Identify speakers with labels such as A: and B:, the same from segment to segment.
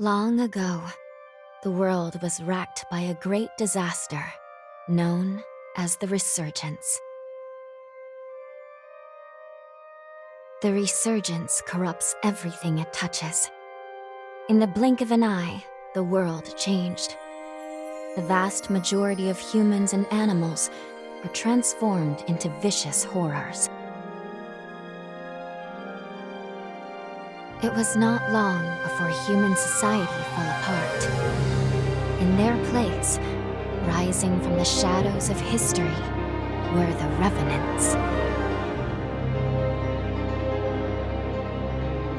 A: Long ago, the world was racked by a great disaster known as the Resurgence. The Resurgence corrupts everything it touches. In the blink of an eye, the world changed. The vast majority of humans and animals were transformed into vicious horrors. It was not long before human society fell apart. In their place, rising from the shadows of history, were the Revenants.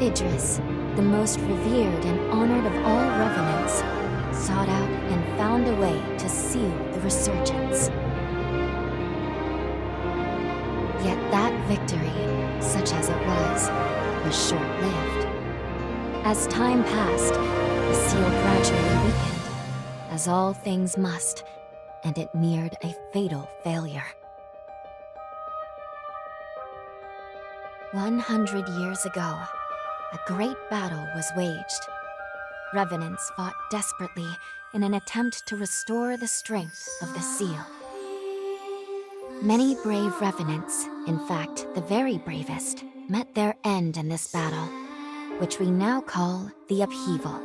A: Idris, the most revered and honored of all Revenants, sought out and found a way to seal the Resurgence. Yet that victory, such as it was short-lived. As time passed, the seal gradually weakened, as all things must, and it neared a fatal failure. 100 years ago, a great battle was waged. Revenants fought desperately in an attempt to restore the strength of the seal. Many brave Revenants, in fact the very bravest, met their end in this battle, which we now call the Upheaval.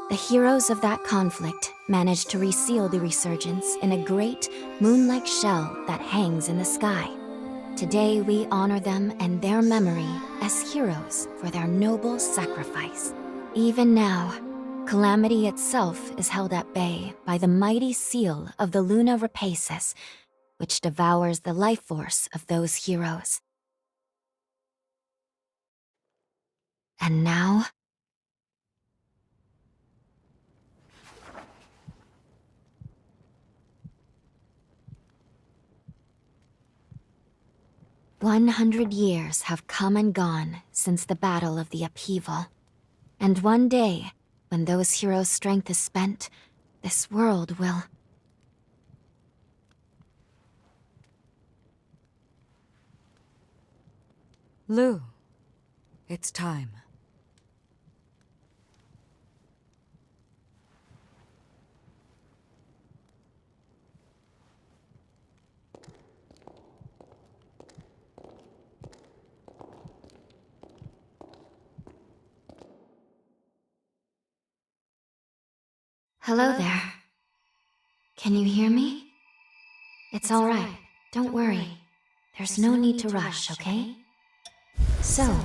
A: The heroes of that conflict managed to reseal the Resurgence in a great, moon-like shell that hangs in the sky. Today we honor them and their memory as heroes for their noble sacrifice. Even now, calamity itself is held at bay by the mighty seal of the Luna Rapaces, which devours the life force of those heroes. And now, "100 years have come and gone since the Battle of the Upheaval. And one day, when those heroes' strength is spent, this world will..."
B: Lou, it's time.
A: Hello there. Can you hear me? It's all right. Don't worry. There's no need to rush, okay? So,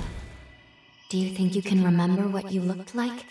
A: do you think you can remember what you looked like?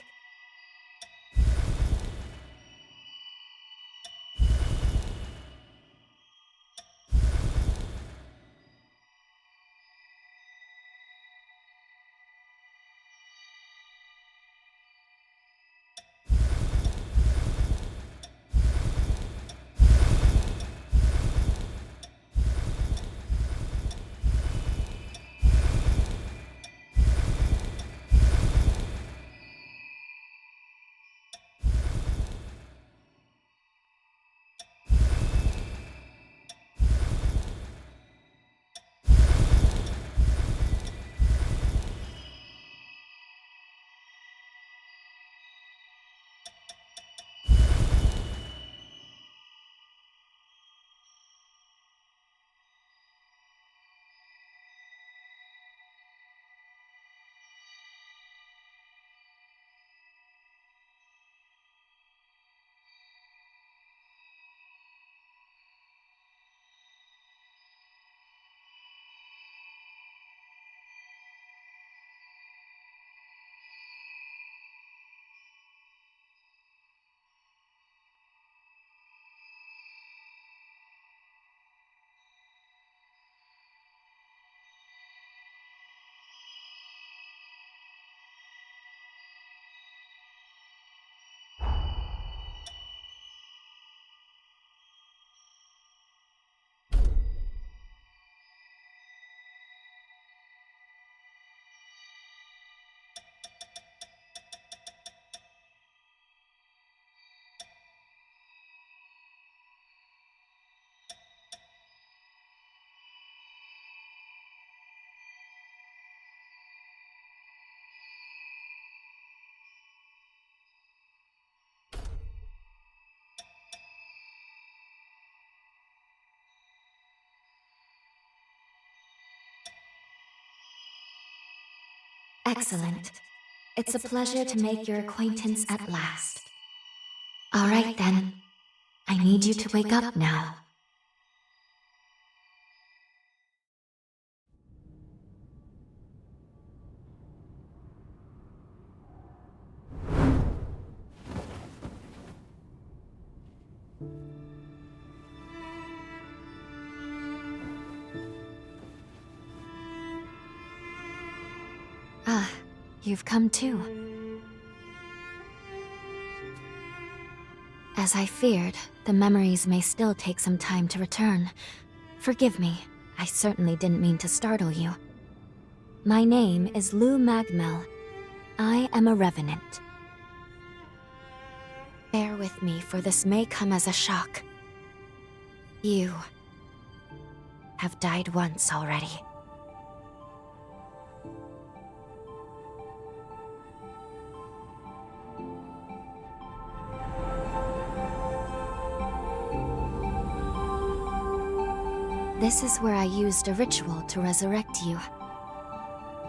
A: Excellent. It's a pleasure to make your acquaintance at last. All right then. I need you to wake up now. Ah, you've come too. As I feared, the memories may still take some time to return. Forgive me, I certainly didn't mean to startle you. My name is Lou Magmel. I am a revenant. Bear with me, for this may come as a shock. You have died once already. This is where I used a ritual to resurrect you.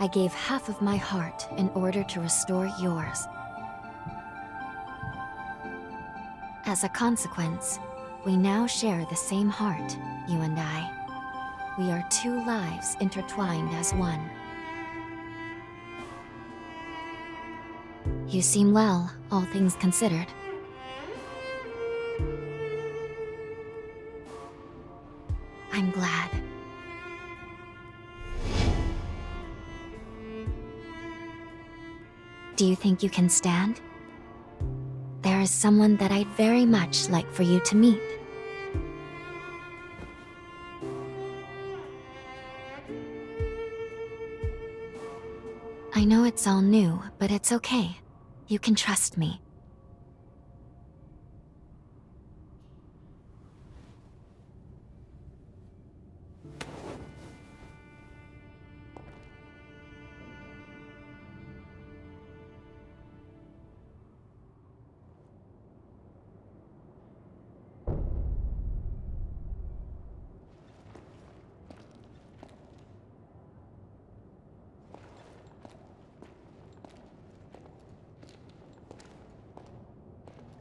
A: I gave half of my heart in order to restore yours. As a consequence, we now share the same heart, you and I. We are two lives intertwined as one. You seem well, all things considered. I'm glad. Do you think you can stand? There is someone that I'd very much like for you to meet. I know it's all new, but it's okay. You can trust me.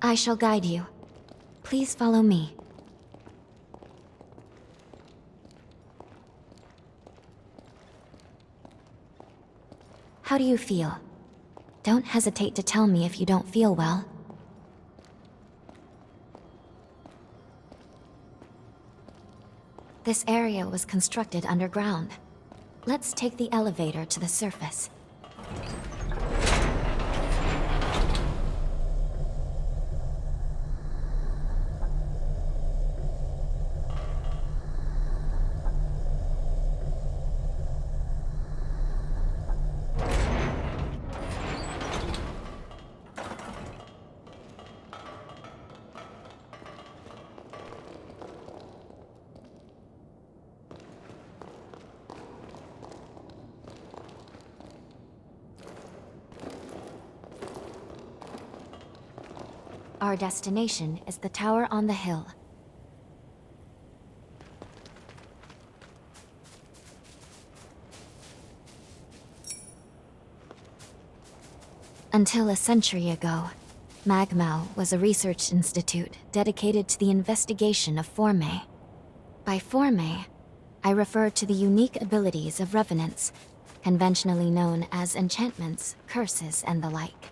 A: I shall guide you. Please follow me. How do you feel? Don't hesitate to tell me if you don't feel well. This area was constructed underground. Let's take the elevator to the surface. Our destination is the tower on the hill. Until a century ago, Magmau was a research institute dedicated to the investigation of Forme. By Forme, I refer to the unique abilities of revenants, conventionally known as enchantments, curses, and the like.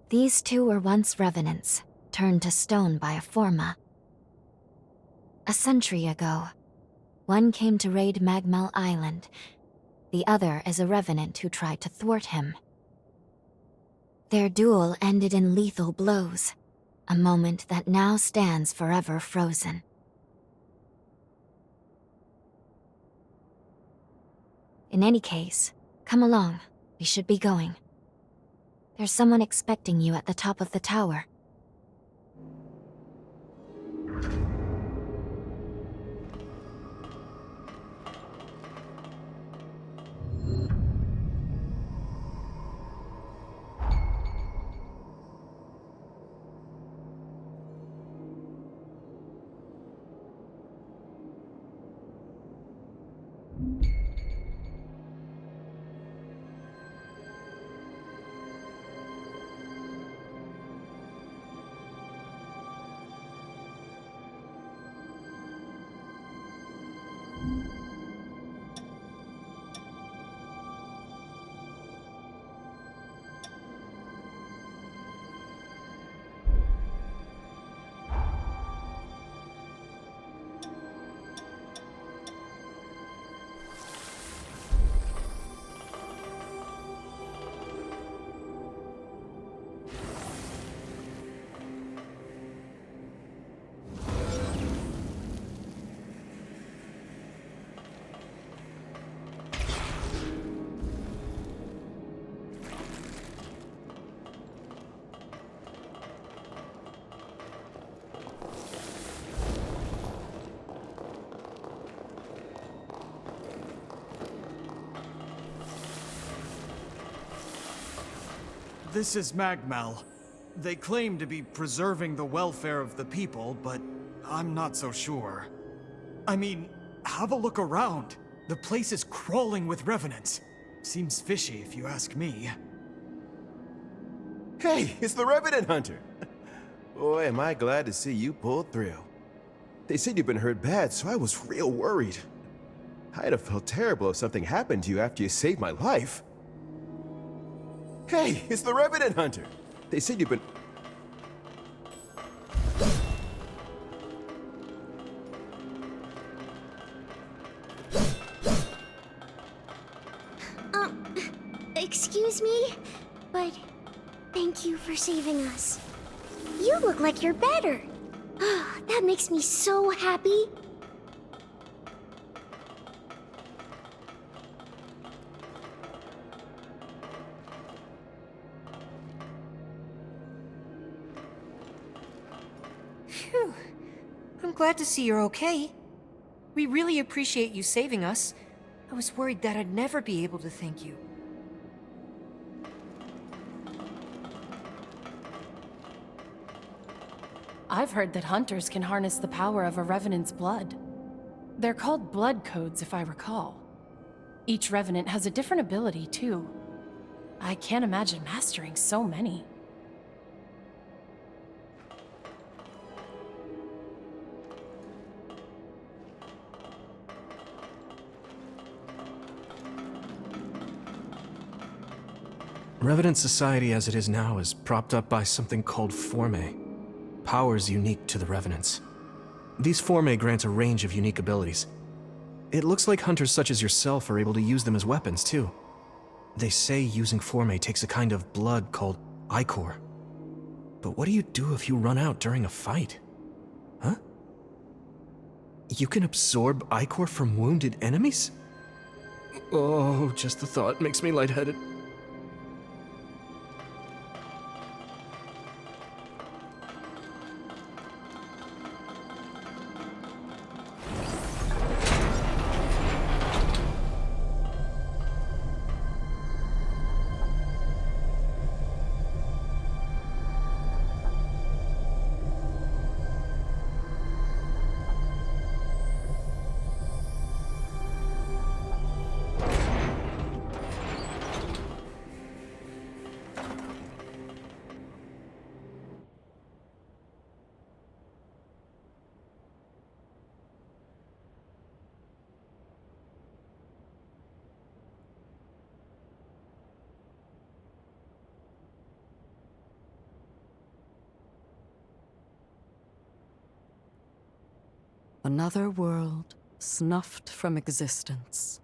A: These two were once revenants, turned to stone by a Forma. A century ago, one came to raid Magmel Island, the other as a revenant who tried to thwart him. Their duel ended in lethal blows, a moment that now stands forever frozen. In any case, come along. We should be going. There's someone expecting you at the top of the tower.
C: This is Magmel. They claim to be preserving the welfare of the people, but I'm not so sure. I mean, have a look around. The place is crawling with revenants. Seems fishy if you ask me.
D: Hey, it's the Revenant Hunter! Boy, am I glad to see you pulled through. They said you've been hurt bad, so I was real worried. I'd have felt terrible if something happened to you after you saved my life. Hey, it's the Revenant Hunter! They said you've been...
E: Excuse me? But thank you for saving us. You look like you're better. That makes me so happy.
B: Phew. I'm glad to see you're okay. We really appreciate you saving us. I was worried that I'd never be able to thank you.
F: I've heard that hunters can harness the power of a revenant's blood. They're called blood codes, if I recall. Each revenant has a different ability, too. I can't imagine mastering so many.
G: Revenant society as it is now is propped up by something called Formae. Powers unique to the Revenants. These Formae grant a range of unique abilities. It looks like hunters such as yourself are able to use them as weapons, too. They say using Formae takes a kind of blood called ichor. But what do you do if you run out during a fight? Huh? You can absorb ichor from wounded enemies? Oh, just the thought makes me lightheaded.
H: Another world snuffed from existence.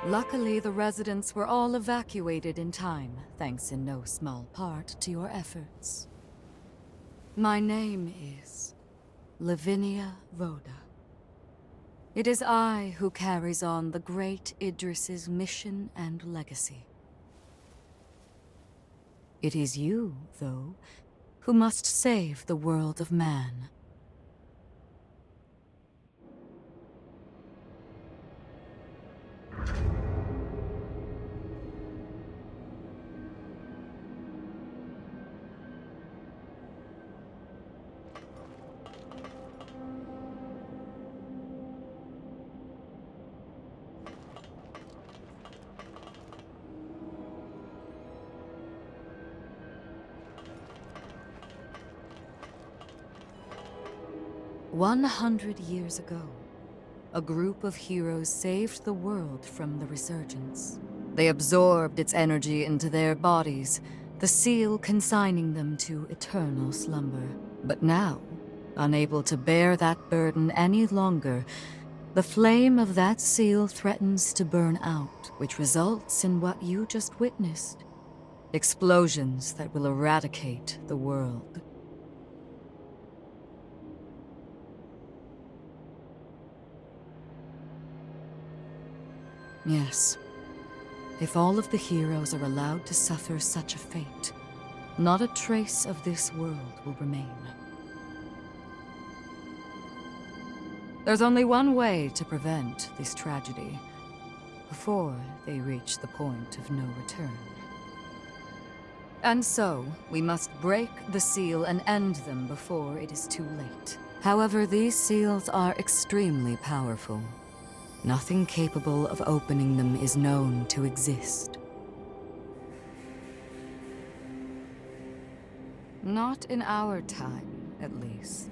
H: Luckily, the residents were all evacuated in time, thanks in no small part to your efforts. My name is Lavinia Rhoda. It is I who carries on the great Idris's mission and legacy. It is you, though, who must save the world of man. 100 years ago, a group of heroes saved the world from the Resurgence. They absorbed its energy into their bodies, the seal consigning them to eternal slumber. But now, unable to bear that burden any longer, the flame of that seal threatens to burn out, which results in what you just witnessed. Explosions that will eradicate the world. Yes. If all of the heroes are allowed to suffer such a fate, not a trace of this world will remain. There's only one way to prevent this tragedy, before they reach the point of no return. And so, we must break the seal and end them before it is too late. However, these seals are extremely powerful. Nothing capable of opening them is known to exist. Not in our time, at least.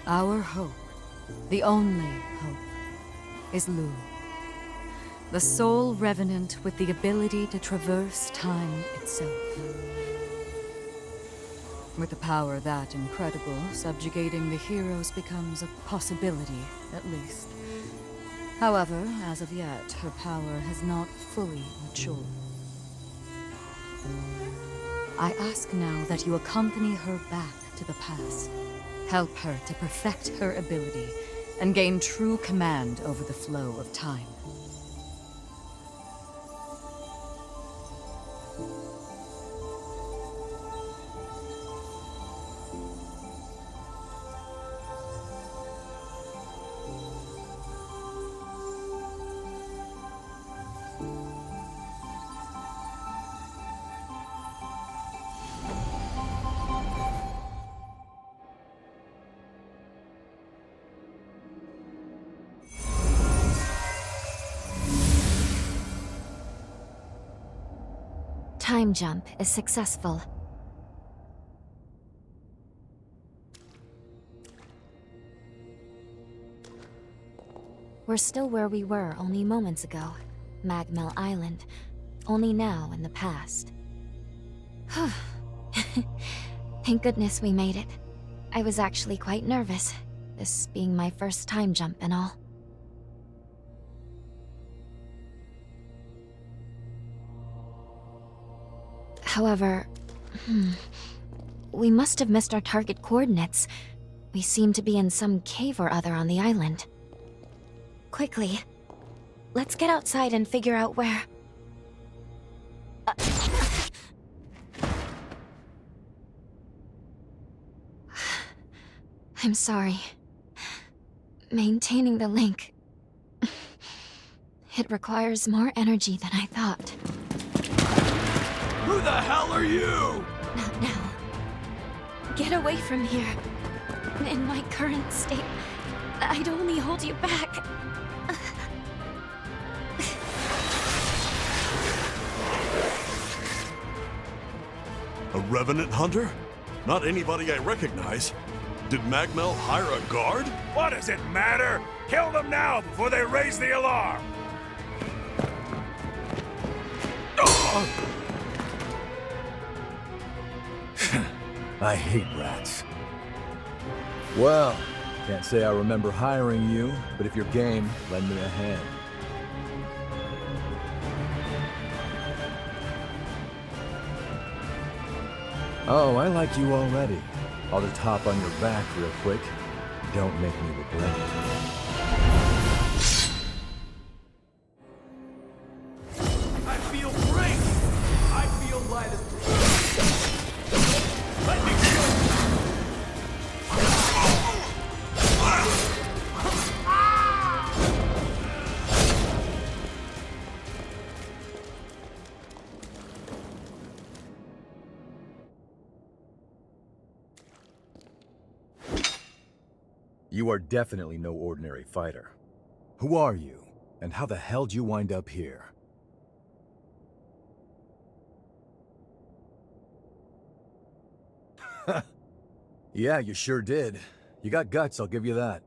H: Our hope, the only hope, is Lu. The sole revenant with the ability to traverse time itself. With a power that incredible, subjugating the heroes becomes a possibility, at least. However, as of yet, her power has not fully matured. I ask now that you accompany her back to the past. Help her to perfect her ability and gain true command over the flow of time.
A: Time jump is successful. We're still where we were only moments ago. Magmel Island. Only now in the past. Thank goodness we made it. I was actually quite nervous. this being my first time jump and all. However, we must have missed our target coordinates. We seem to be in some cave or other on the island. Quickly, let's get outside and figure out where... I'm sorry. Maintaining the link... It requires more energy than I thought.
I: Who the hell are you?
A: Not now. Get away from here. In my current state, I'd only hold you back.
I: A revenant hunter? Not anybody I recognize. Did Magmel hire a guard?
J: What does it matter? Kill them now before they raise the alarm!
K: I hate rats. Well, can't say I remember hiring you, but if you're game, lend me a hand. Oh, I like you already. I'll just hop on your back real quick. Don't make me regret it.
J: I feel great! I feel light as... Let me
K: You are definitely no ordinary fighter. Who are you? And how the hell did you wind up here? Yeah, you sure did. You got guts, I'll give you that.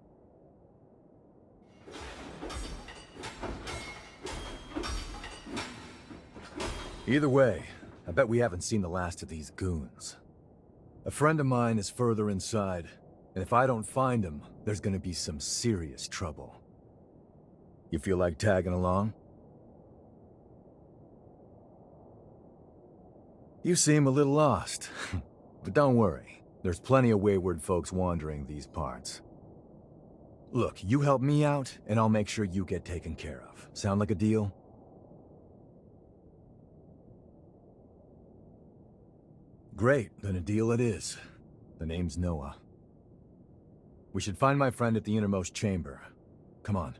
K: Either way, I bet we haven't seen the last of these goons. A friend of mine is further inside, and if I don't find him, there's gonna be some serious trouble. You feel like tagging along? You seem a little lost, but don't worry. There's plenty of wayward folks wandering these parts. Look, you help me out, and I'll make sure you get taken care of. Sound like a deal? Great, then a deal it is. The name's Noah. We should find my friend at the innermost chamber. Come on.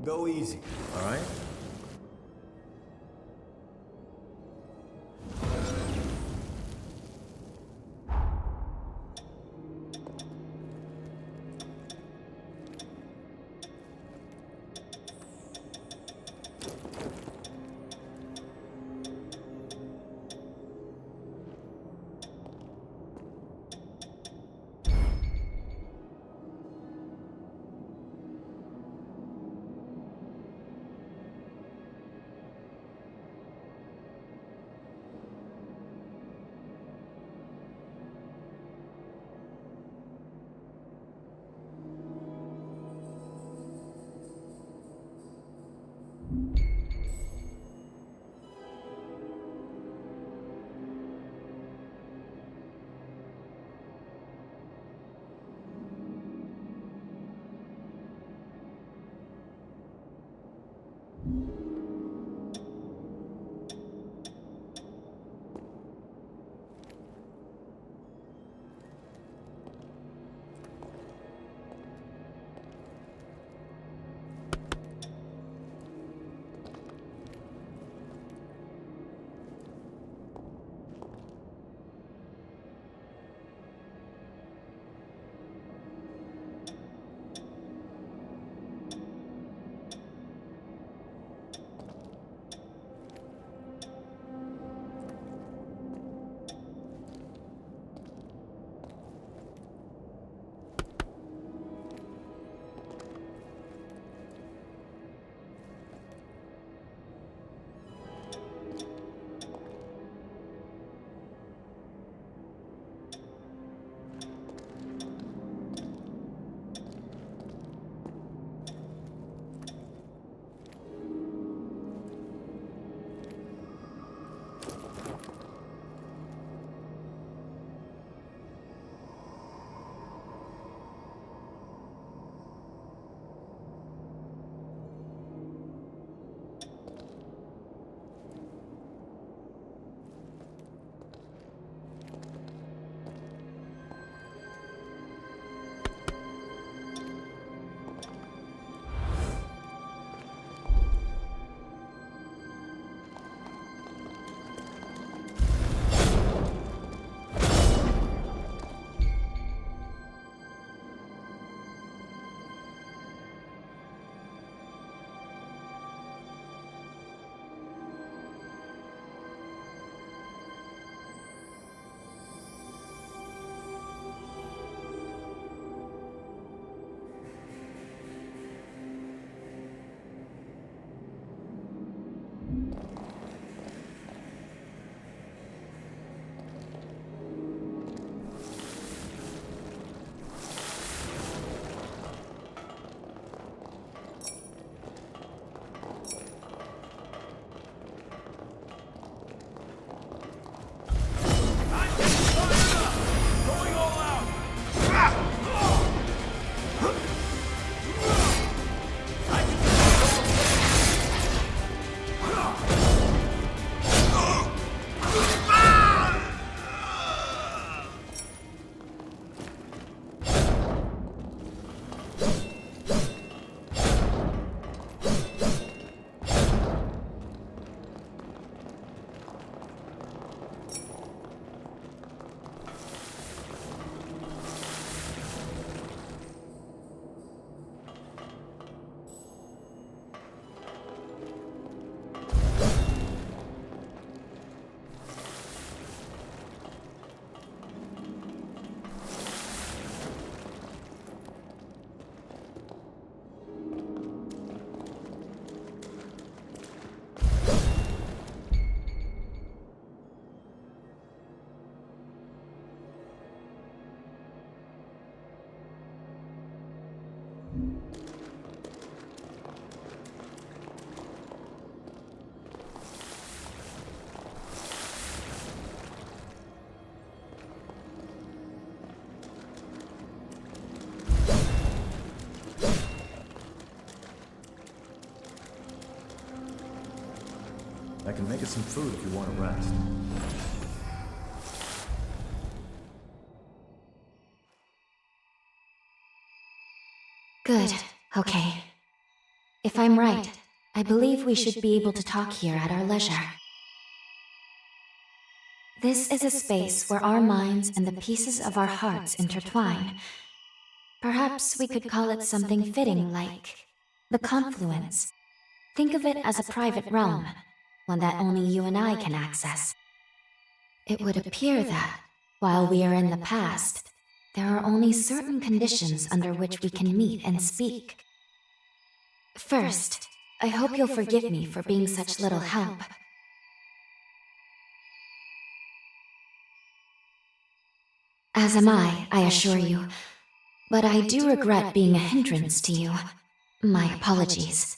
K: Go easy, all right? I can make us some food if you want to rest.
A: Good. Okay. If I'm right, I believe we should be able to talk here at our leisure. This is a space where our minds and the pieces of our hearts intertwine. Perhaps we could call it something fitting like the confluence. Think of it as a private realm, one that only you and I can access. It would appear that, while we are in the past, there are only certain conditions under which we can meet and speak. First, I hope you'll forgive me for being such little help. As am I assure you. But I do regret being a hindrance to you. My apologies.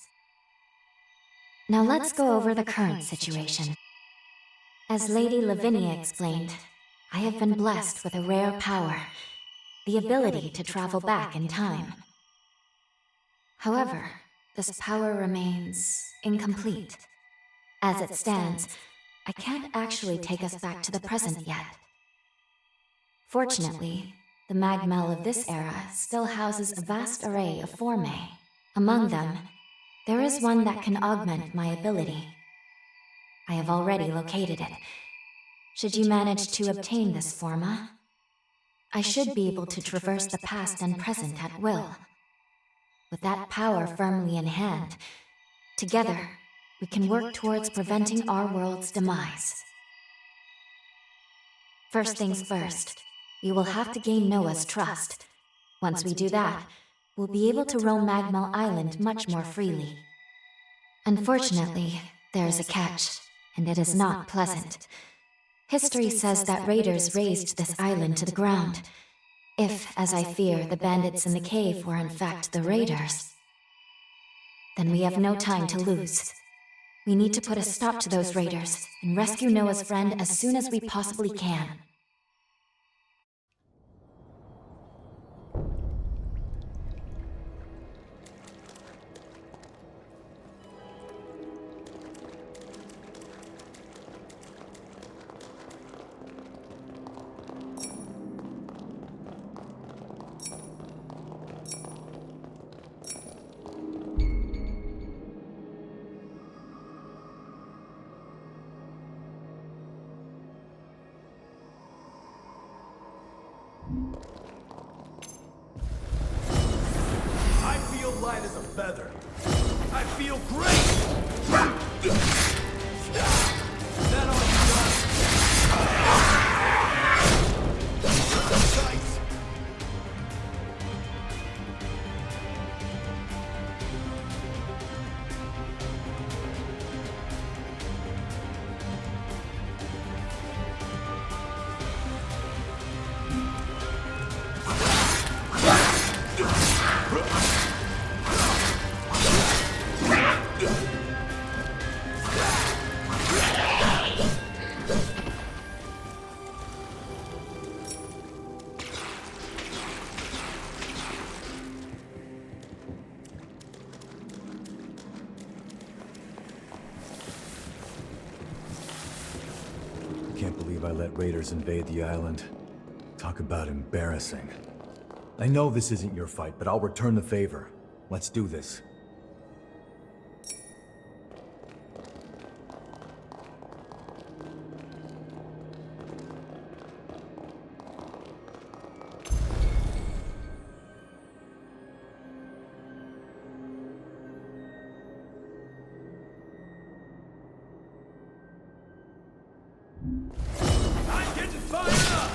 A: Now let's go over the current situation. As Lady Lavinia explained, I have been blessed with a rare power, the ability to travel back in time. However, this power remains incomplete. As it stands, I can't actually take us back to the present yet. Fortunately, the magmel of this era still houses a vast array of formae. Among them, there is one that can augment my ability. I have already located it. Should you manage to obtain this forma, I should be able to traverse the past and present at will. With that power firmly in hand, together, we can work towards preventing our world's demise. First things first, we will have to gain Noah's trust. Once we do that, we'll be able to roam Magmel Island much more freely. Unfortunately, there is a catch, and it is not pleasant. History says that raiders razed this island to the ground. If, as I fear, the bandits in the cave were in fact the raiders, then we have no time to lose. We need to put a stop to those raiders and rescue Noah's friend as soon as we possibly can.
J: I feel light as a feather. I feel great! That all you got? Nice.
K: Can't believe I let raiders invade the island. Talk about embarrassing. I know this isn't your fight, but I'll return the favor. Let's do this.
J: I'm getting fired up!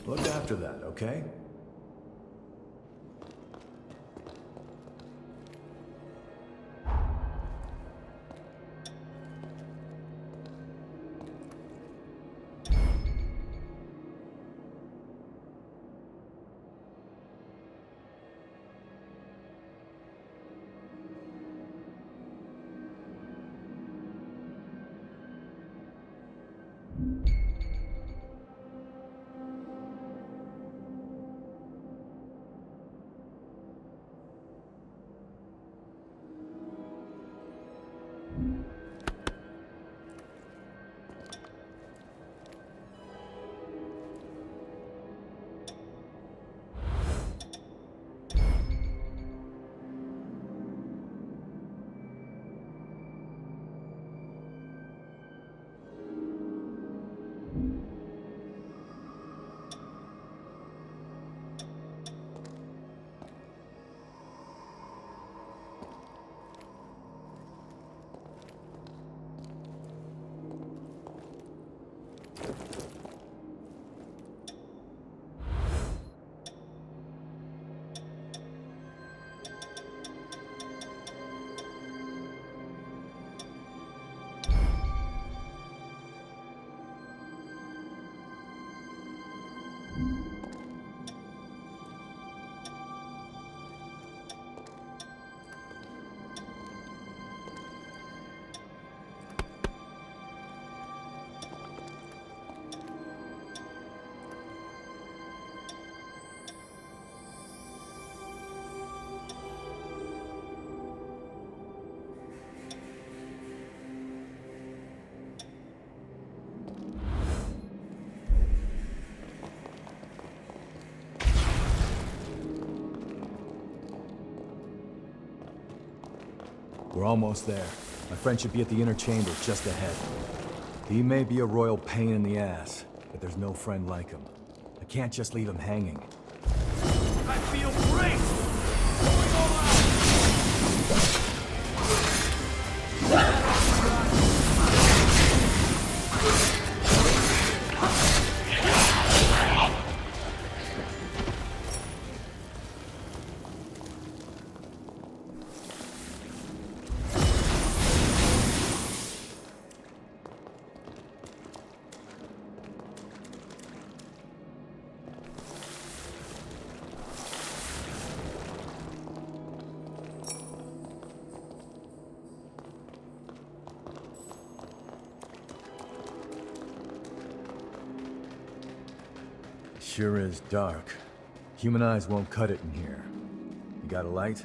K: Look after that, okay? We're almost there. My friend should be at the inner chamber just ahead. He may be a royal pain in the ass, but there's no friend like him. I can't just leave him hanging.
J: I feel great! Going all out!
K: Sure is dark. Human eyes won't cut it in here. You got a light?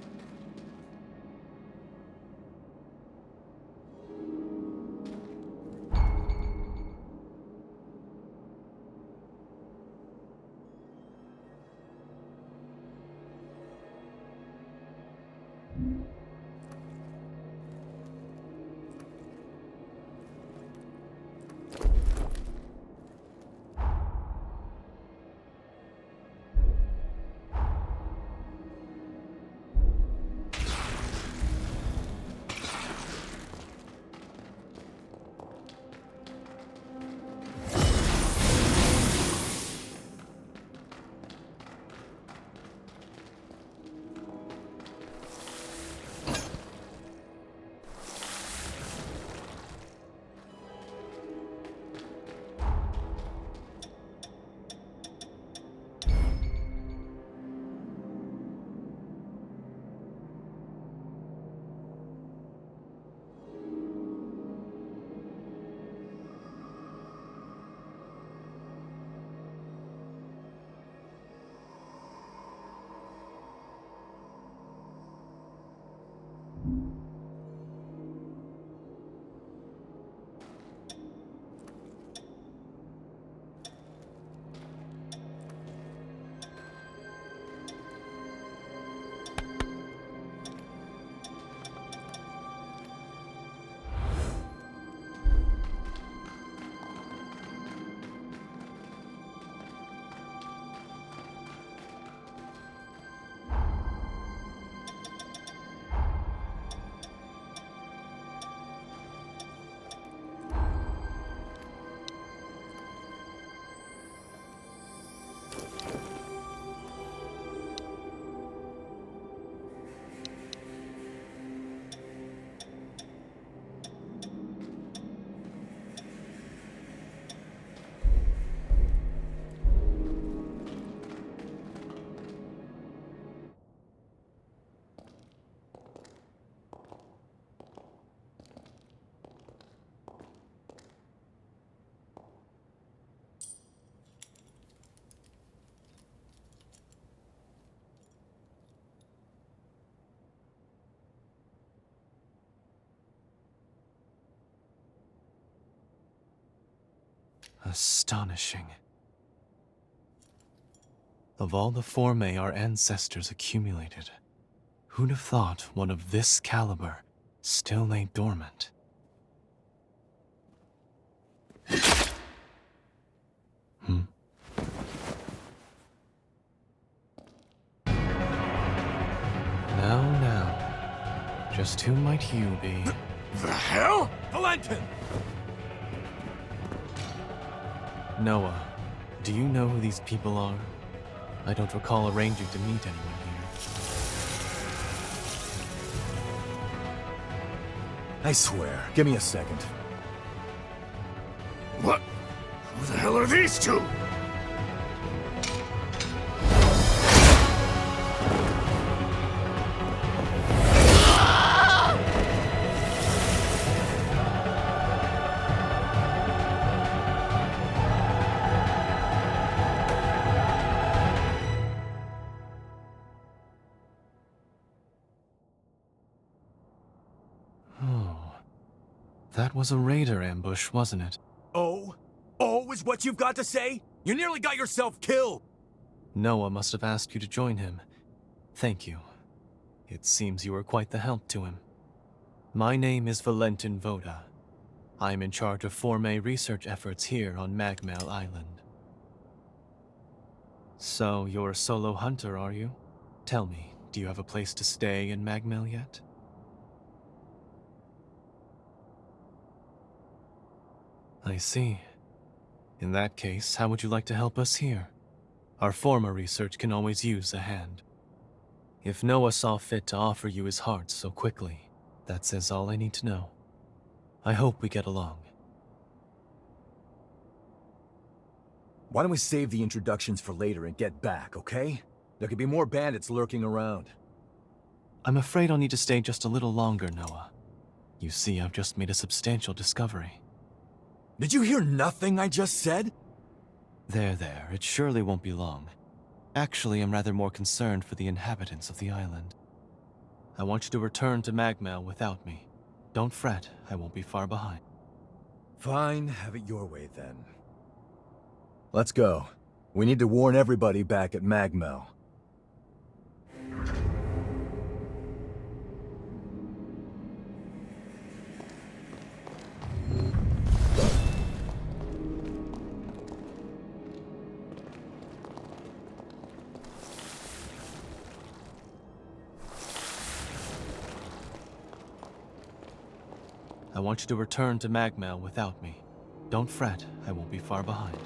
G: Astonishing. Of all the formae our ancestors accumulated, who'd have thought one of this caliber still lay dormant? Now, just who might you be?
I: The hell?
J: Valentin!
G: Noah, do you know who these people are? I don't recall arranging to meet anyone here.
K: I swear. Give me a second.
I: What? Who the hell are these two?
G: That was a raider ambush, wasn't it?
J: Oh? Oh is what you've got to say? You nearly got yourself killed!
G: Noah must have asked you to join him. Thank you. It seems you were quite the help to him.
L: My name is Valentin Voda. I am in charge of Forme research efforts here on Magmel Island. So, you're a solo hunter, are you? Tell me, do you have a place to stay in Magmel yet? I see. In that case, how would you like to help us here? Our Forma research can always use a hand. If Noah saw fit to offer you his heart so quickly, that says all I need to know. I hope we get along.
K: Why don't we save the introductions for later and get back, okay? There could be more bandits lurking around.
L: I'm afraid I'll need to stay just a little longer, Noah. You see, I've just made a substantial discovery.
K: Did you hear nothing I just said?
L: There, it surely won't be long. Actually, I'm rather more concerned for the inhabitants of the island. I want you to return to Magmel without me. Don't fret, I won't be far behind.
K: Fine, have it your way then. Let's go. We need to warn everybody back at Magmel.
L: I want you to return to Magmel without me. Don't fret, I won't be far behind.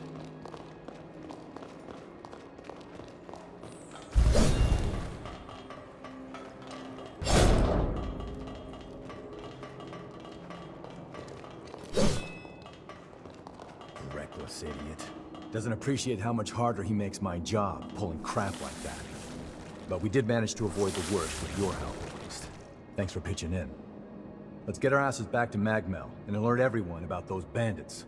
K: Reckless idiot. Doesn't appreciate how much harder he makes my job, pulling crap like that. But we did manage to avoid the worst with your help, at least. Thanks for pitching in. Let's get our asses back to Magmel and alert everyone about those bandits.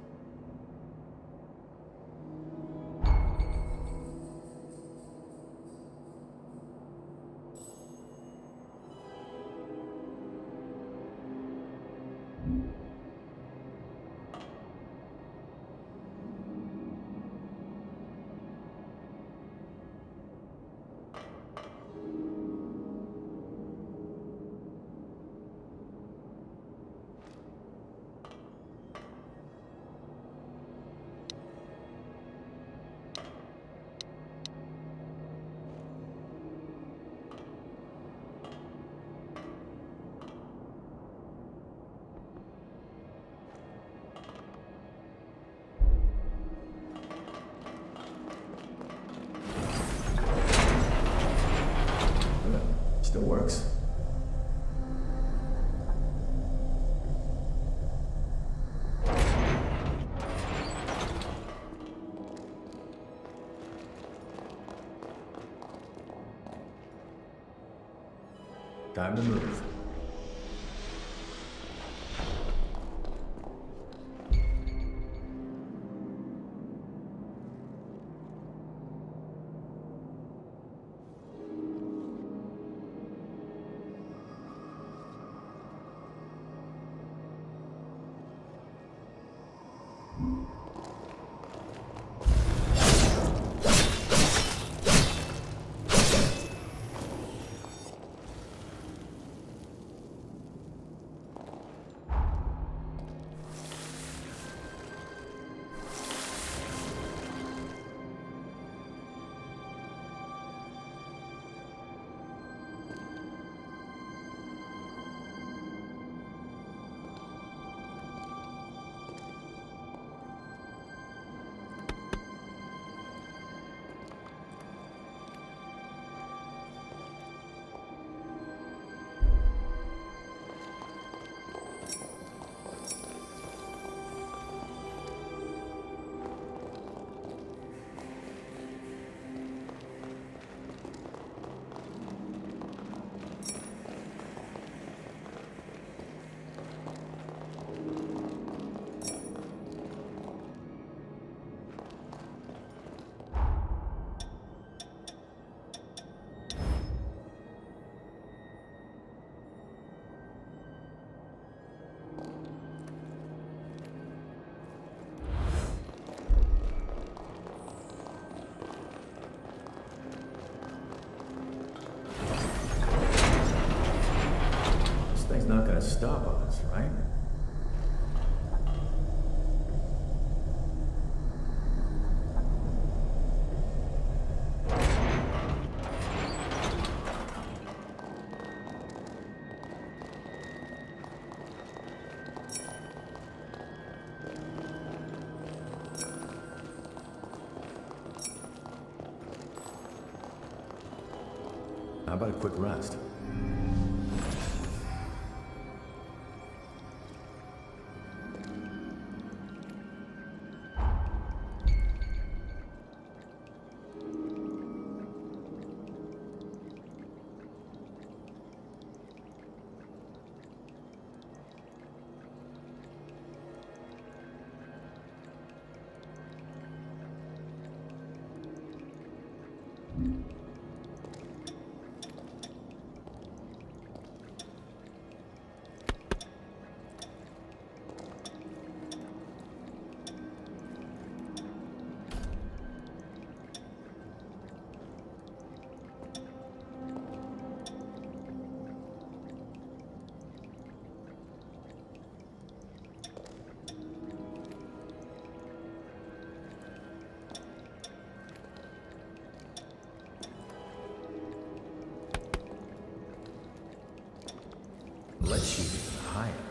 K: Still works. Time to move. gonna stop us, right? How about a quick rest? Let's shoot even higher.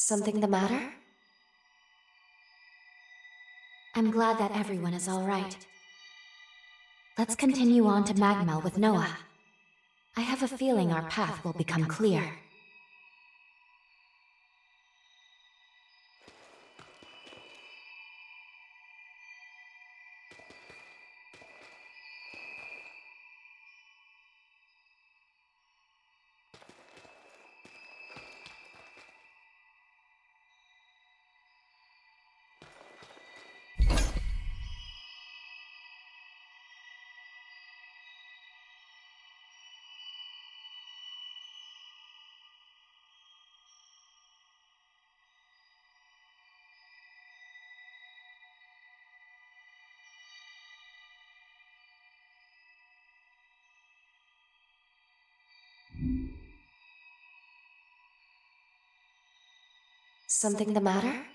A: Something the matter? I'm glad that everyone is all right. Let's continue on to Magmel with Noah. I have a feeling our path will become clear. Something the matter?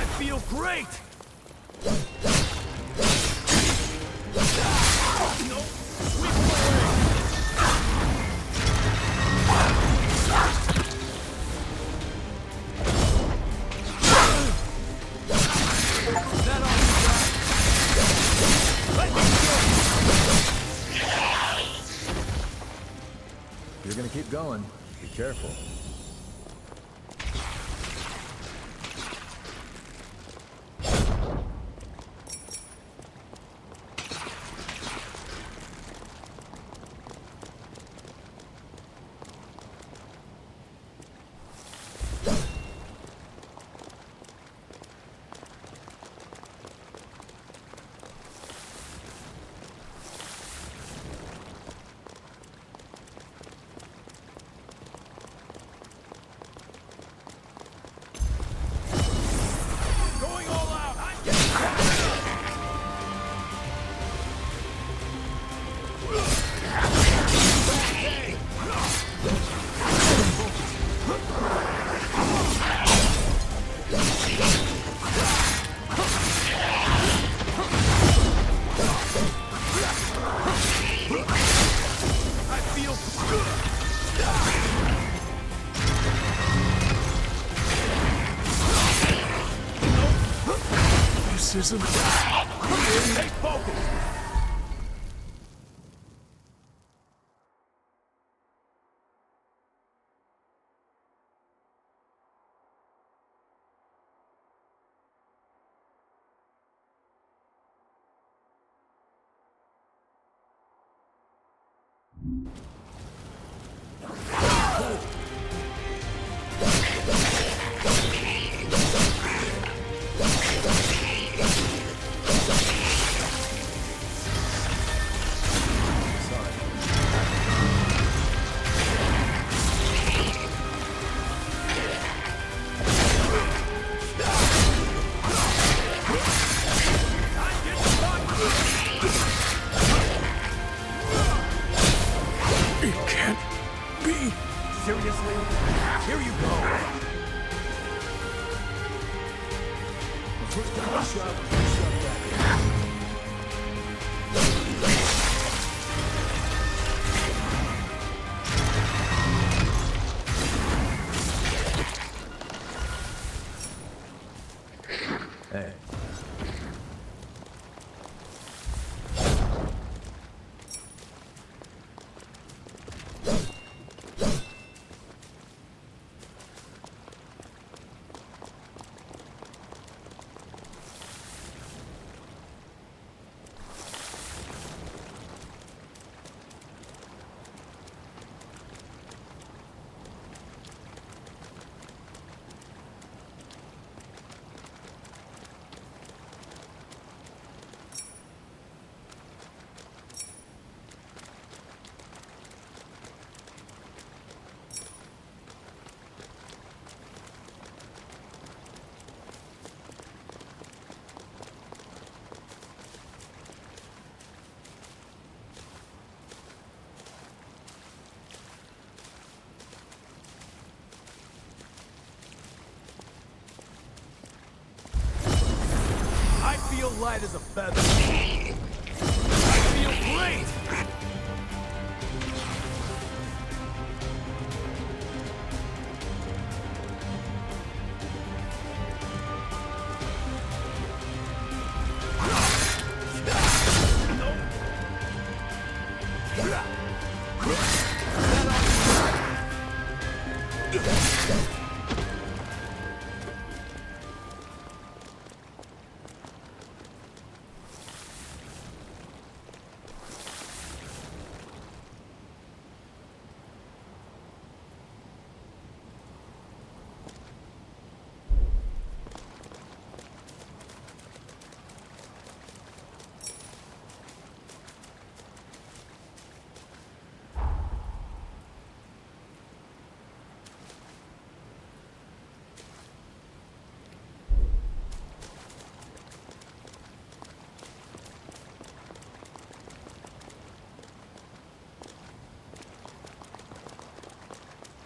J: I feel great! No! Sweep him away! That all you got? Let me go!
K: You're gonna keep going. Be careful.
J: Going all out! I feel good!
I: This isn't...
J: Stay focused!
I: It can't be.
J: Seriously? Here you go!
K: Push down, shove back. Hey.
J: I feel light as a feather. I feel great!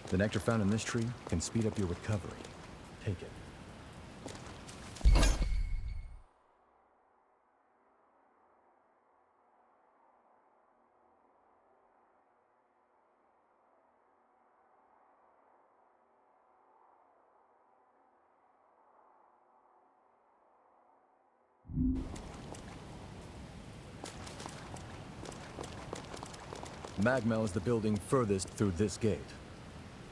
K: The nectar found in this tree can speed up your recovery. Take it. Magmel is the building furthest through this gate.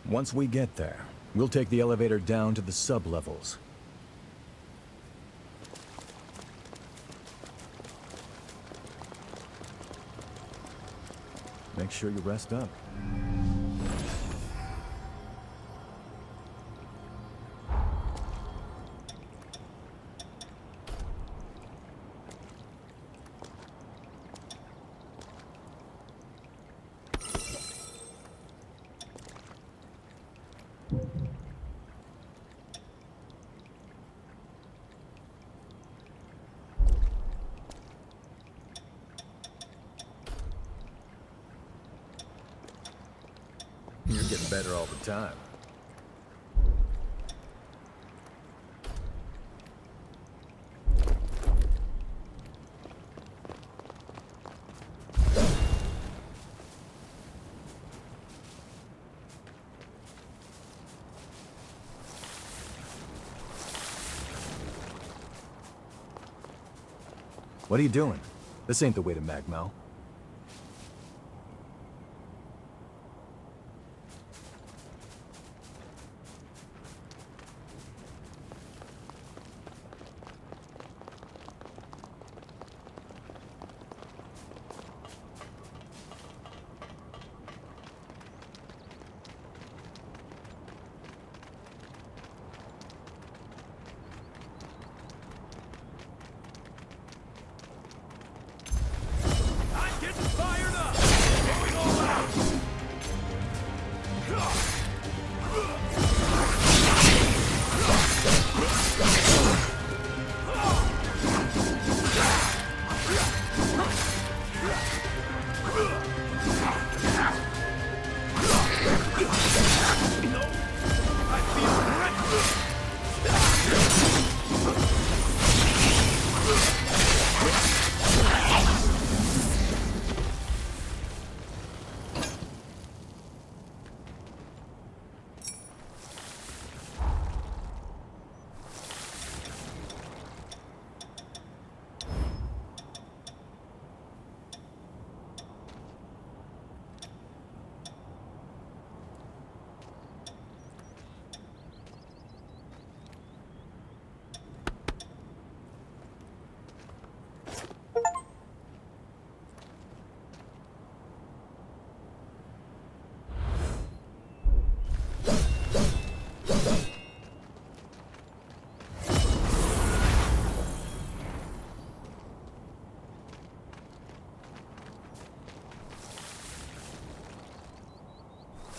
K: Once we get there, we'll take the elevator down to the sub-levels. Make sure you rest up. You're getting better all the time. What are you doing? This ain't the way to Magmel.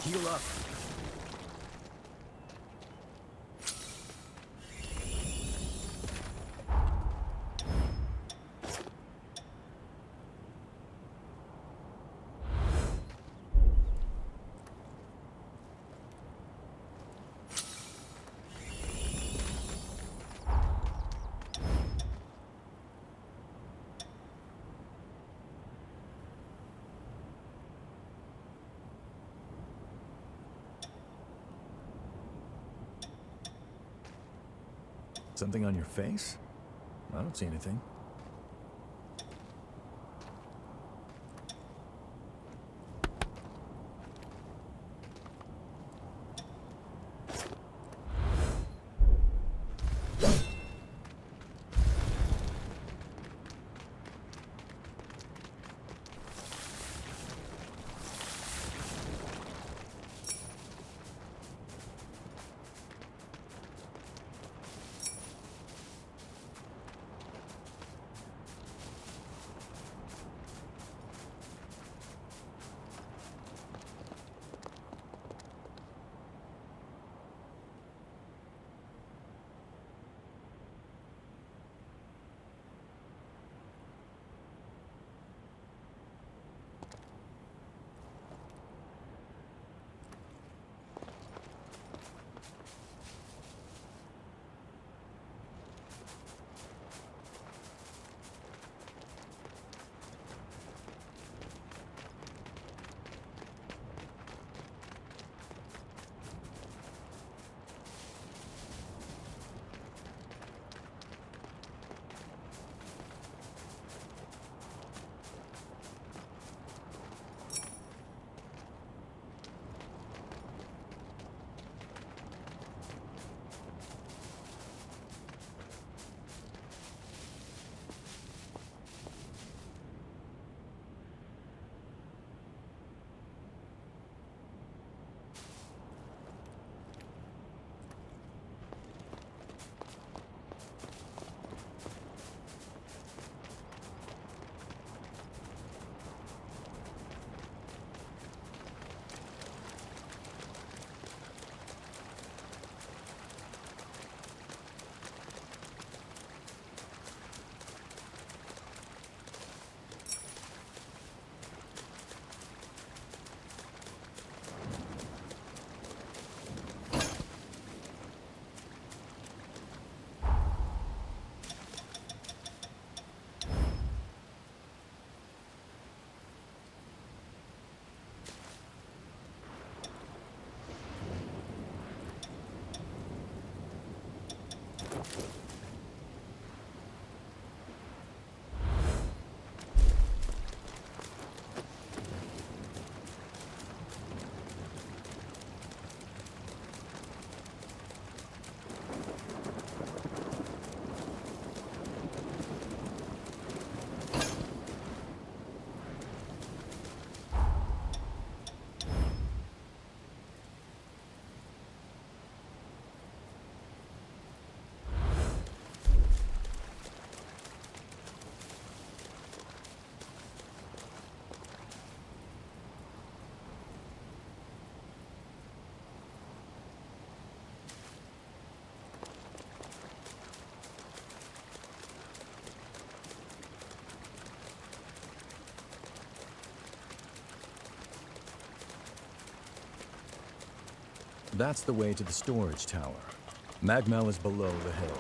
K: Heal up. Something on your face? I don't see anything. That's the way to the storage tower. Magmel is below the hill.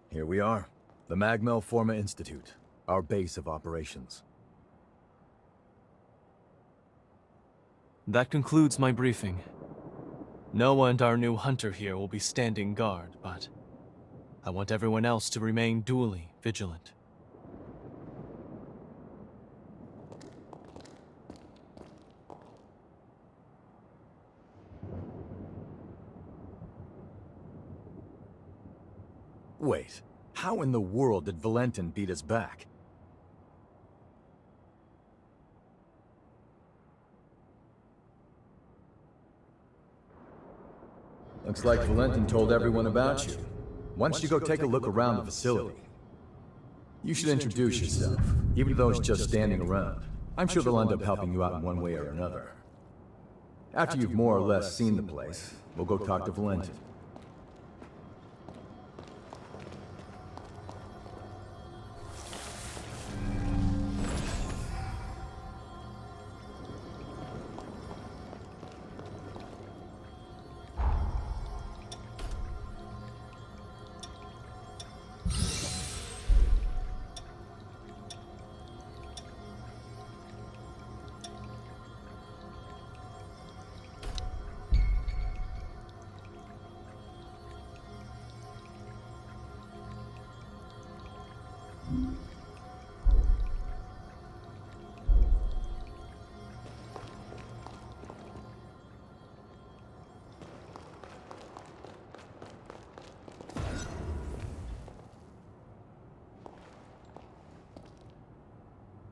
K: Here we are, the Magmel Forma Institute, our base of operations.
L: That concludes my briefing. Noah and our new hunter here will be standing guard, but I want everyone else to remain duly vigilant.
K: Wait, how in the world did Valentin beat us back? Looks like Valentin told everyone about you. Why don't you go take a look around the facility? You should introduce yourself, even though it's just standing around. I'm sure they'll end up helping you out in one way or another. After you've more or less seen the place, we'll go talk to Valentin.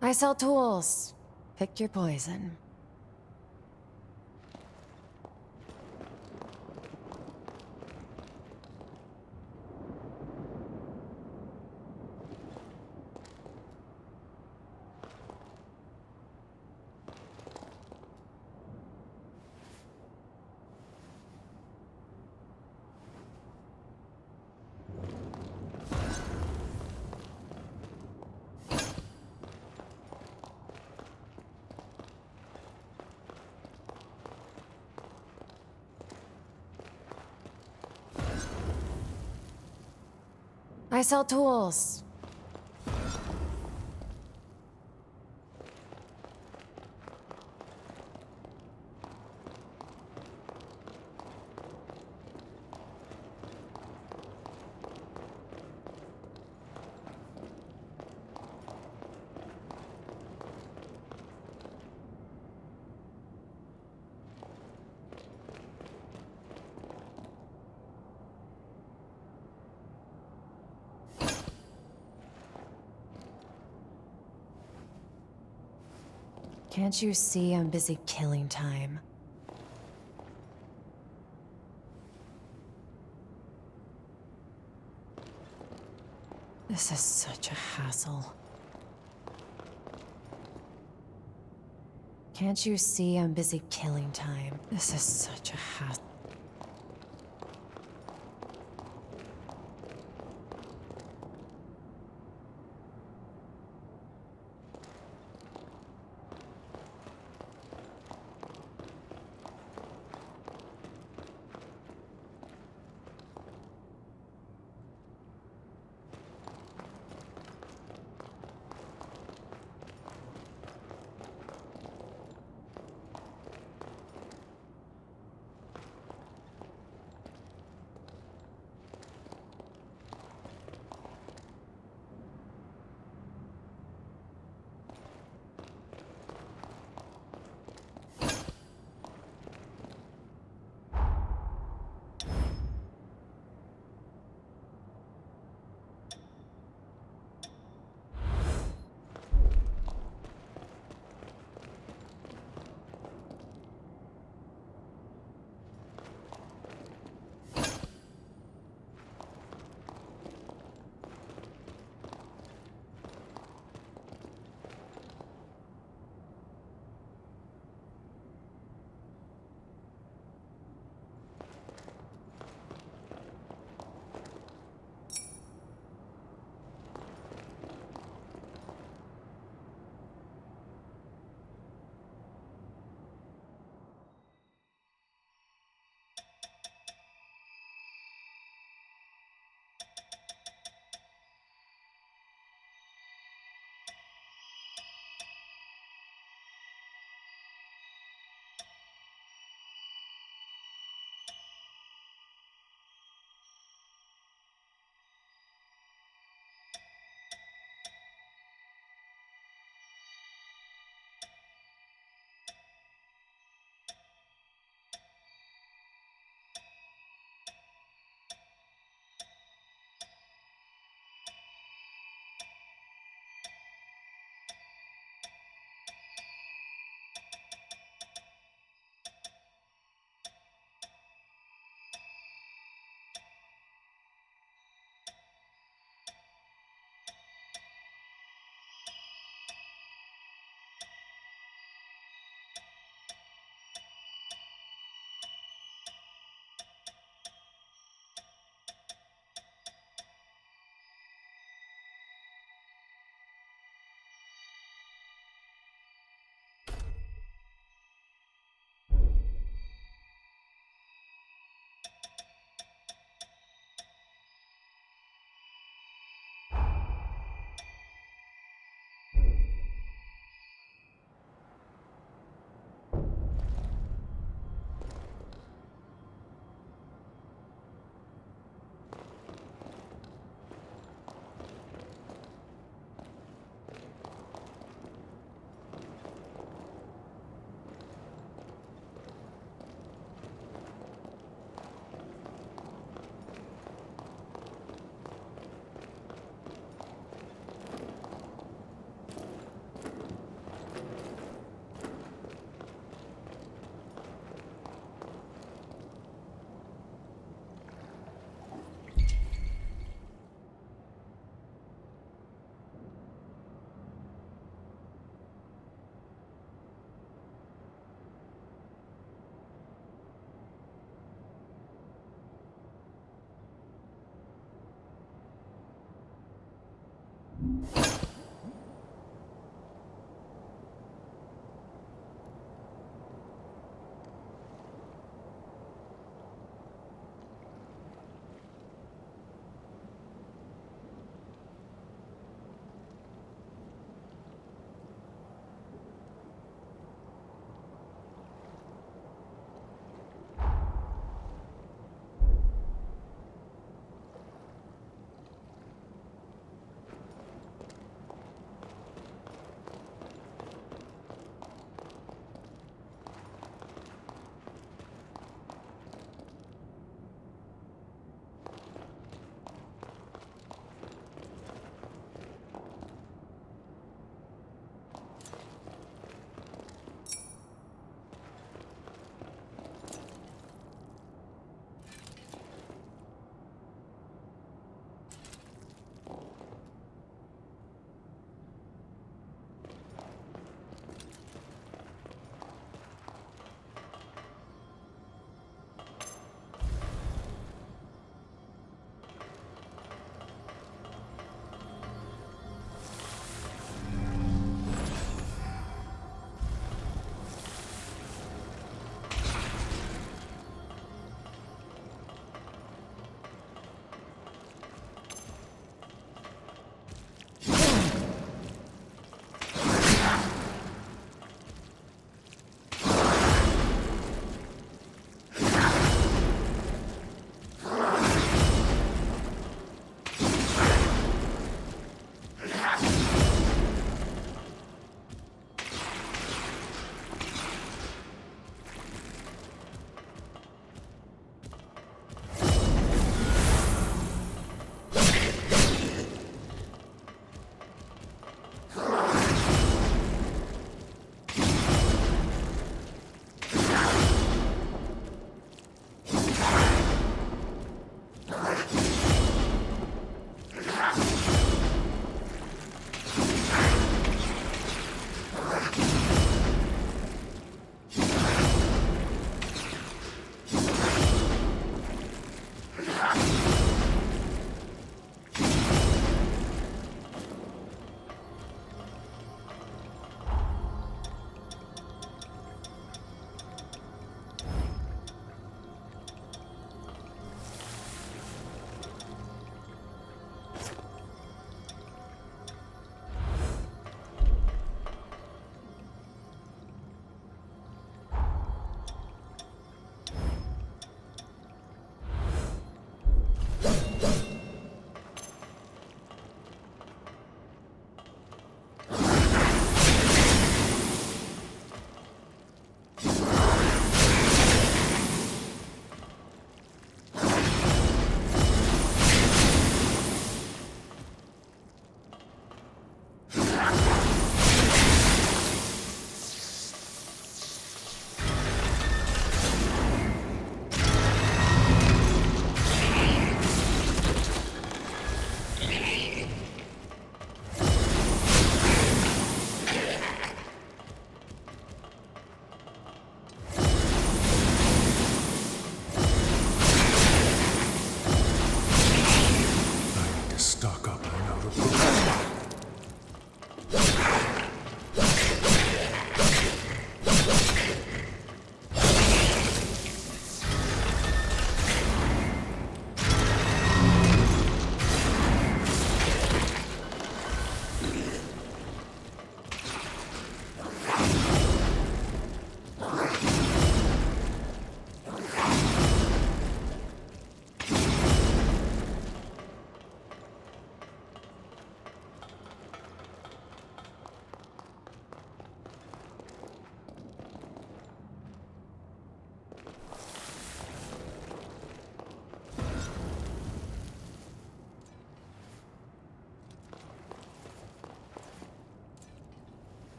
F: I sell tools. Pick your poison. I sell tools. Can't you see I'm busy killing time? This is such a hassle. Can't you see I'm busy killing time? This is such a hassle.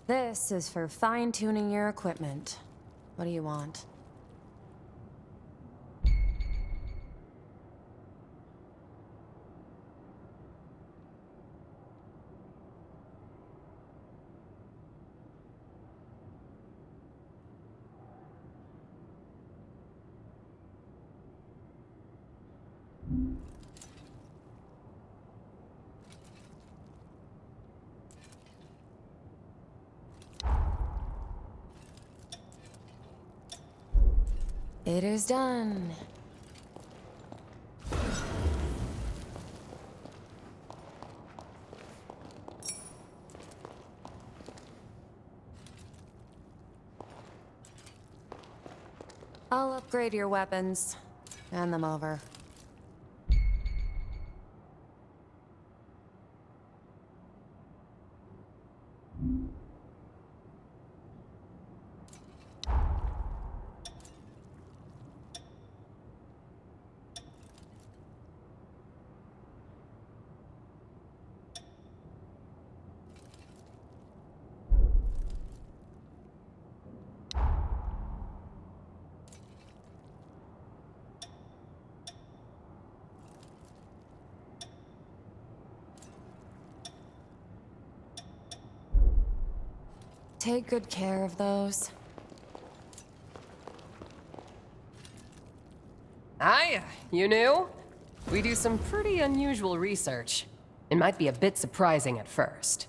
F: This is for fine-tuning your equipment. What do you want? It is done. I'll upgrade your weapons. Hand them over. Take good care of those.
M: Hiya, you new? We do some pretty unusual research. It might be a bit surprising at first.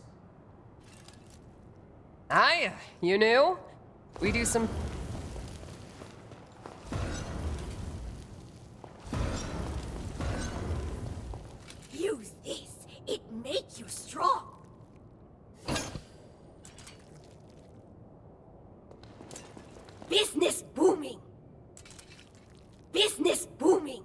M: Hiya, you new? We do some...
N: Use this. It makes you strong. Business booming. Business booming.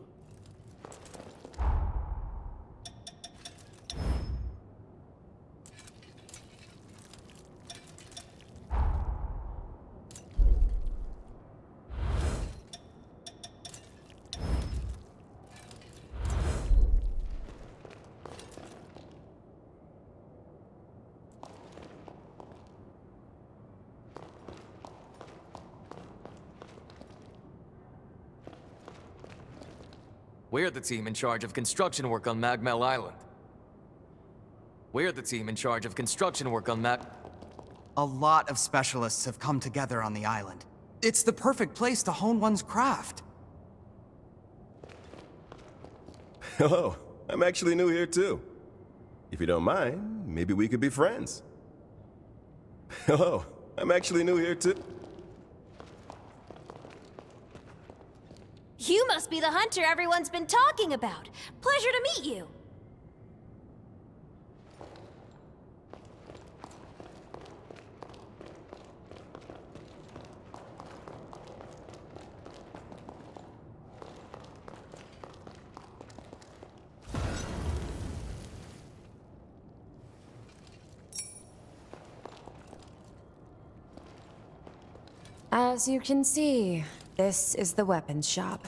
O: We're the team in charge of construction work on Magmel Island. We're the team in charge of construction work on
P: A lot of specialists have come together on the island. It's the perfect place to hone one's craft.
D: Hello, I'm actually new here too. If you don't mind, maybe we could be friends. Hello, I'm actually new here too.
E: You must be the hunter everyone's been talking about. Pleasure to meet you.
F: As you can see, this is the weapons shop.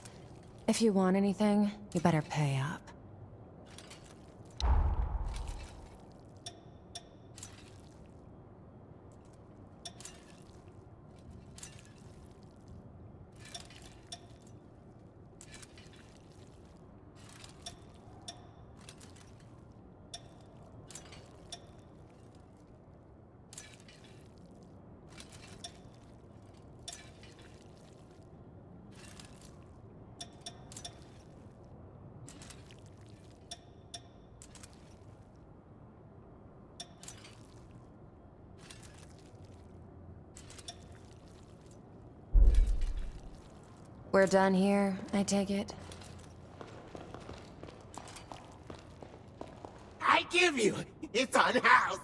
F: If you want anything, you better pay up. We're done here, I take it?
J: I give you. It's unhoused.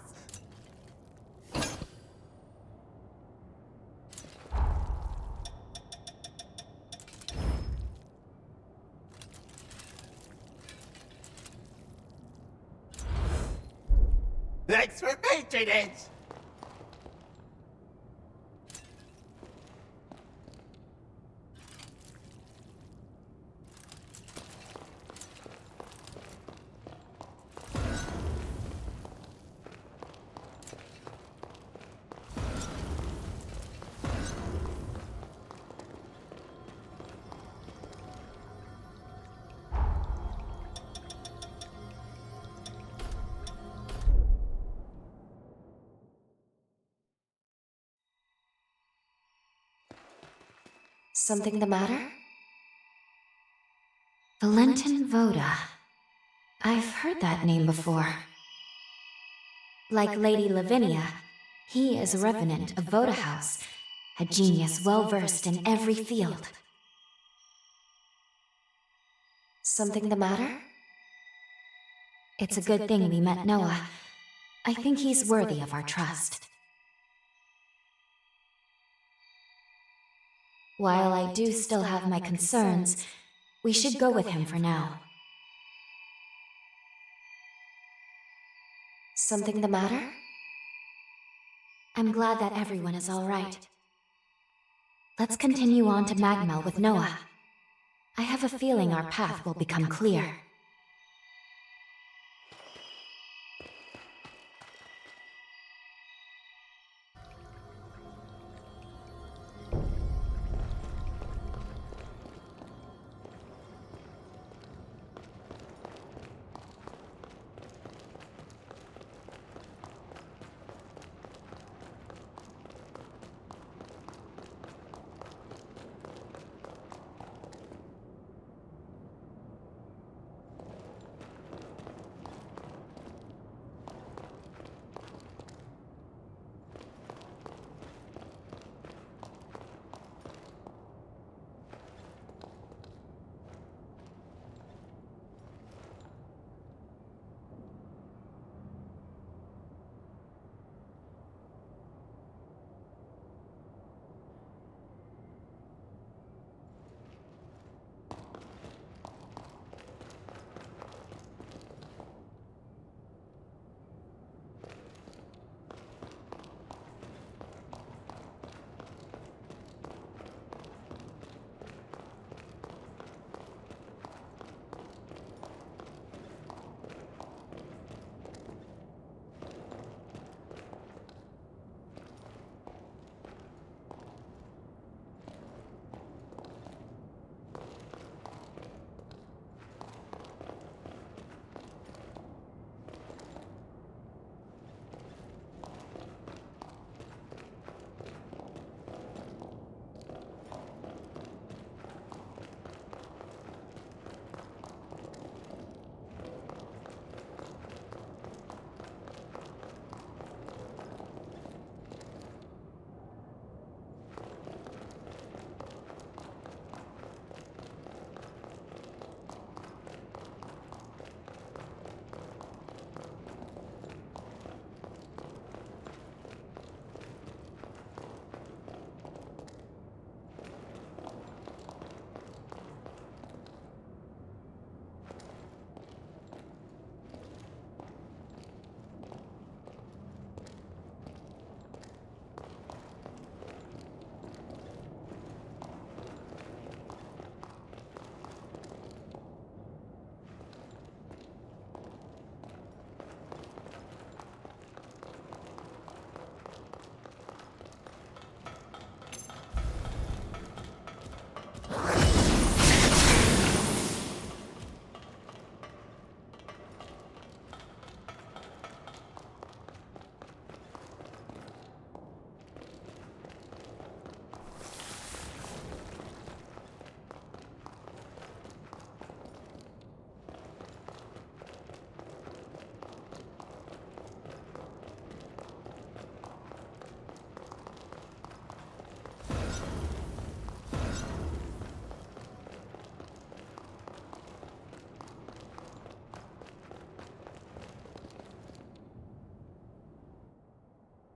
J: Thanks for patronage.
A: Something the matter? Valentin Voda. I've heard that name before. Like Lady Lavinia, he is a revenant of Voda House, a genius well-versed in every field. Something the matter? It's a good thing we met Noah. I think he's worthy of our trust. While I do still have my concerns, we should go with him for now. Something the matter? I'm glad that everyone is all right. Let's continue on to Magmel with Noah. I have a feeling our path will become clear.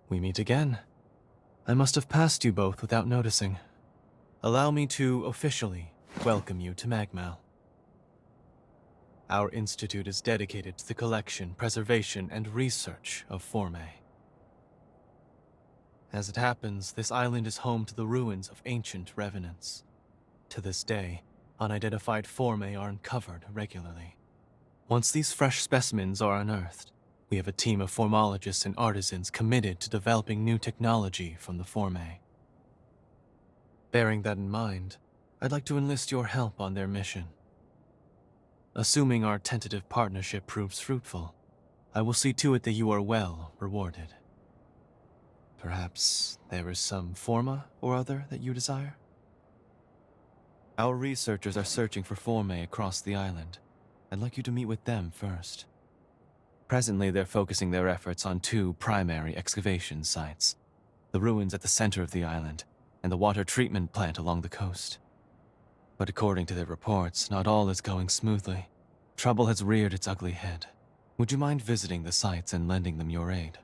L: We meet again. I must have passed you both without noticing. Allow me to officially welcome you to Magmel. Our institute is dedicated to the collection, preservation, and research of Formae. As it happens, this island is home to the ruins of ancient revenants. To this day, unidentified Formae are uncovered regularly. Once these fresh specimens are unearthed, we have a team of formologists and artisans committed to developing new technology from the Formae. Bearing that in mind, I'd like to enlist your help on their mission. Assuming our tentative partnership proves fruitful, I will see to it that you are well rewarded. Perhaps there is some forma or other that you desire? Our researchers are searching for Formae across the island. I'd like you to meet with them first. Presently, they're focusing their efforts on two primary excavation sites: the ruins at the center of the island and the water treatment plant along the coast. But according to their reports, not all is going smoothly. Trouble has reared its ugly head. Would you mind visiting the sites and lending them your aid?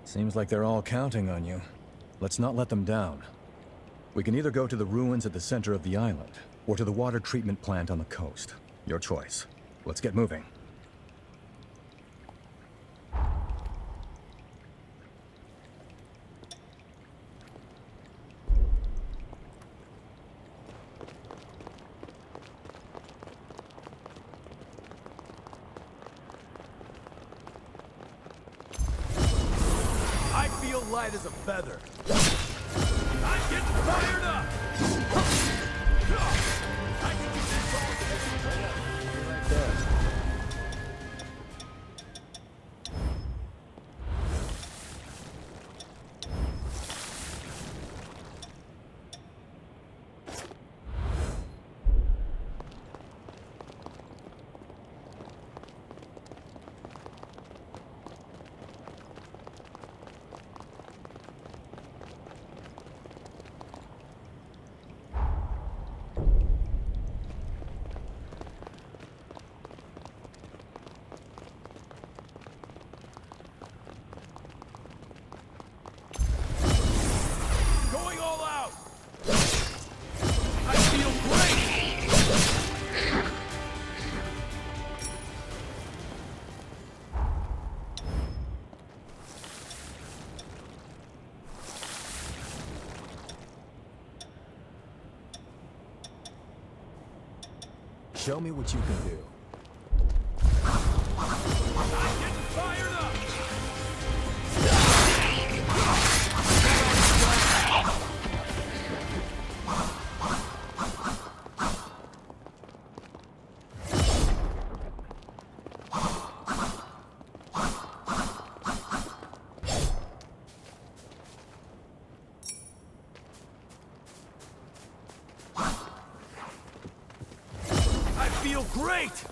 K: Seems like they're all counting on you. Let's not let them down. We can either go to the ruins at the center of the island, or to the water treatment plant on the coast. Your choice. Let's get moving.
J: I feel light as a feather. I'm getting fired up! I can do this right there. Going all out! I feel great!
K: Show me what you can do.
J: I'm getting fired up! I feel great!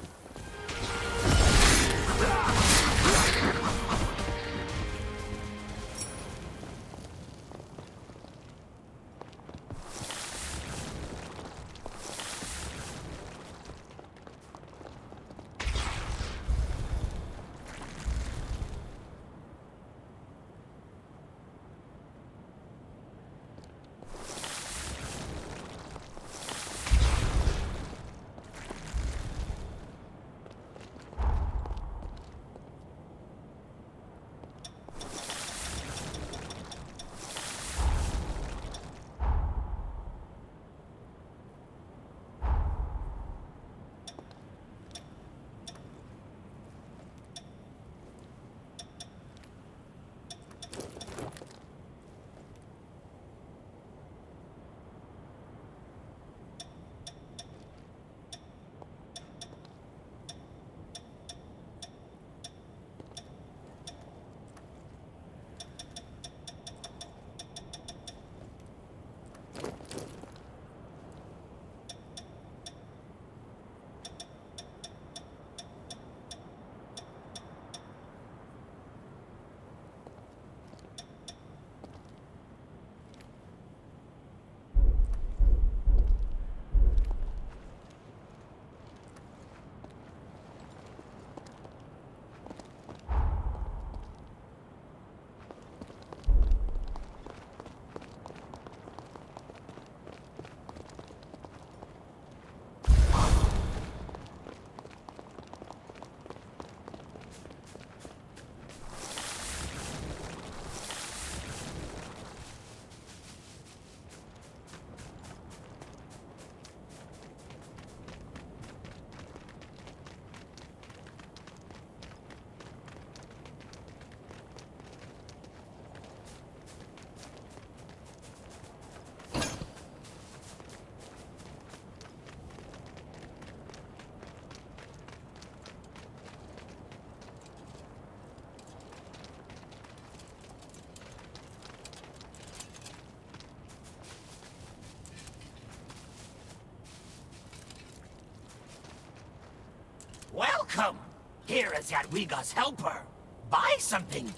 J: Welcome! Here is Jadwiga's helper. Buy something.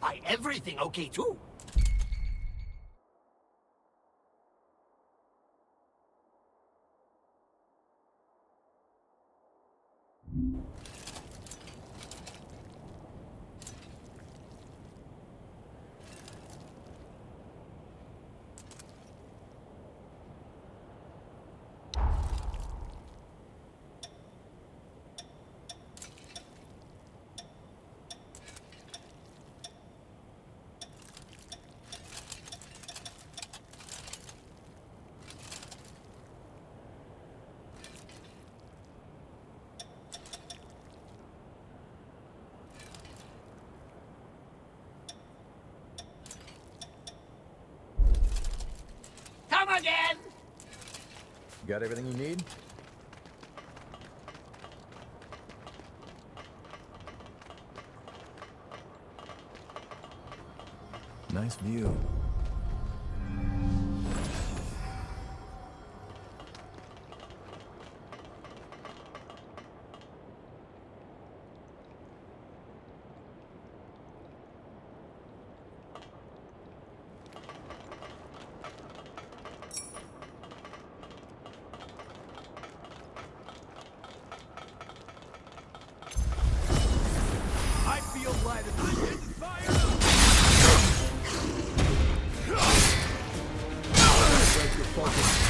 J: Buy everything, okay, too? Come again!
K: You got everything you need? Nice view.
J: I feel light as I'm getting fired up! Break your focus.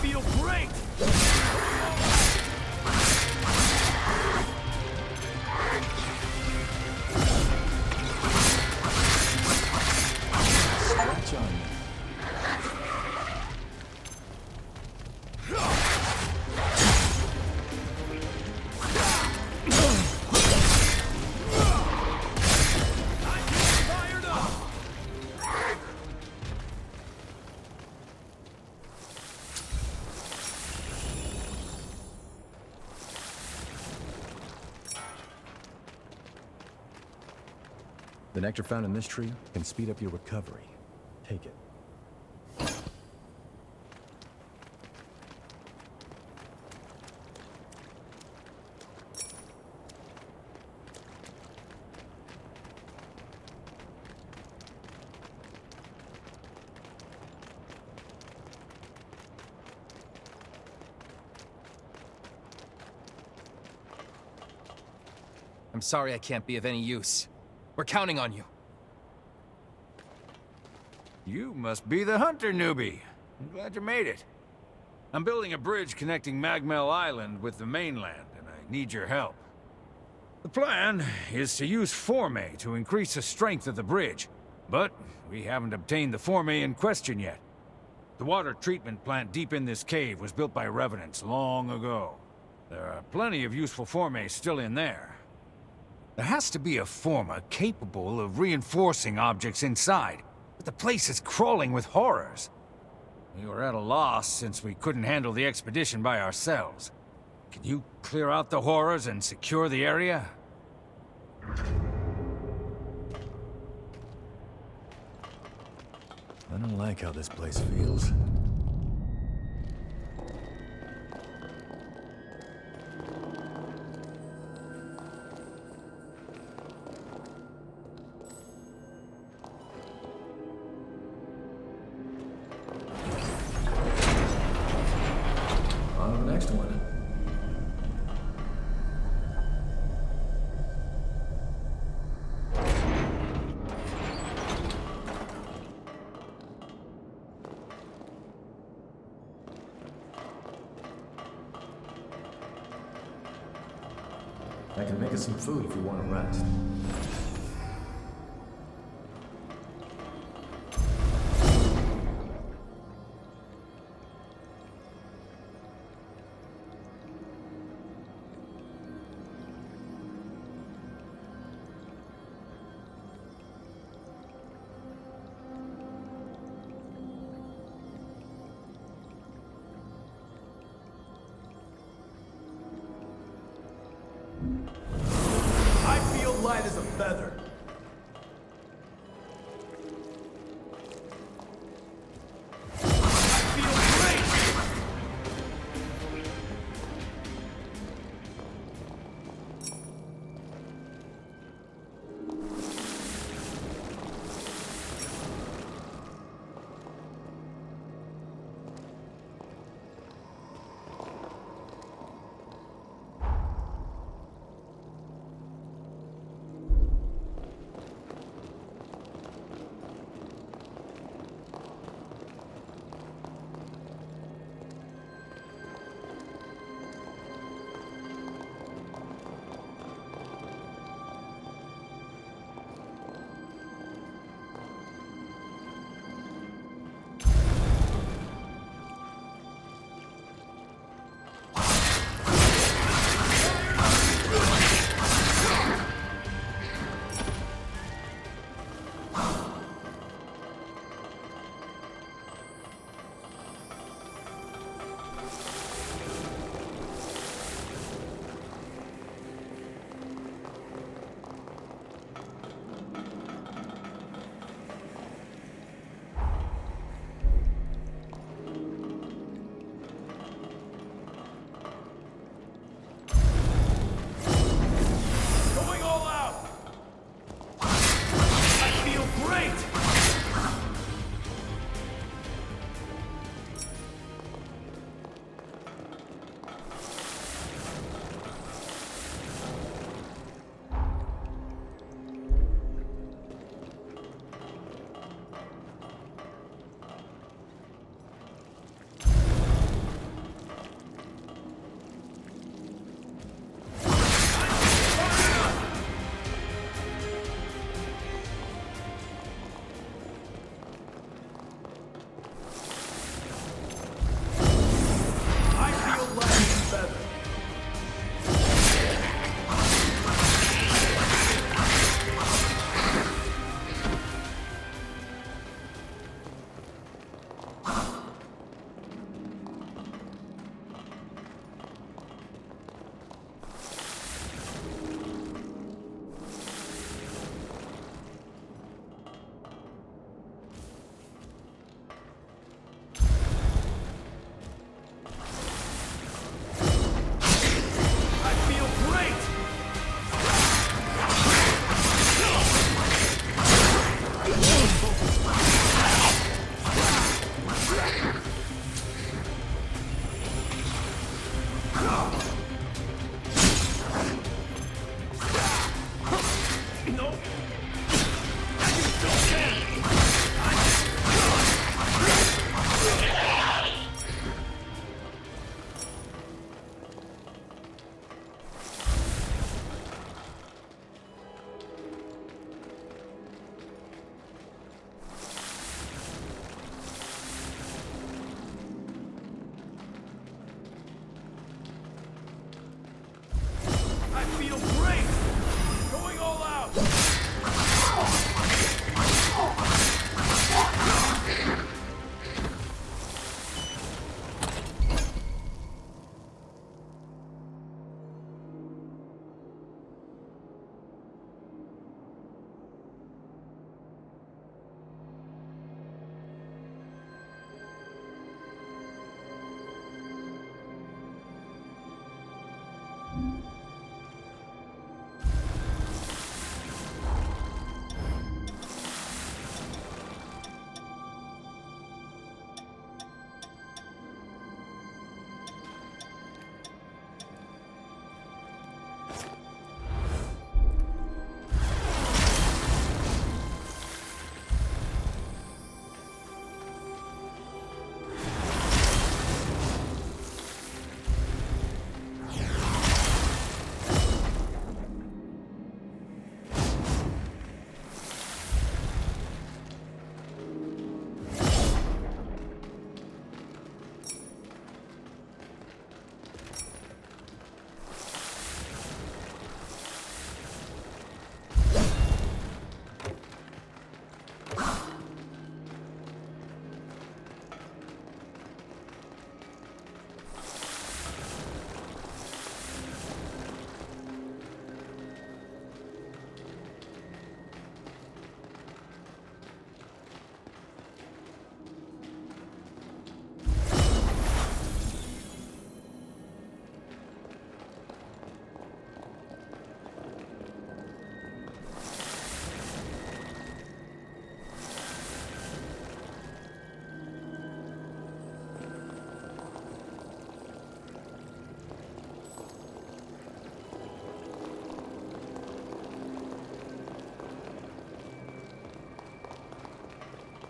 J: feel great!
K: nectar found in this tree can speed up your recovery. Take it.
P: I'm sorry I can't be of any use. We're counting on you.
J: You must be the hunter newbie. I'm glad you made it. I'm building a bridge connecting Magmel Island with the mainland, and I need your help. The plan is to use Forme to increase the strength of the bridge, but we haven't obtained the Forme in question yet. The water treatment plant deep in this cave was built by Revenants long ago. There are plenty of useful Forme still in there. There has to be a Forma capable of reinforcing objects inside, but the place is crawling with horrors. We were at a loss since we couldn't handle the expedition by ourselves. Can you clear out the horrors and secure the area?
K: I don't like how this place feels. On to the next one. I can make us some food if you want to rest.
J: I feel light as a feather.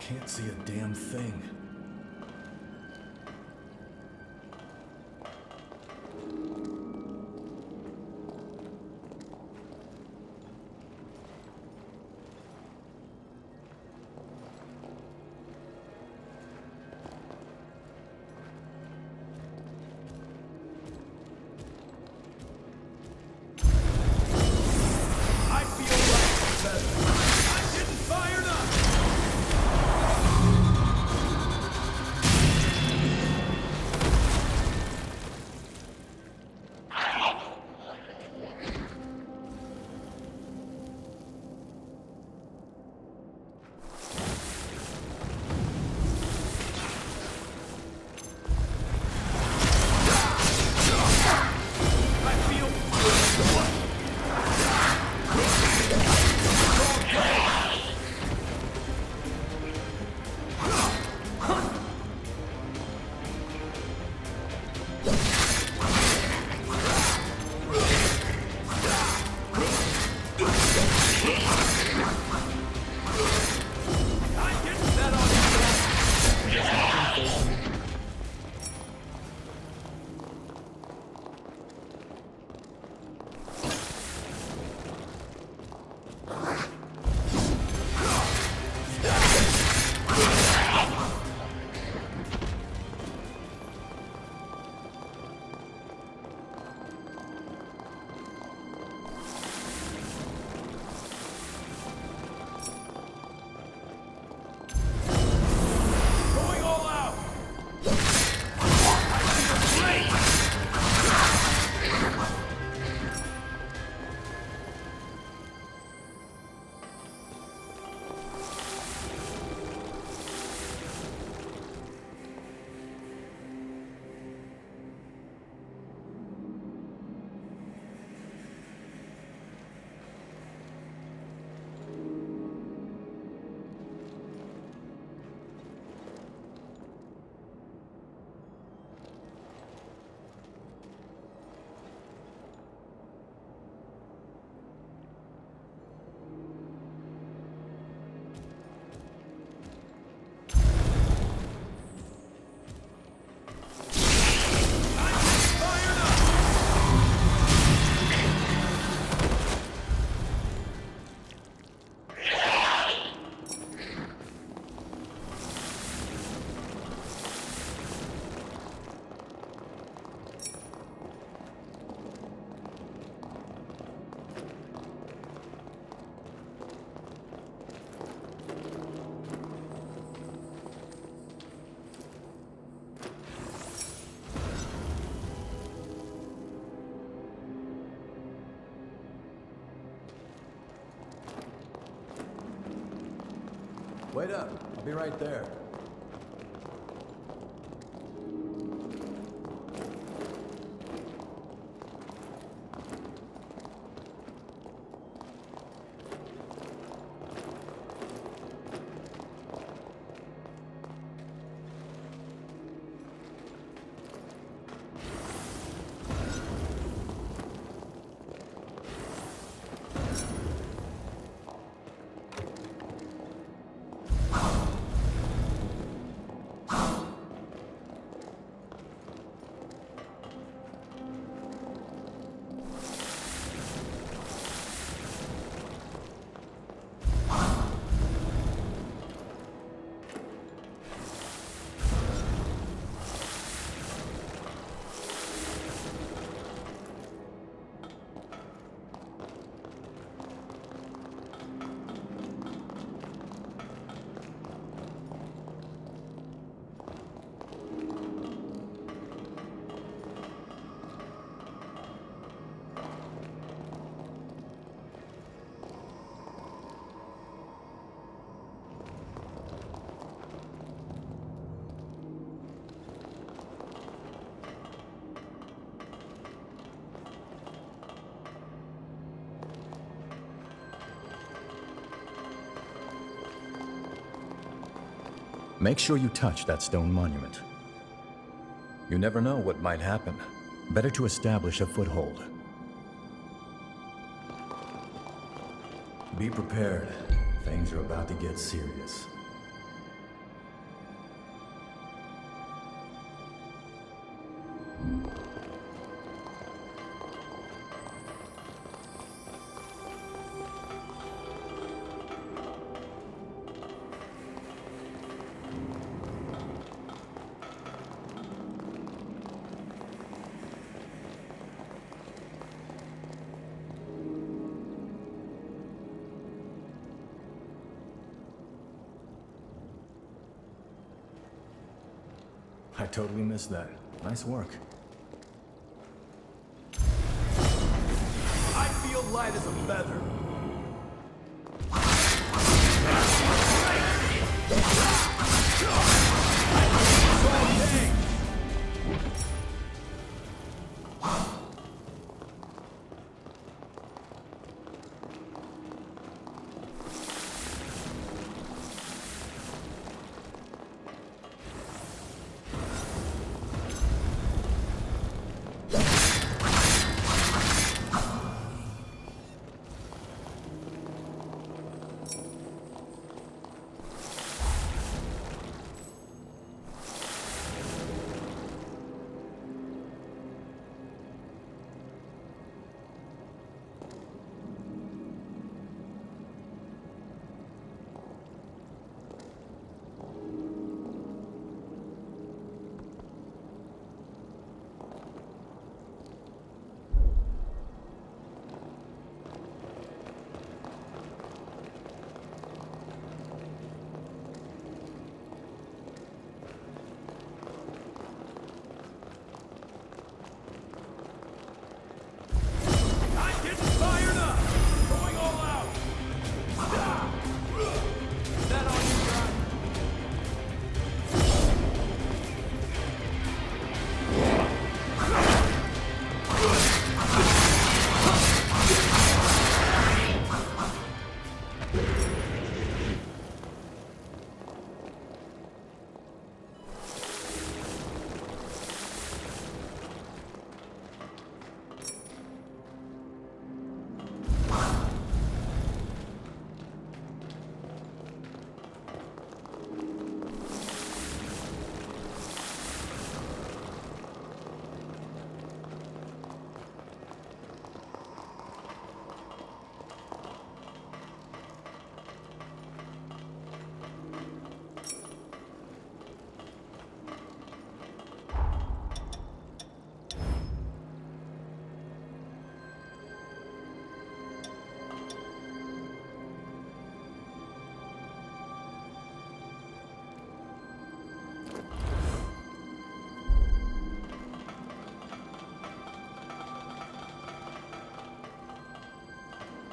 K: Can't see a damn thing. Wait up. I'll be right there. Make sure you touch that stone monument. You never know what might happen. Better to establish a foothold. Be prepared. Things are about to get serious. I totally missed that. Nice work.
I: I feel light as a feather.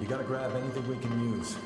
K: You gotta grab anything we can use.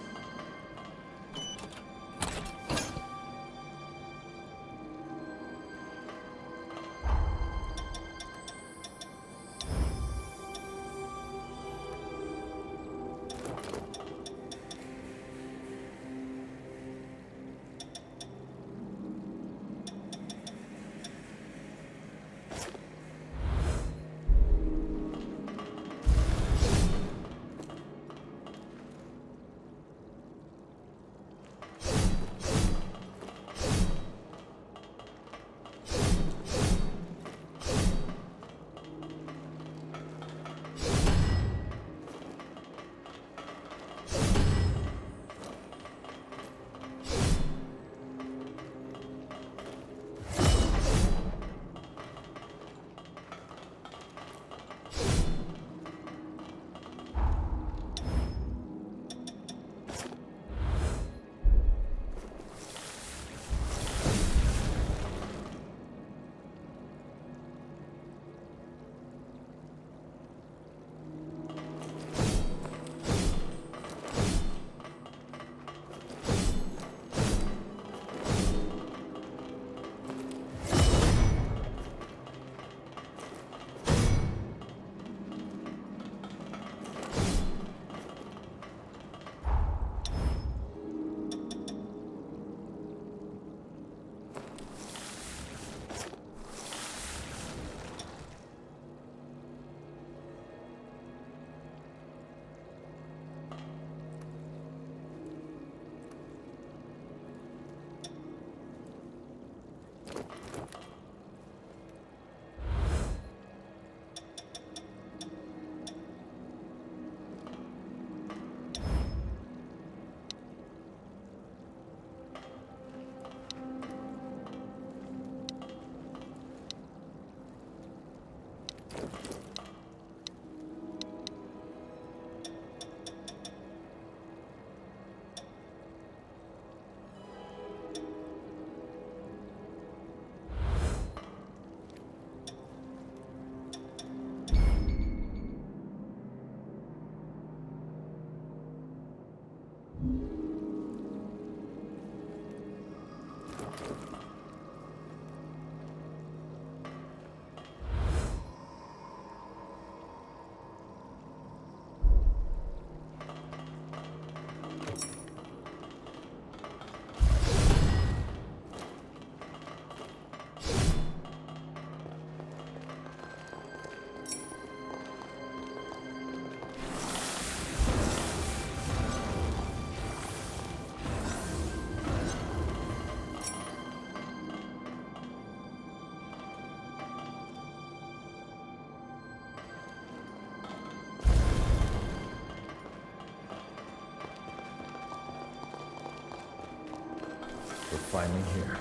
K: we're finally here.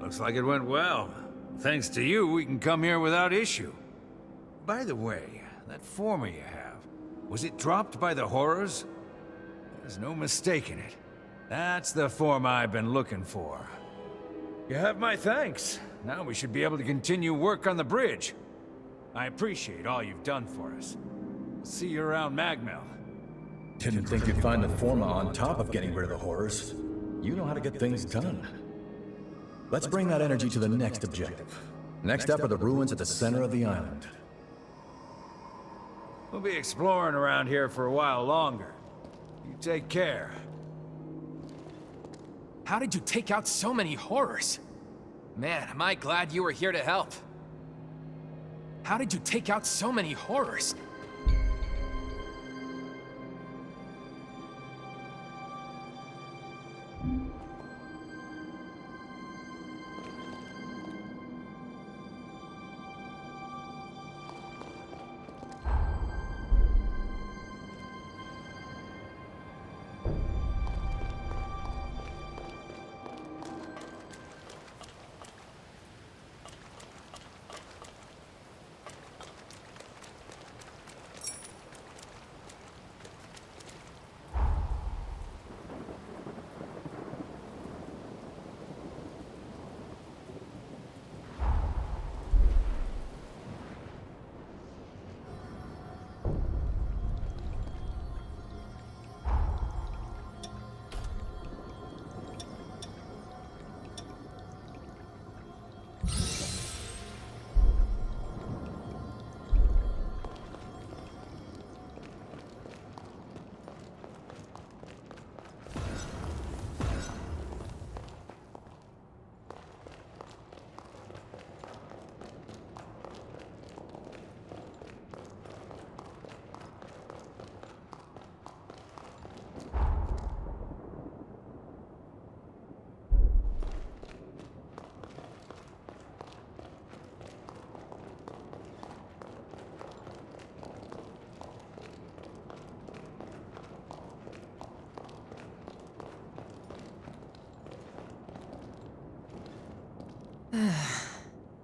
J: Looks like it went well. Thanks to you, we can come here without issue. By the way, that former you have, was it dropped by the horrors? There's no mistaking it. That's the form I've been looking for. You have my thanks. Now we should be able to continue work on the bridge. I appreciate all you've done for us. See you around Magmel.
K: Didn't think you'd find the forma on top of getting rid of the horrors. You know how to get things done. Let's bring that energy to the next objective. Next up are the ruins at the center of the island.
J: We'll be exploring around here for a while longer. You take care.
Q: How did you take out so many horrors? Man, am I glad you were here to help. How did you take out so many horrors?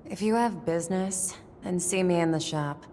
R: If you have business, then see me in the shop.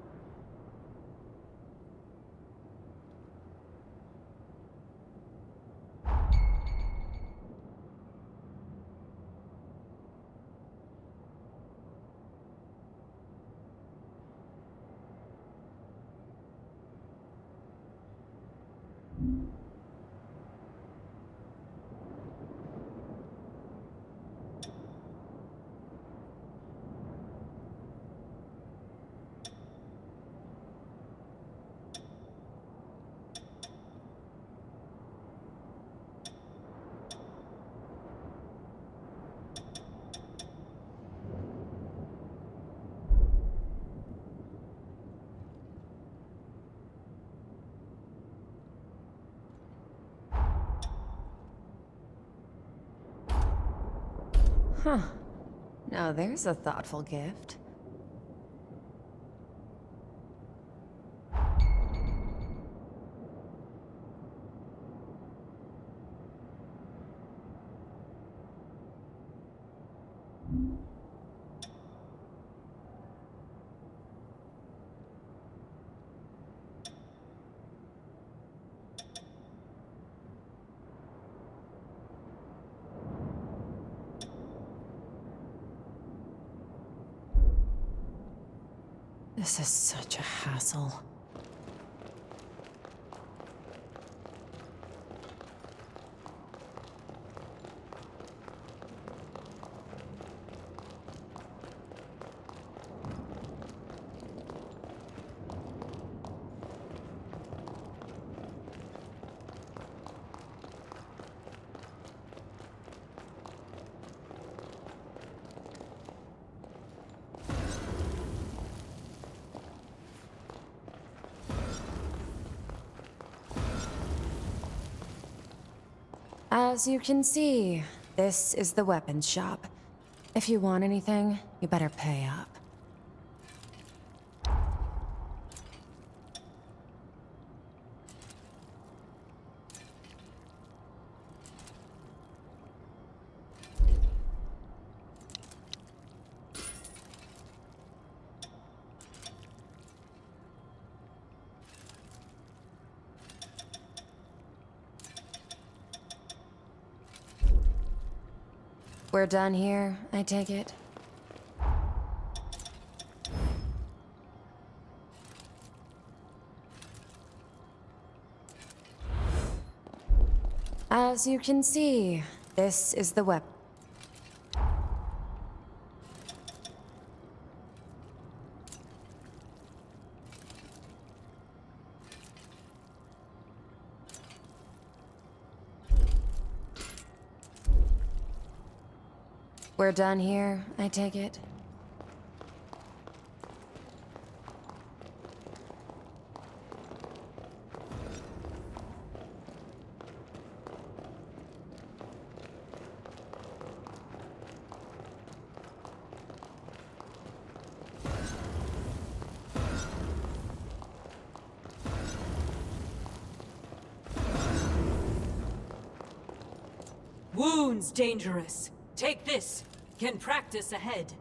R: Huh. Now there's a thoughtful gift. This is such a hassle. As you can see, this is the weapons shop. If you want anything, you better pay up. We're done here, I take it? As you can see, this is the weapon. We're done here, I take it?
S: Wounds dangerous. Take this. Can practice ahead.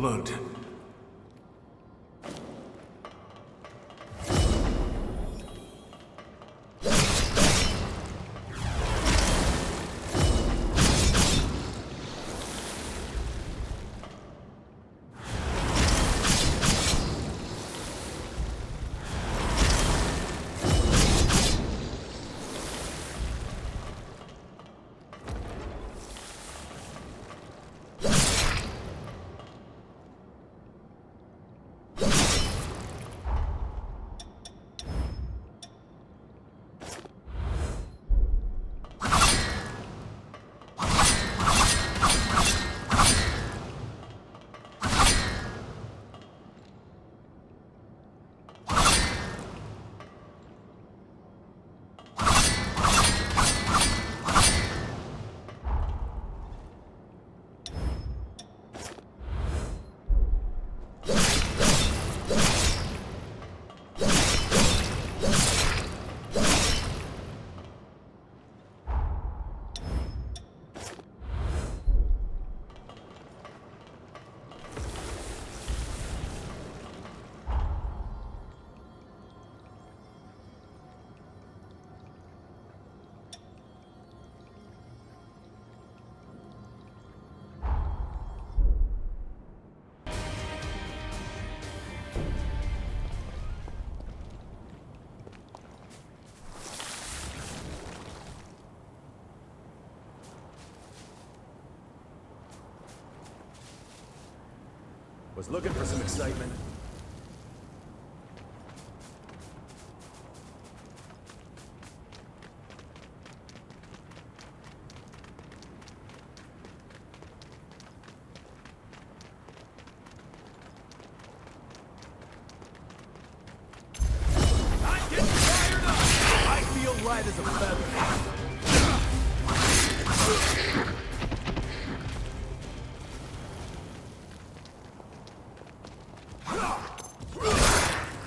I: blood.
K: Was looking for some excitement.
Q: Light as a feather.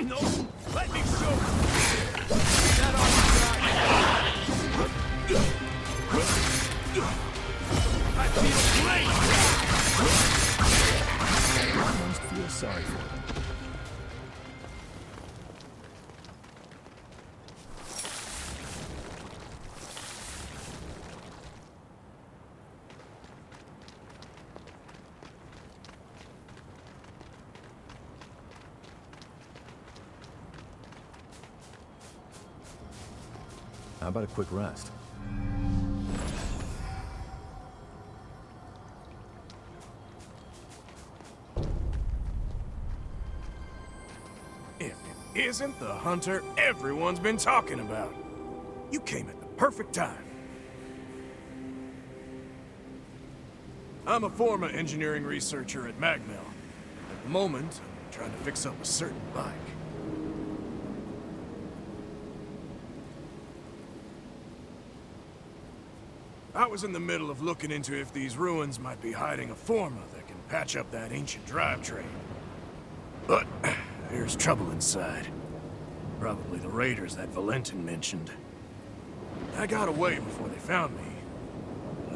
Q: No, let me show that on I feel great. I almost feel sorry for them. How about a quick rest?
T: If it isn't the hunter everyone's been talking about. You came at the perfect time. I'm a former engineering researcher at Magmel. At the moment, I'm trying to fix up a certain bike. I was in the middle of looking into if these ruins might be hiding a forma that can patch up that ancient drivetrain. But there's trouble inside. Probably the raiders that Valentin mentioned. I got away before they found me.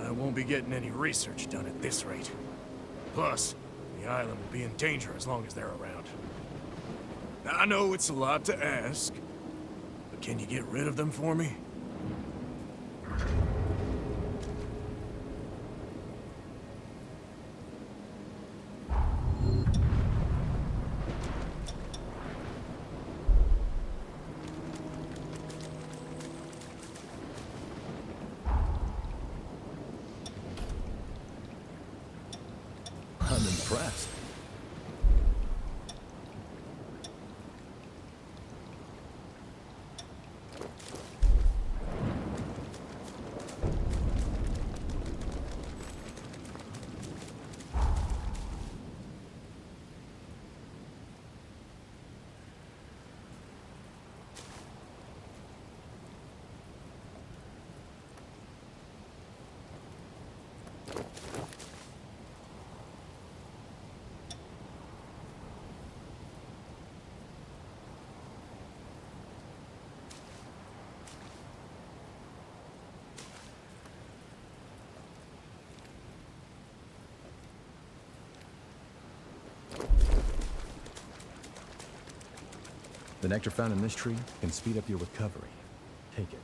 T: I won't be getting any research done at this rate. Plus, the island will be in danger as long as they're around. I know it's a lot to ask, but can you get rid of them for me?
K: I'm impressed. The nectar found in this tree can speed up your recovery. Take it.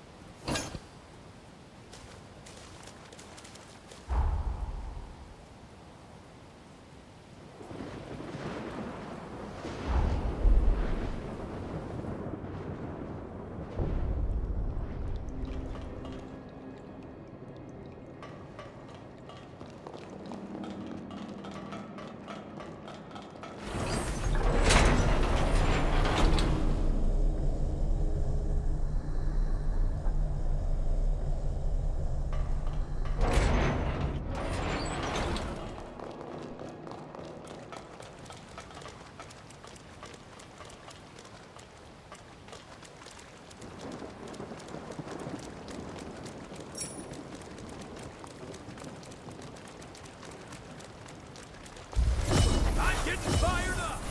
T: Fired up!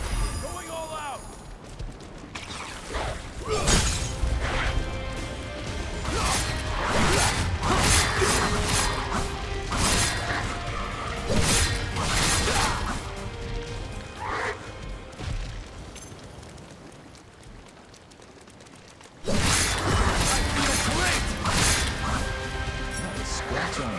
T: Going all out!
K: Scratch on it.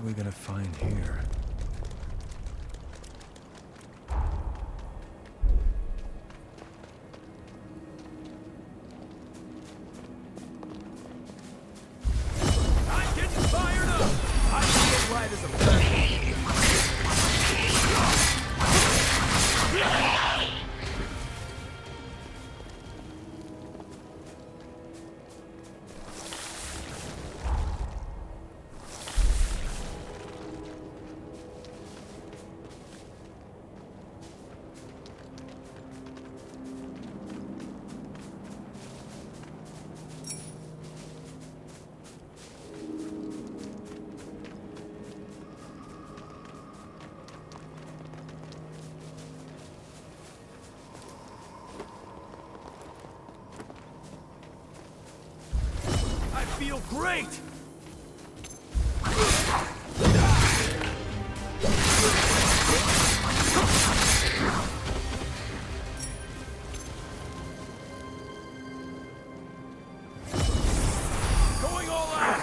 K: are we gonna find here?
T: I'm getting fired up! I feel light as a feather. I feel great! Going all out!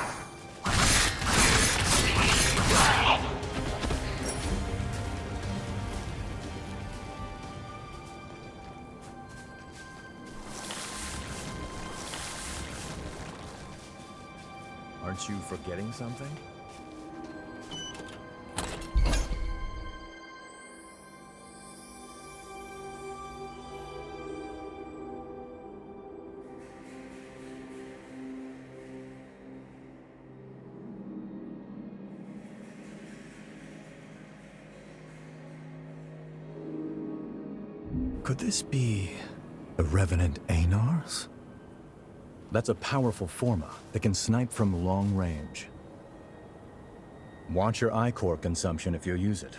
K: Aren't you forgetting something? Could this be the Revenant Anars? That's a powerful forma that can snipe from long range. Watch your eye-core consumption if you use it.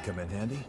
K: come in handy.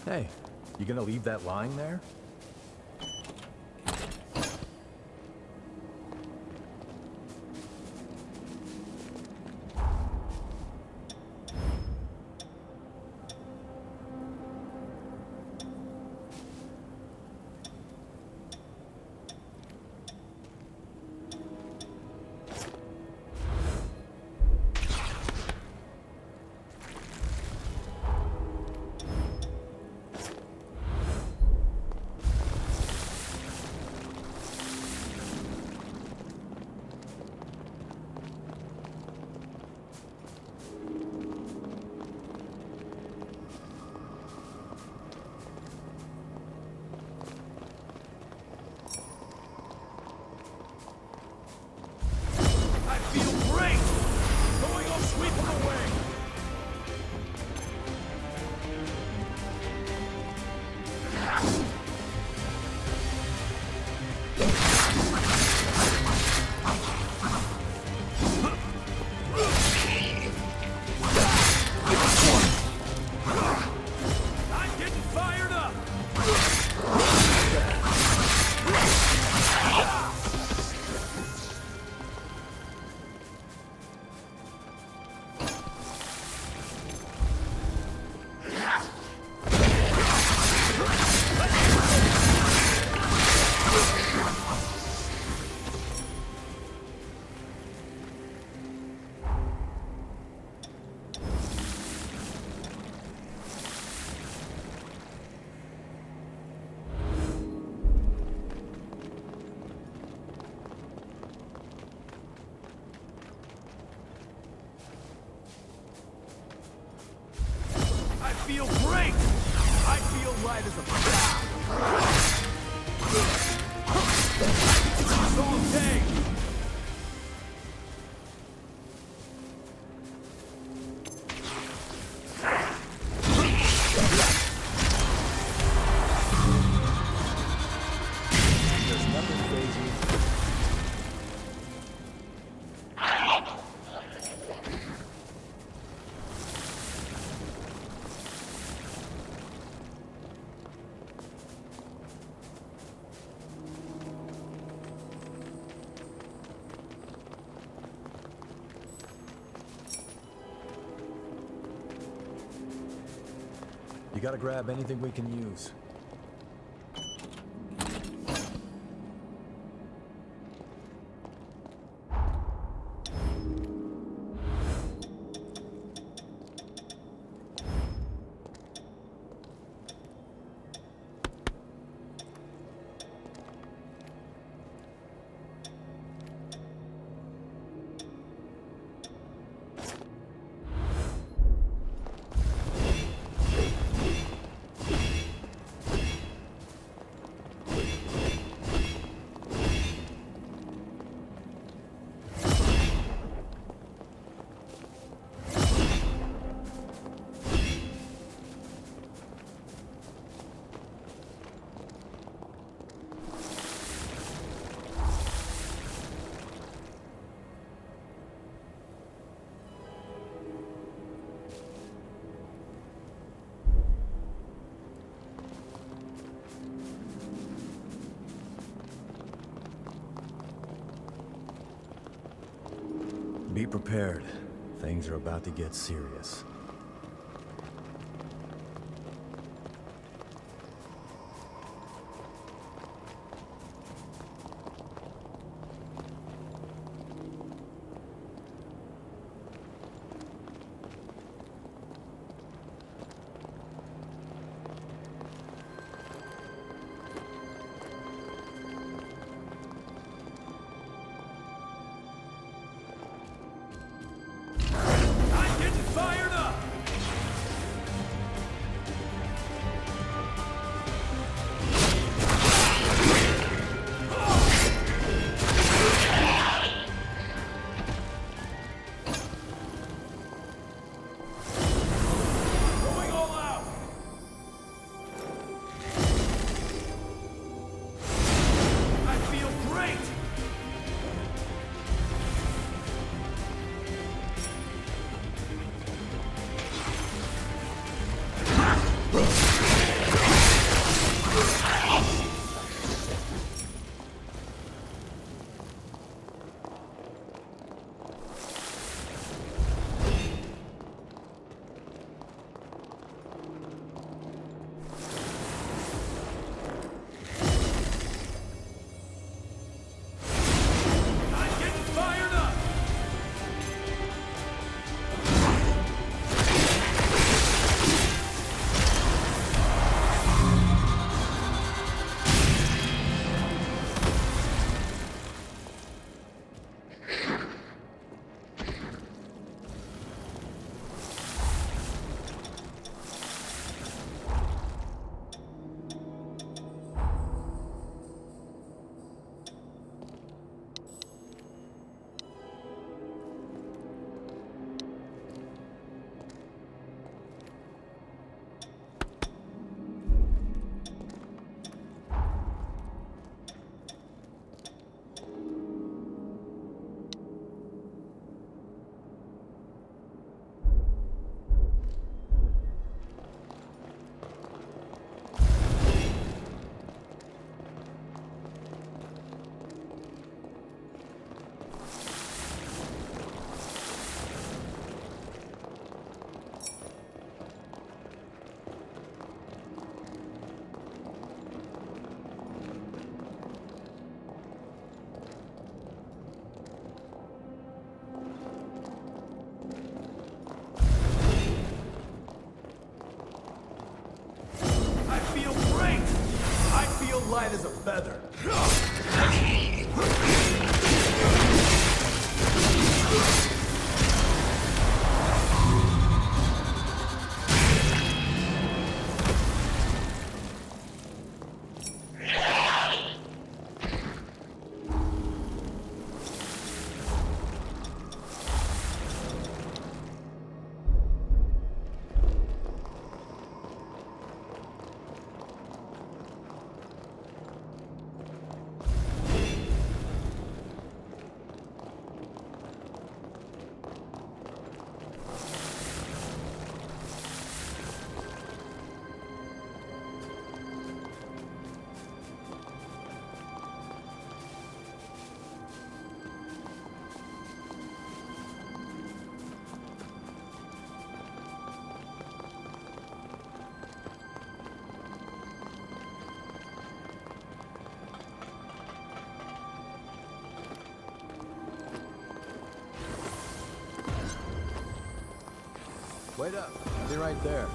K: Hey, you gonna leave that lying there?
T: Feel great! I feel light as a cloud! It's all day!
K: There's nothing crazy. You gotta grab anything we can use. Be prepared. Things are about to get serious. Wait up. I'll be right there.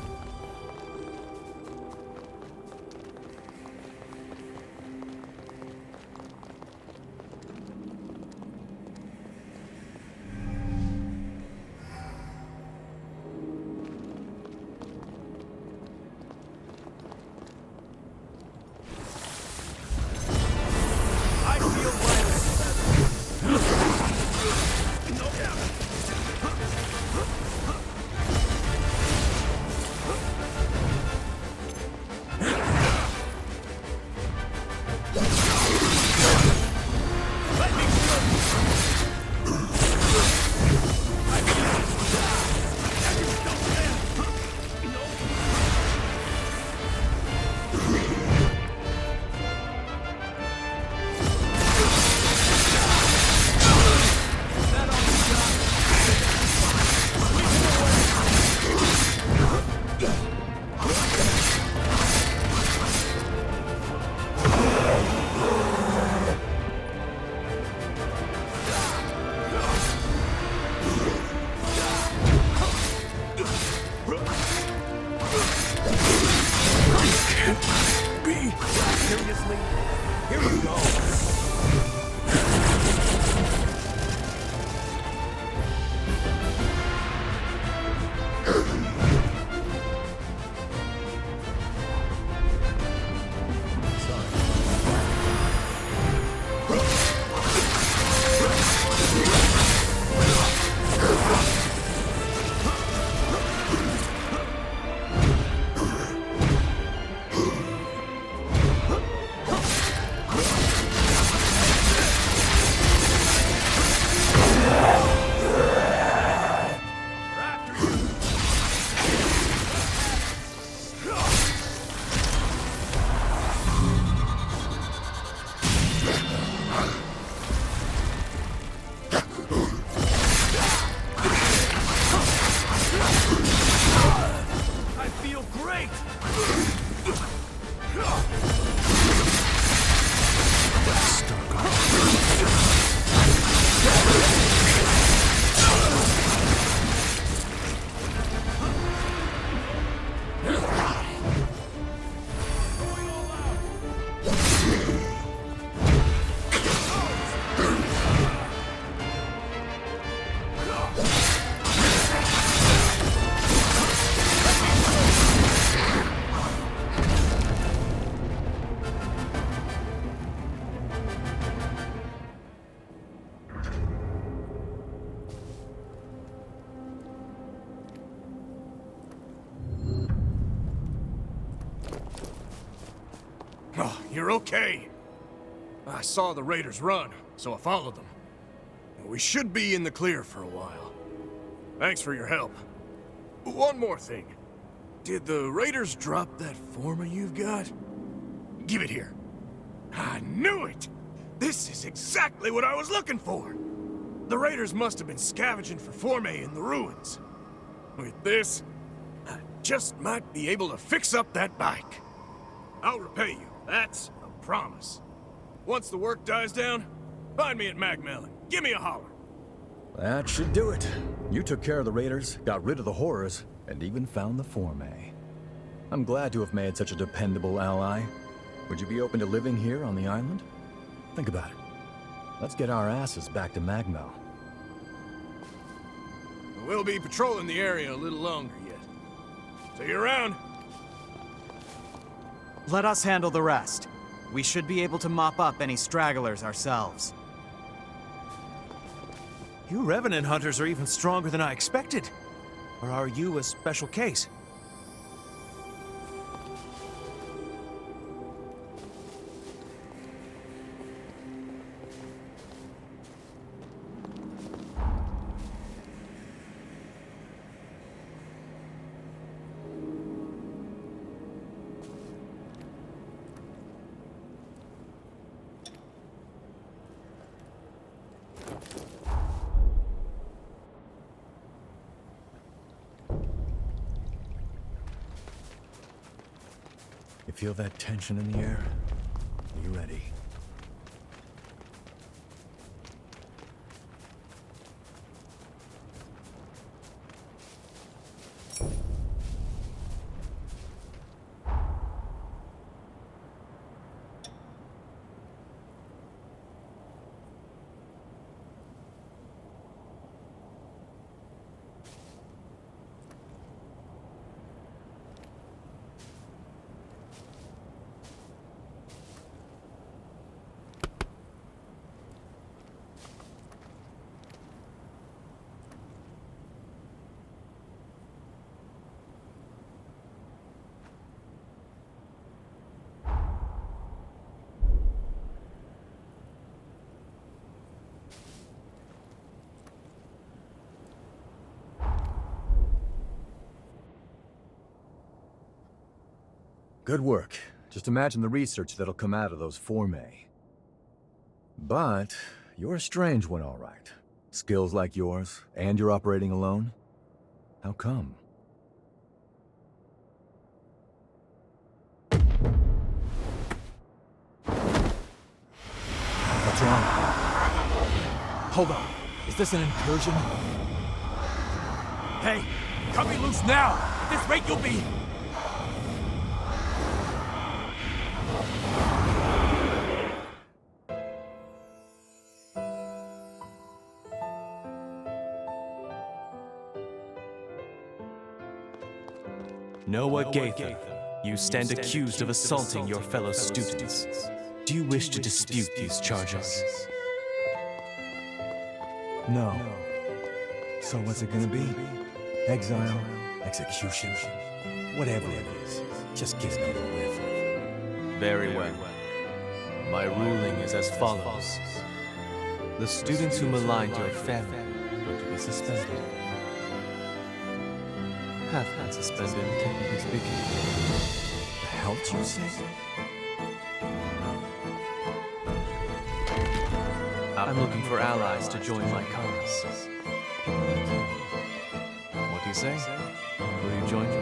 T: Oh, you're okay. I saw the raiders run, so I followed them. We should be in the clear for a while. Thanks for your help. One more thing. Did the raiders drop that forma you've got? Give it here. I knew it! This is exactly what I was looking for! The raiders must have been scavenging for formae in the ruins. With this, I just might be able to fix up that bike. I'll repay you. That's a promise. Once the work dies down, find me at Magmel and give me a holler.
K: That should do it. You took care of the raiders, got rid of the horrors, and even found the formae. I'm glad to have made such a dependable ally. Would you be open to living here on the island? Think about it. Let's get our asses back to Magmel.
T: We'll be patrolling the area a little longer yet. See you around.
C: Let us handle the rest. We should be able to mop up any stragglers ourselves.
U: You Revenant hunters are even stronger than I expected. Or are you a special case?
K: You feel that tension in the air? Are you ready? Good work. Just imagine the research that'll come out of those formae. But you're a strange one, all right. Skills like yours, and you're operating alone? How come? What's wrong? Hold on. Is this an incursion?
T: Hey, cut me loose now! At this rate, you'll be...
L: Noah Gaither, you stand accused of assaulting your fellow students. Do you wish to dispute these charges?
K: No. So what's it gonna be? Exile? Execution? Whatever it is, just give me the whiff.
L: Very well. My ruling is as follows. The students who maligned your family are to be suspended. Have been suspended, technically speaking.
K: The hell did you say?
L: I'm looking for allies to join my cause. What do you say? Will you join me?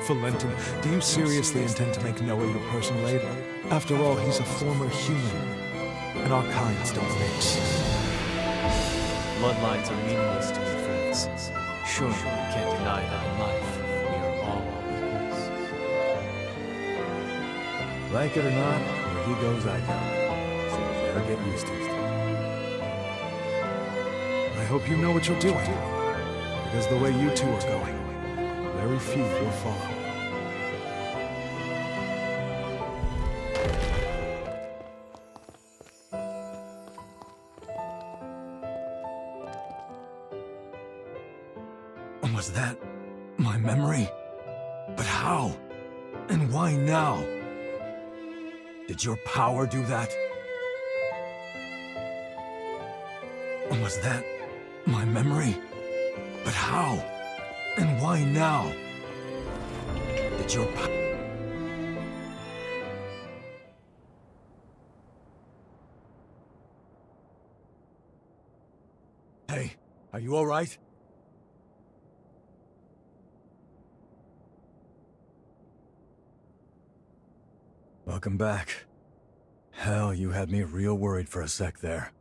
B: Valentin, do you seriously intend to make Noah your personal aide? After all, he's a former human, and our kinds don't mix.
L: Bloodlines are meaningless to me, friends. Sure, you can't deny that in life, we are all equals.
K: Like it or not, where he goes, I go. So you better get used to it.
B: I hope you know what you're doing, because the way you two are going, very few will follow. Was that my memory? But how? And why now? Did your power do that? Was that my memory? But how? And why now? Did your power... Hey, are you all right? Welcome back. Hell, you had me real worried for a sec there.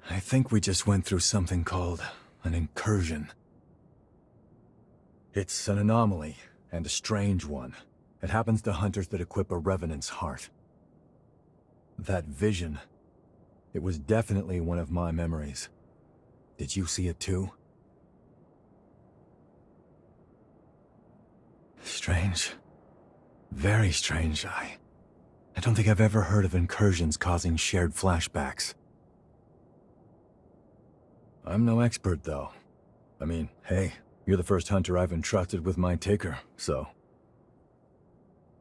B: I think we just went through something called an incursion. It's an anomaly, and a strange one. It happens to hunters that equip a Revenant's heart. That vision, it was definitely one of my memories. Did you see it too? Strange. Very strange, I don't think I've ever heard of incursions causing shared flashbacks. I'm no expert, though. I mean, hey, you're the first hunter I've entrusted with my taker, so...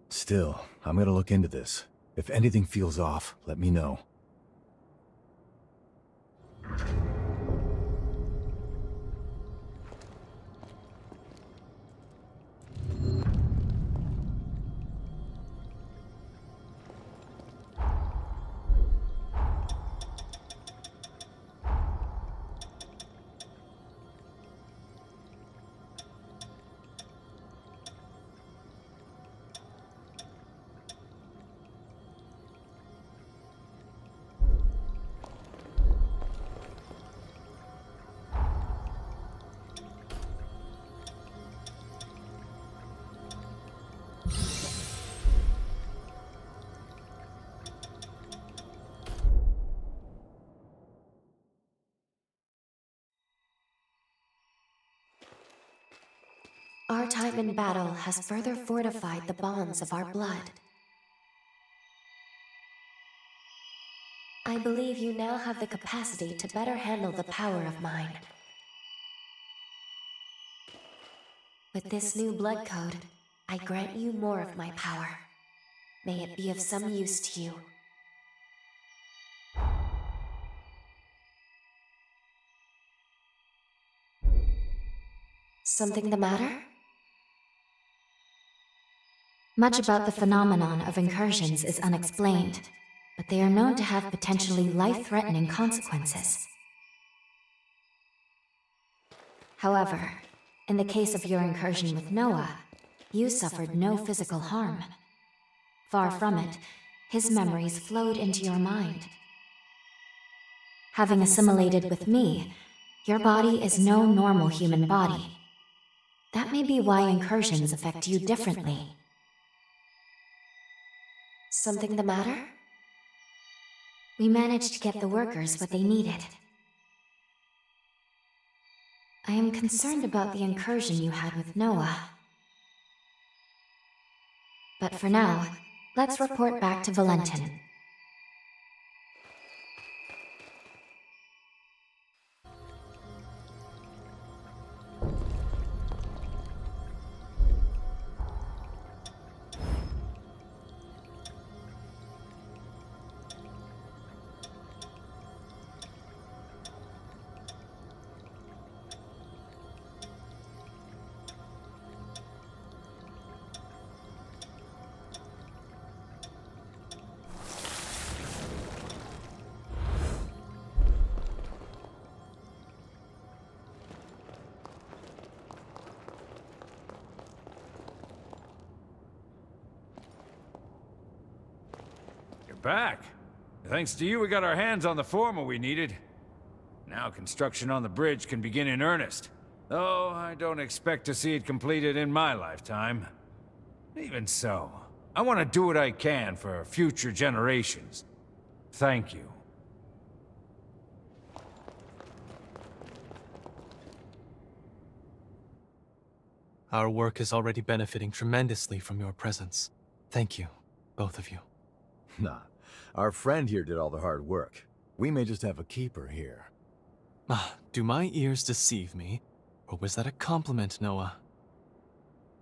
B: Still, I'm gonna look into this. If anything feels off, let me know.
A: Our time in battle has further fortified the bonds of our blood. I believe you now have the capacity to better handle the power of mine. With this new blood code, I grant you more of my power. May it be of some use to you. Something the matter? Much about the phenomenon of incursions is unexplained, but they are known to have potentially life-threatening consequences. However, in the case of your incursion with Noah, you suffered no physical harm. Far from it, his memories flowed into your mind. Having assimilated with me, your body is no normal human body. That may be why incursions affect you differently. Something the matter? We managed to get the workers what they needed. I am concerned about the incursion you had with Noah. But for now, let's report back to Valentin.
J: Back. Thanks to you, we got our hands on the former we needed. Now construction on the bridge can begin in earnest. Though I don't expect to see it completed in my lifetime. Even so, I want to do what I can for future generations. Thank you.
L: Our work is already benefiting tremendously from your presence. Thank you, both of you.
K: Nah, our friend here did all the hard work. We may just have a keeper here.
L: Do my ears deceive me? Or was that a compliment, Noah?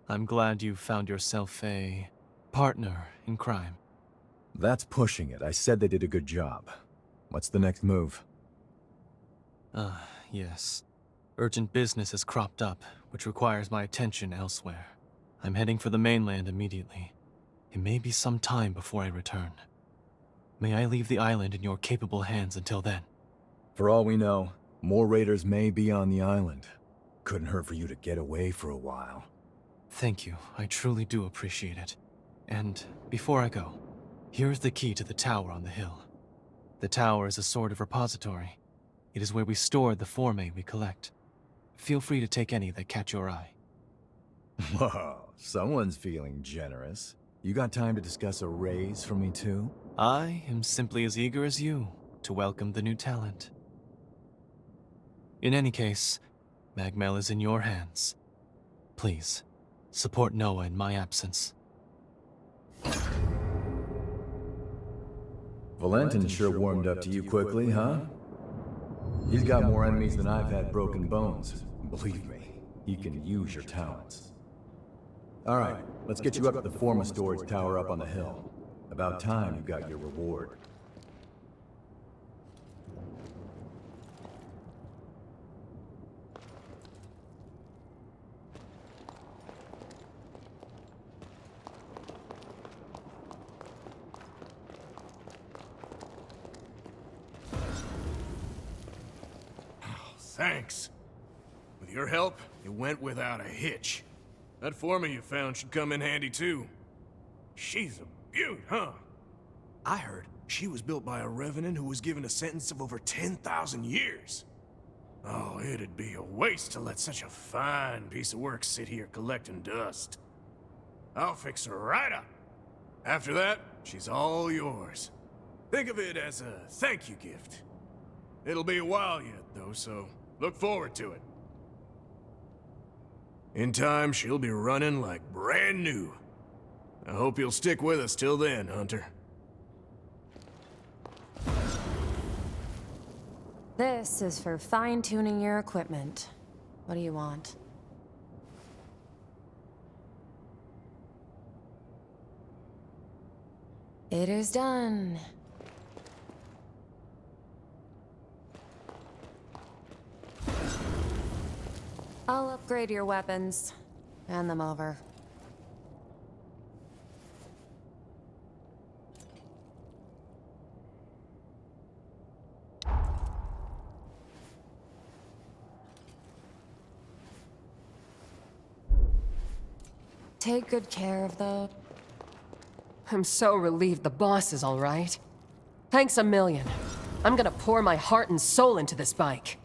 L: I'm glad you found yourself a partner in crime.
K: That's pushing it. I said they did a good job. What's the next move?
L: Yes. Urgent business has cropped up, which requires my attention elsewhere. I'm heading for the mainland immediately. It may be some time before I return. May I leave the island in your capable hands until then?
K: For all we know, more raiders may be on the island. Couldn't hurt for you to get away for a while.
L: Thank you. I truly do appreciate it. And before I go, here's the key to the tower on the hill. The tower is a sort of repository. It is where we store the formae we collect. Feel free to take any that catch your eye.
K: Whoa, someone's feeling generous. You got time to discuss a raise for me too?
L: I am simply as eager as you to welcome the new talent. In any case, Magmel is in your hands. Please, support Noah in my absence.
K: Valentin sure warmed up to you quickly, huh? He's got more enemies than I've had broken bones. Believe me, he can use your talents. Alright, let's get you up to the Forma storage tower up on the hill. About time you got your reward.
T: Thanks. With your help, it went without a hitch. That Forma you found should come in handy too. She's a beaut, huh? I heard she was built by a revenant who was given a sentence of over 10,000 years. Oh, it'd be a waste to let such a fine piece of work sit here collecting dust. I'll fix her right up. After that, she's all yours. Think of it as a thank you gift. It'll be a while yet, though, so look forward to it. In time, she'll be running like brand new. I hope you'll stick with us till then, Hunter.
R: This is for fine-tuning your equipment. What do you want? It is done. I'll upgrade your weapons. Hand them over. Take good care of the...
M: I'm so relieved the boss is all right. Thanks a million. I'm gonna pour my heart and soul into this bike.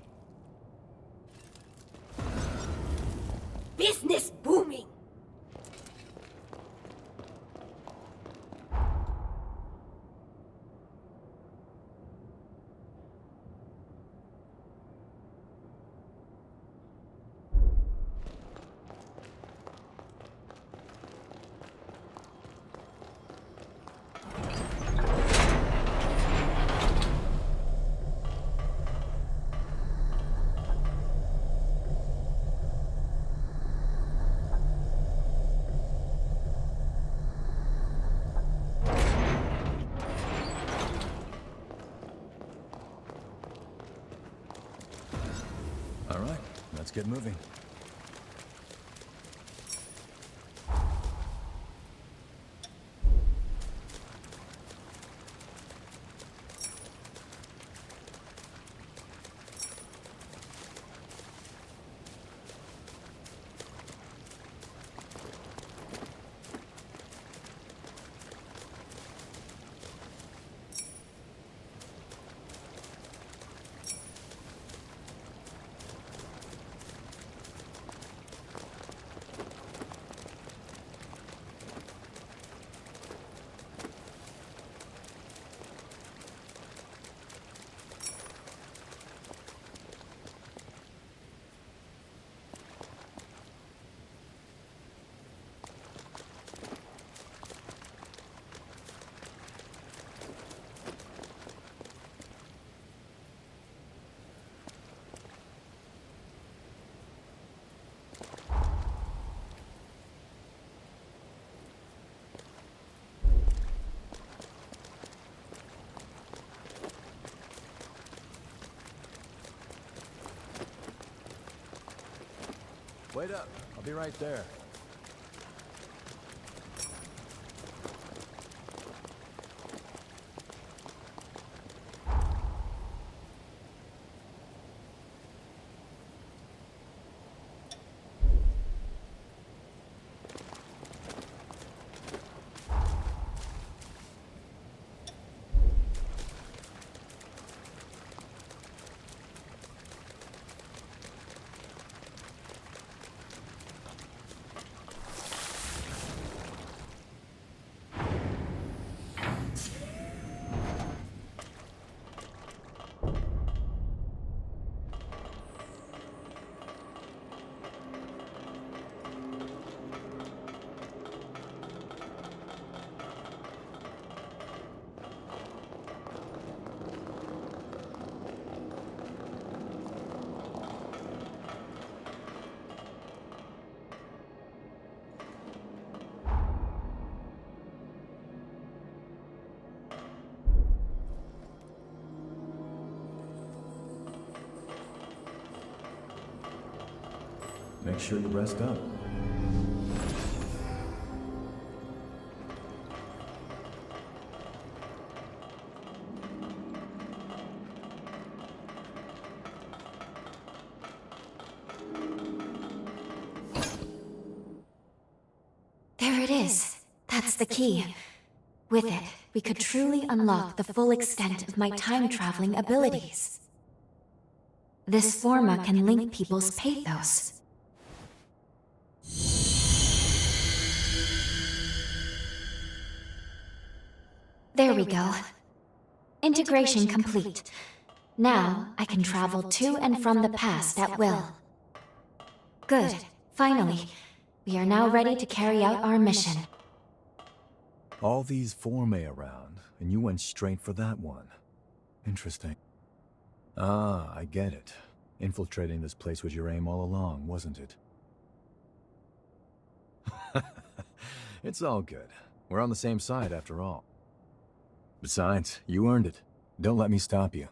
N: Business booming.
K: All right, let's get moving. Wait up. I'll be right there. Make sure you rest up.
A: There it is. That's the key. With it, we could truly unlock the full extent of my time-traveling abilities. This forma can link people's pathos. There we go. Integration complete. Now, I can travel to and from the past at will. Good. Finally. We are now ready to carry out our mission.
K: All these formae around, and you went straight for that one. Interesting. Ah, I get it. Infiltrating this place was your aim all along, wasn't it? It's all good. We're on the same side after all. Besides, you earned it. Don't let me stop you.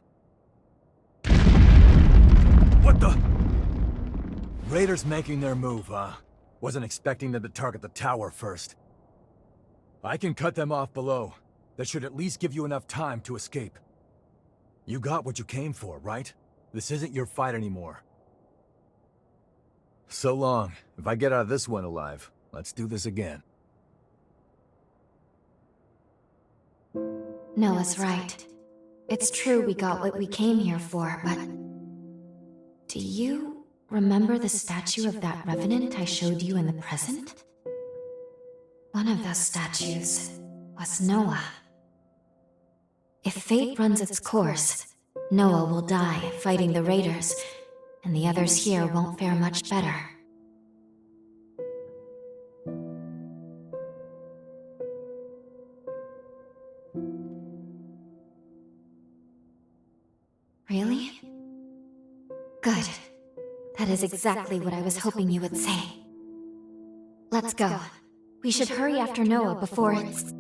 I: What the?
K: Raiders making their move, huh? Wasn't expecting them to target the tower first. I can cut them off below. That should at least give you enough time to escape. You got what you came for, right? This isn't your fight anymore. So long. If I get out of this one alive, let's do this again.
A: Noah's right. It's true we got what we came here for, but... Do you remember the statue of that revenant I showed you in the present? One of those statues was Noah. If fate runs its course, Noah will die fighting the raiders, and the others here won't fare much better. Really? Good. That is exactly what I was hoping you would say. Let's go. We should hurry after Noah before it's...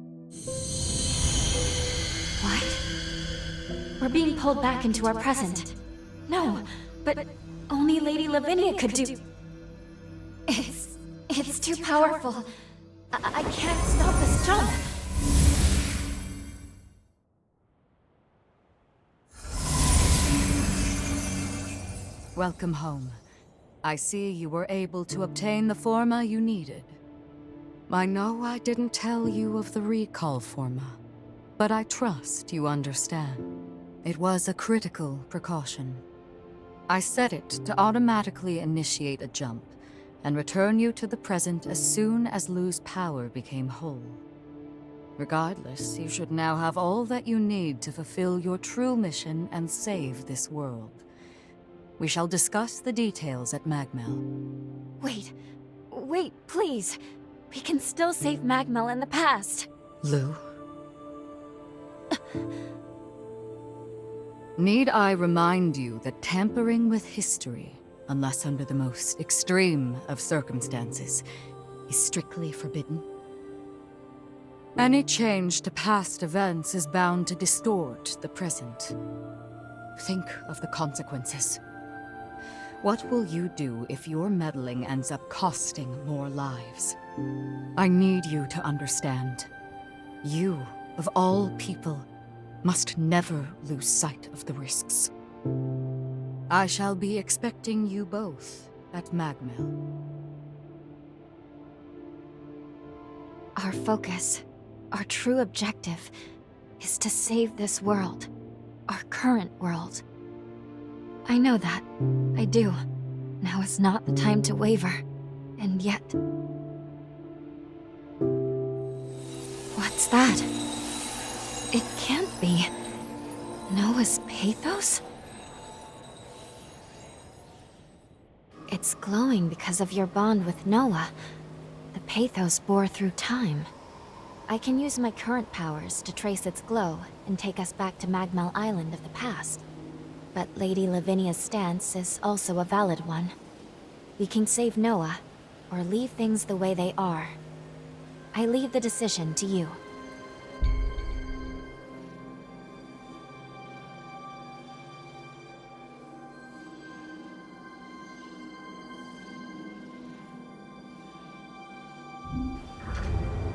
A: What? We're being pulled back into our present. No, but only Lady Lavinia could do... It's too powerful. I can't stop this jump.
H: Welcome home. I see you were able to obtain the forma you needed. I know I didn't tell you of the recall forma, but I trust you understand. It was a critical precaution. I set it to automatically initiate a jump and return you to the present as soon as Lu's power became whole. Regardless, you should now have all that you need to fulfill your true mission and save this world. We shall discuss the details at Magmel.
A: Wait, please. We can still save Magmel in the past.
H: Lu? Need I remind you that tampering with history, unless under the most extreme of circumstances, is strictly forbidden? Any change to past events is bound to distort the present. Think of the consequences. What will you do if your meddling ends up costing more lives? I need you to understand. You, of all people, must never lose sight of the risks. I shall be expecting you both at Magmel.
A: Our focus, our true objective, is to save this world. Our current world. I know that. I do. Now is not the time to waver. And yet... What's that? It can't be. Noah's pathos? It's glowing because of your bond with Noah. The pathos bore through time. I can use my current powers to trace its glow and take us back to Magmel Island of the past. But Lady Lavinia's stance is also a valid one. We can save Noah, or leave things the way they are. I leave the decision to you.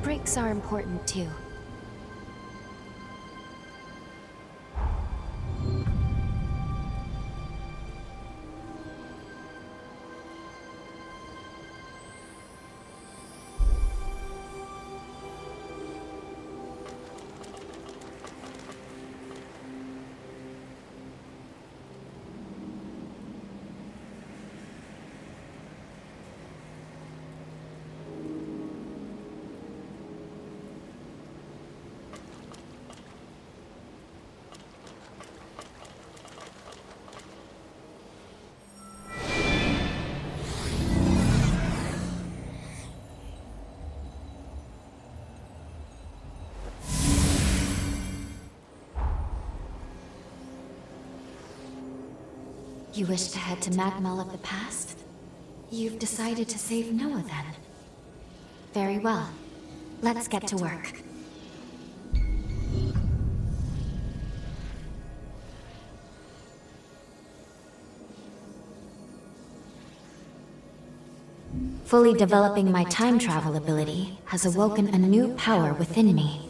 A: Breaks are important too. You wish to head to Magmel of the past? You've decided to save Noah then. Very well. Let's get to work. Fully developing my time travel ability has awoken a new power within me.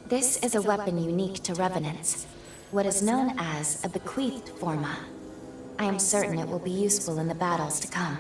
A: This is a weapon unique to Revenants, what is known as a bequeathed forma. I am certain it will be useful in the battles to come.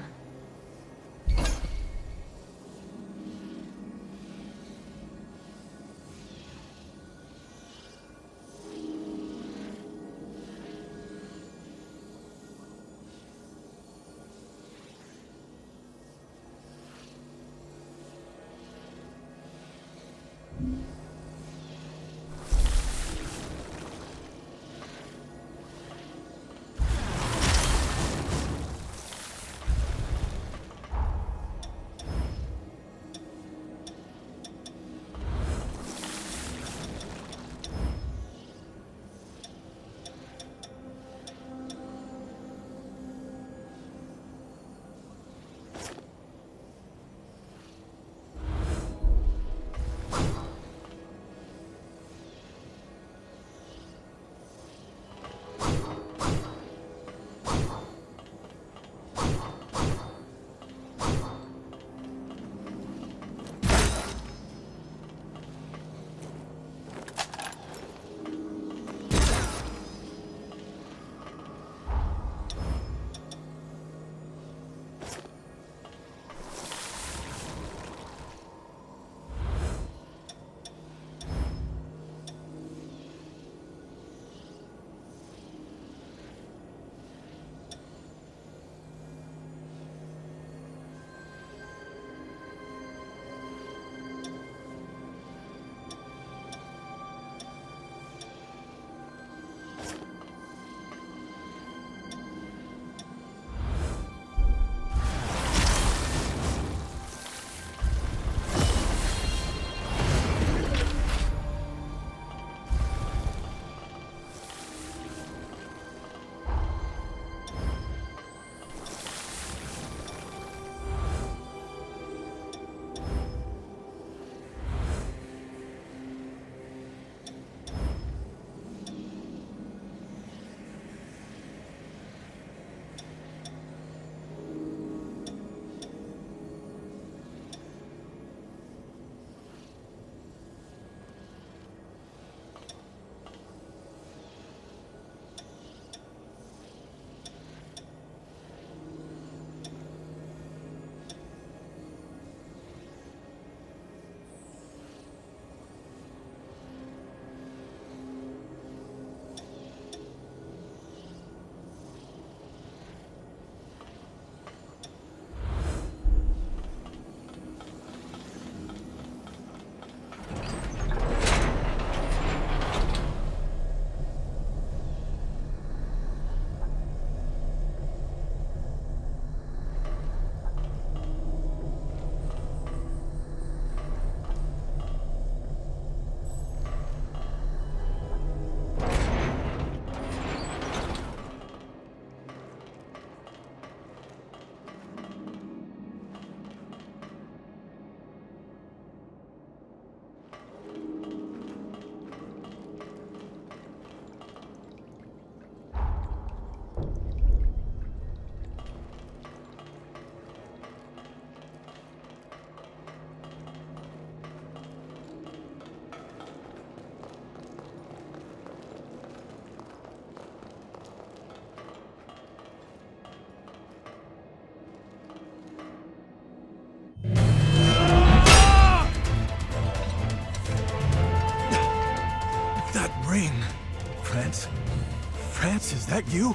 B: France, is that you?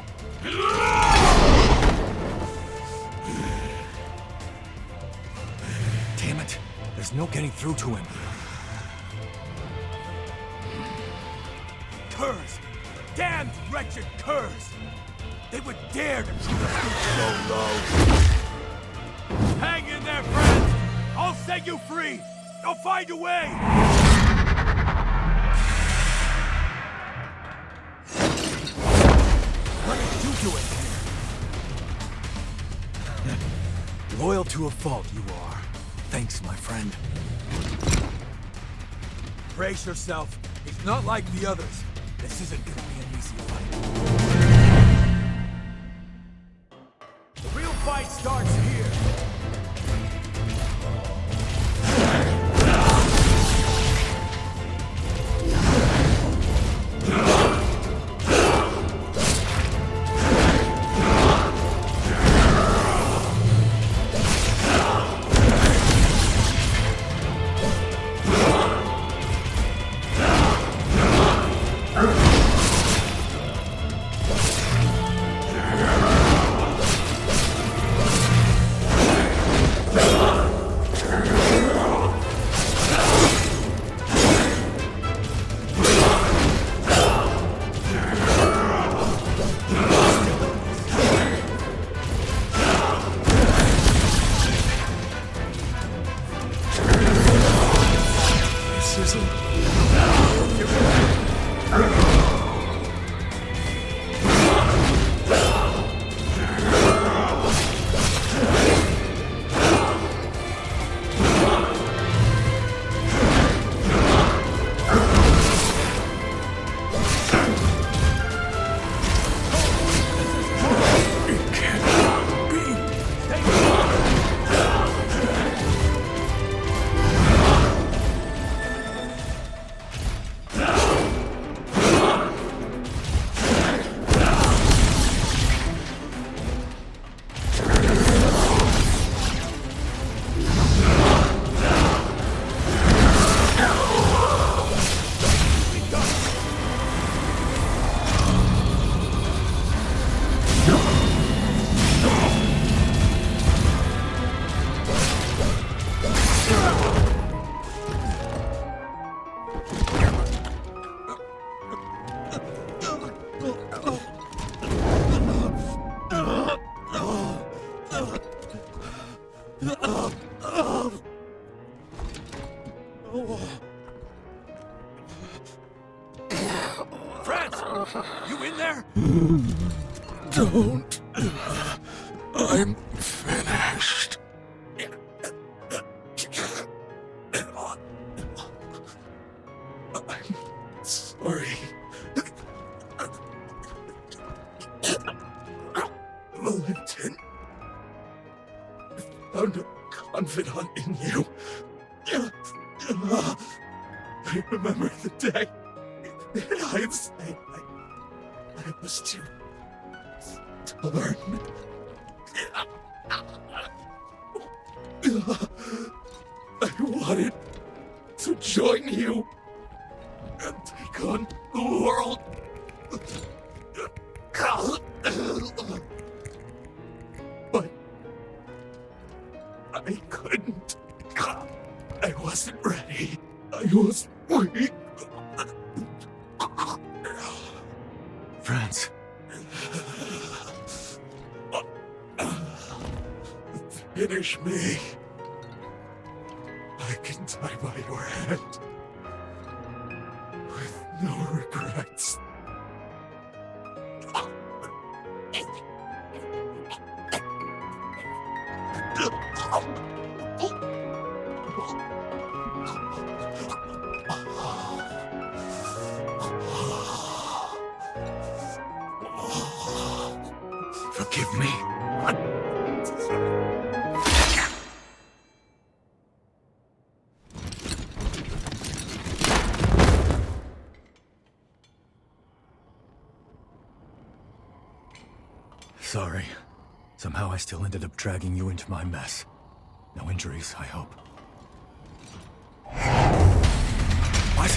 B: Damn it. There's no getting through to him. Curs! Damned wretched curs! They would dare to shoot us so low! Hang in there, friends! I'll set you free! I'll find a way! What did you do in here? Loyal to a fault, you are. Thanks, my friend. Brace yourself. It's not like the others. This isn't gonna be an easy fight. The real fight starts here.
T: Don't. I'm finished. I'm sorry. Valentin. I found a confidant in you. I remember the day. I was too stubborn. I wanted to join you and take on the world. But I couldn't. I wasn't ready. I was weak.
K: Franz.
T: Finish me. I can die by your hand. With no regrets.
K: Forgive me. Sorry. Somehow I still ended up dragging you into my mess. No injuries, I hope. What?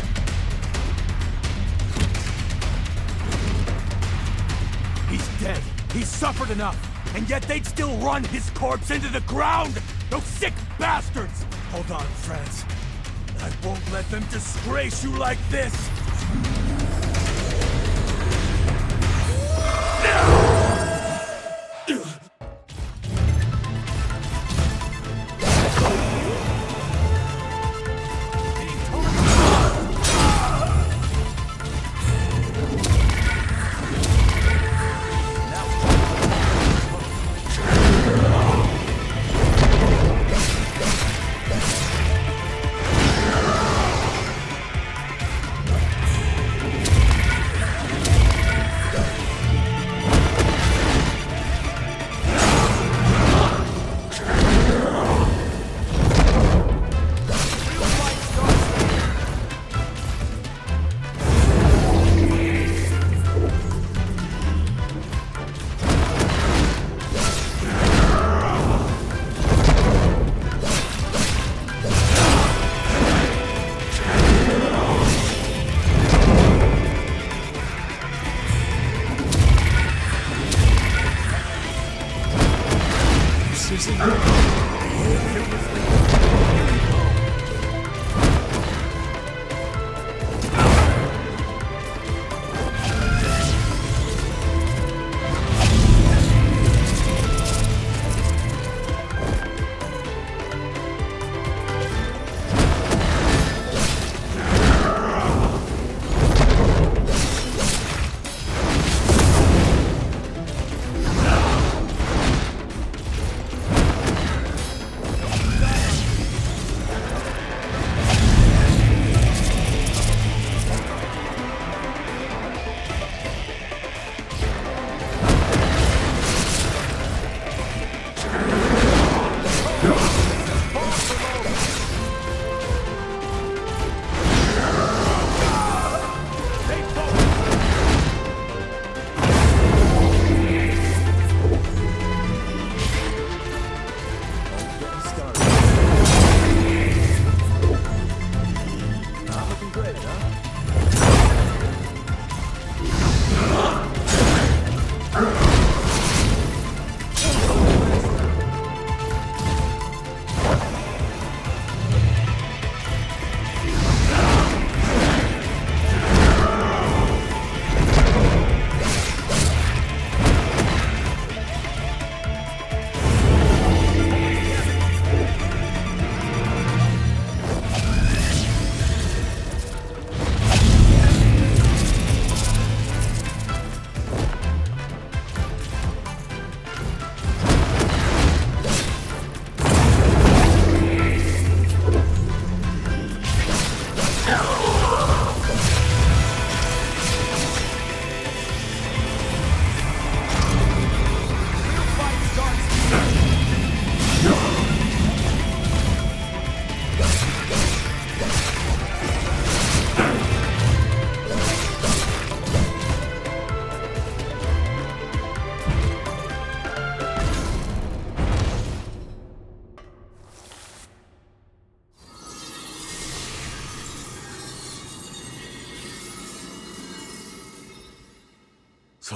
G: He's dead. He's suffered enough. And yet they'd still run his corpse into the ground! Those sick bastards! Hold on, Franz. I won't let them disgrace you like this!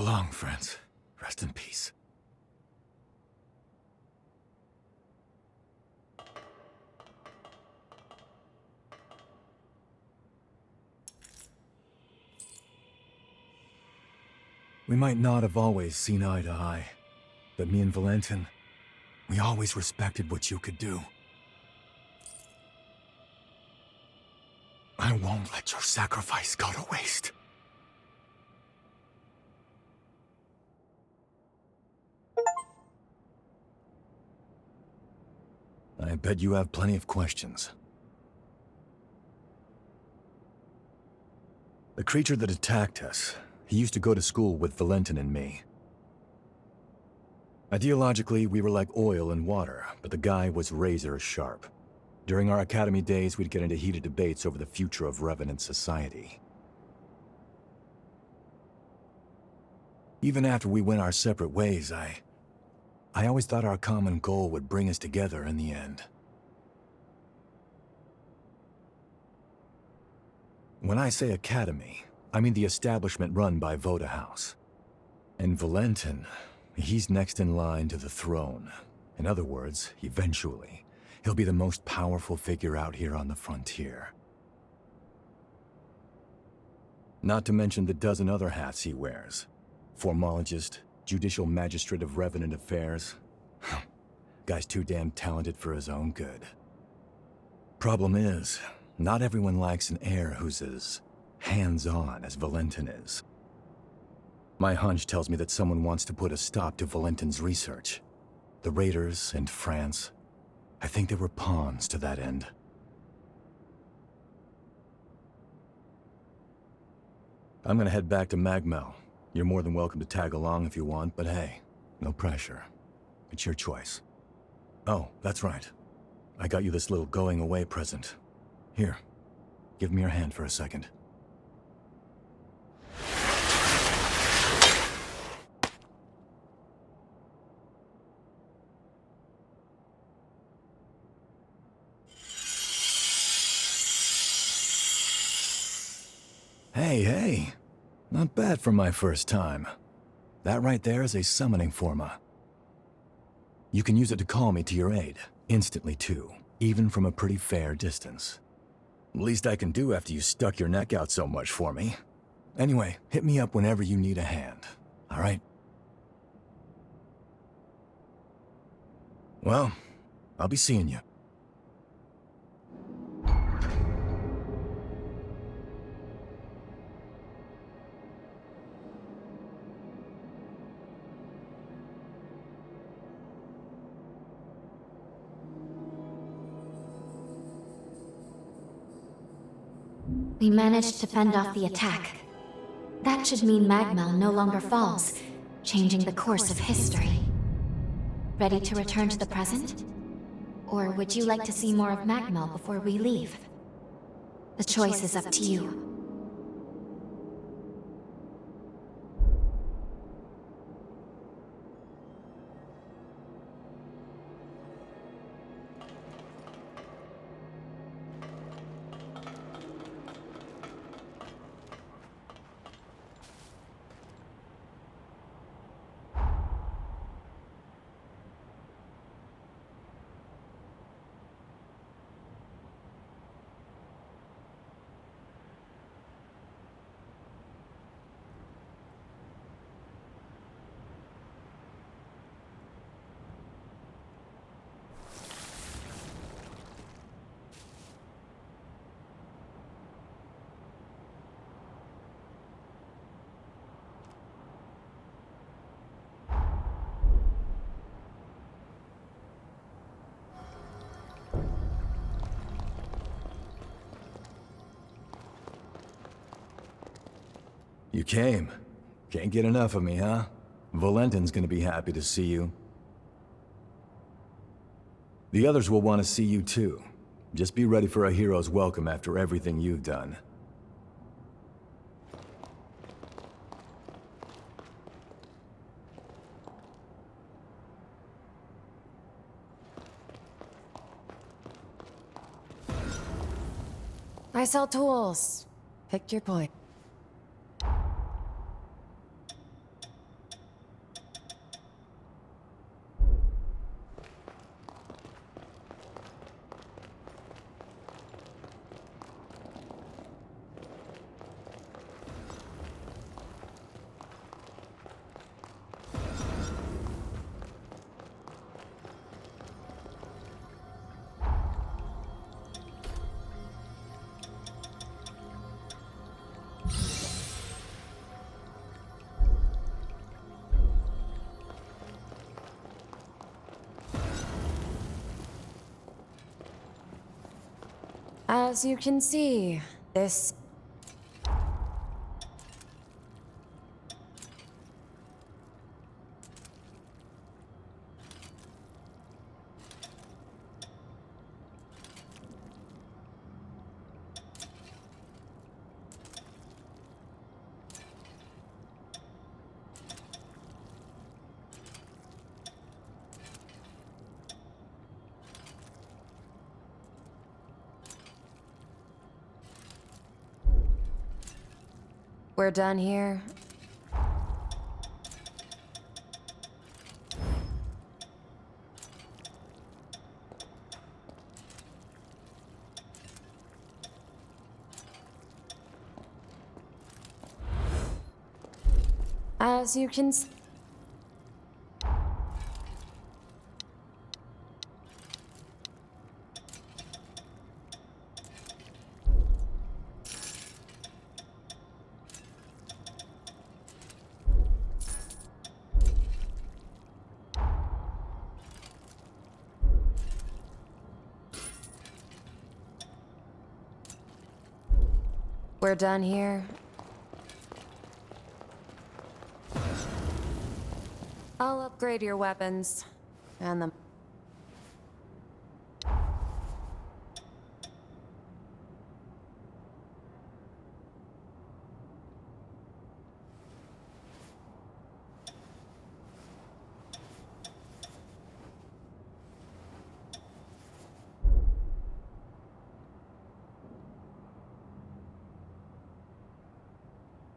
K: long, friends. Rest in peace. We might not have always seen eye to eye, but me and Valentin, we always respected what you could do. I won't let your sacrifice go to waste. I bet you have plenty of questions. The creature that attacked us, he used to go to school with Valentin and me. Ideologically, we were like oil and water, but the guy was razor sharp. During our academy days, we'd get into heated debates over the future of Revenant society. Even after we went our separate ways, I always thought our common goal would bring us together in the end. When I say academy, I mean the establishment run by Voda House. And Valentin, he's next in line to the throne. In other words, eventually, he'll be the most powerful figure out here on the frontier. Not to mention the dozen other hats he wears. Formologist, judicial magistrate of Revenant affairs. Guy's too damn talented for his own good. Problem is, not everyone likes an heir who's as hands-on as Valentin is. My hunch tells me that someone wants to put a stop to Valentin's research. The Raiders and France, I think they were pawns to that end. I'm gonna head back to Magmel. You're more than welcome to tag along if you want, but hey, no pressure. It's your choice. Oh, that's right. I got you this little going-away present. Here, give me your hand for a second. Hey, not bad for my first time. That right there is a summoning forma. You can use it to call me to your aid, instantly too, even from a pretty fair distance. Least I can do after you stuck your neck out so much for me. Anyway, hit me up whenever you need a hand, all right? Well, I'll be seeing you.
A: We managed to fend off the attack. That should mean Magmel no longer falls, changing the course of history. Ready to return to the present? Or would you like to see more of Magmel before we leave? The choice is up to you.
K: You came. Can't get enough of me, huh? Valentin's gonna be happy to see you. The others will want to see you too. Just be ready for a hero's welcome after everything you've done.
R: I sell tools. Pick your point. As you can see, this... We're done here. As you can see... We're done here. I'll upgrade your weapons. And the...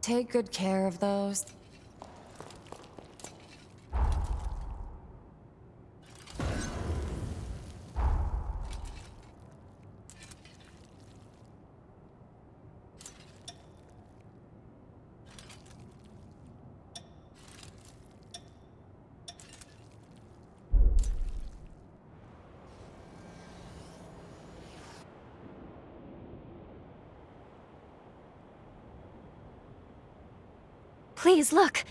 R: Take good care of those.
A: Please, look!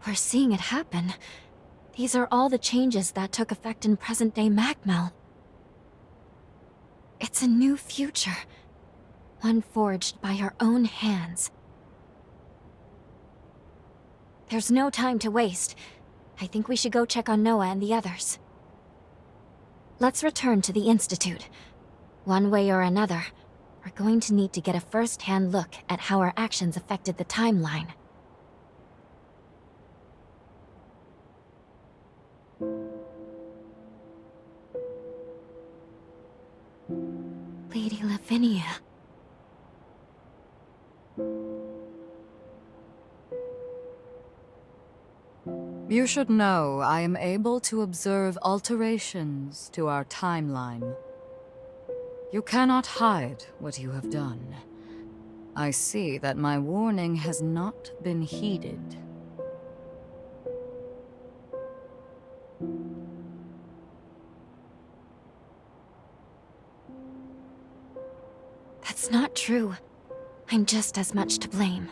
A: We're seeing it happen. These are all the changes that took effect in present-day Magmel. It's a new future. One forged by our own hands. There's no time to waste. I think we should go check on Noah and the others. Let's return to the Institute. One way or another, we're going to need to get a first-hand look at how our actions affected the timeline. Lady Lavinia.
H: You should know I am able to observe alterations to our timeline. You cannot hide what you have done. I see that my warning has not been heeded.
A: That's not true. I'm just as much to blame.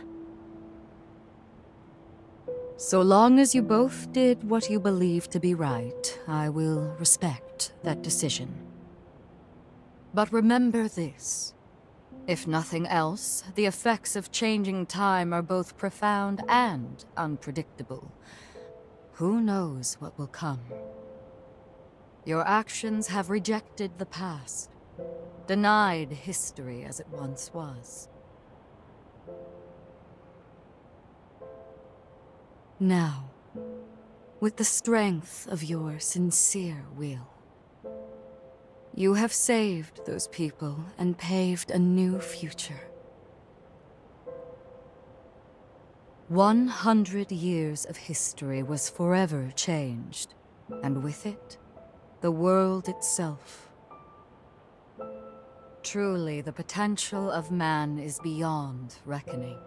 H: So long as you both did what you believe to be right, I will respect that decision. But remember this. If nothing else, the effects of changing time are both profound and unpredictable. Who knows what will come? Your actions have rejected the past, denied history as it once was. Now, with the strength of your sincere will, you have saved those people and paved a new future. 100 years of history was forever changed, and with it, the world itself. Truly, the potential of man is beyond reckoning.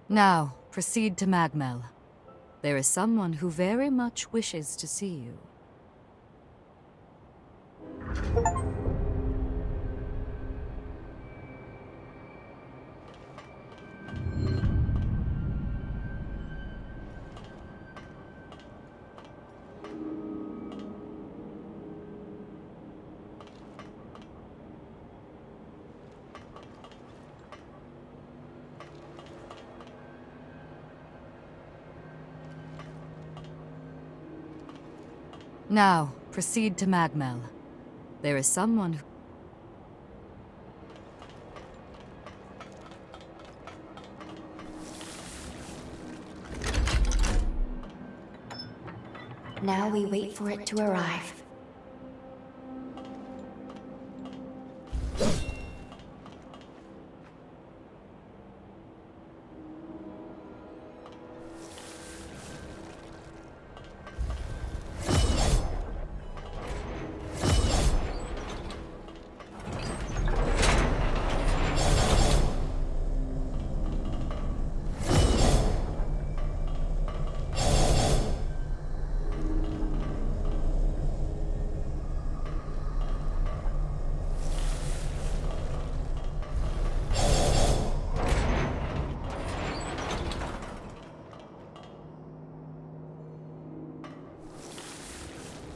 H: Now, proceed to Magmel. There is someone who very much wishes to see you. Now, proceed to Magmel. There is someone who...
A: Now we wait for it to arrive.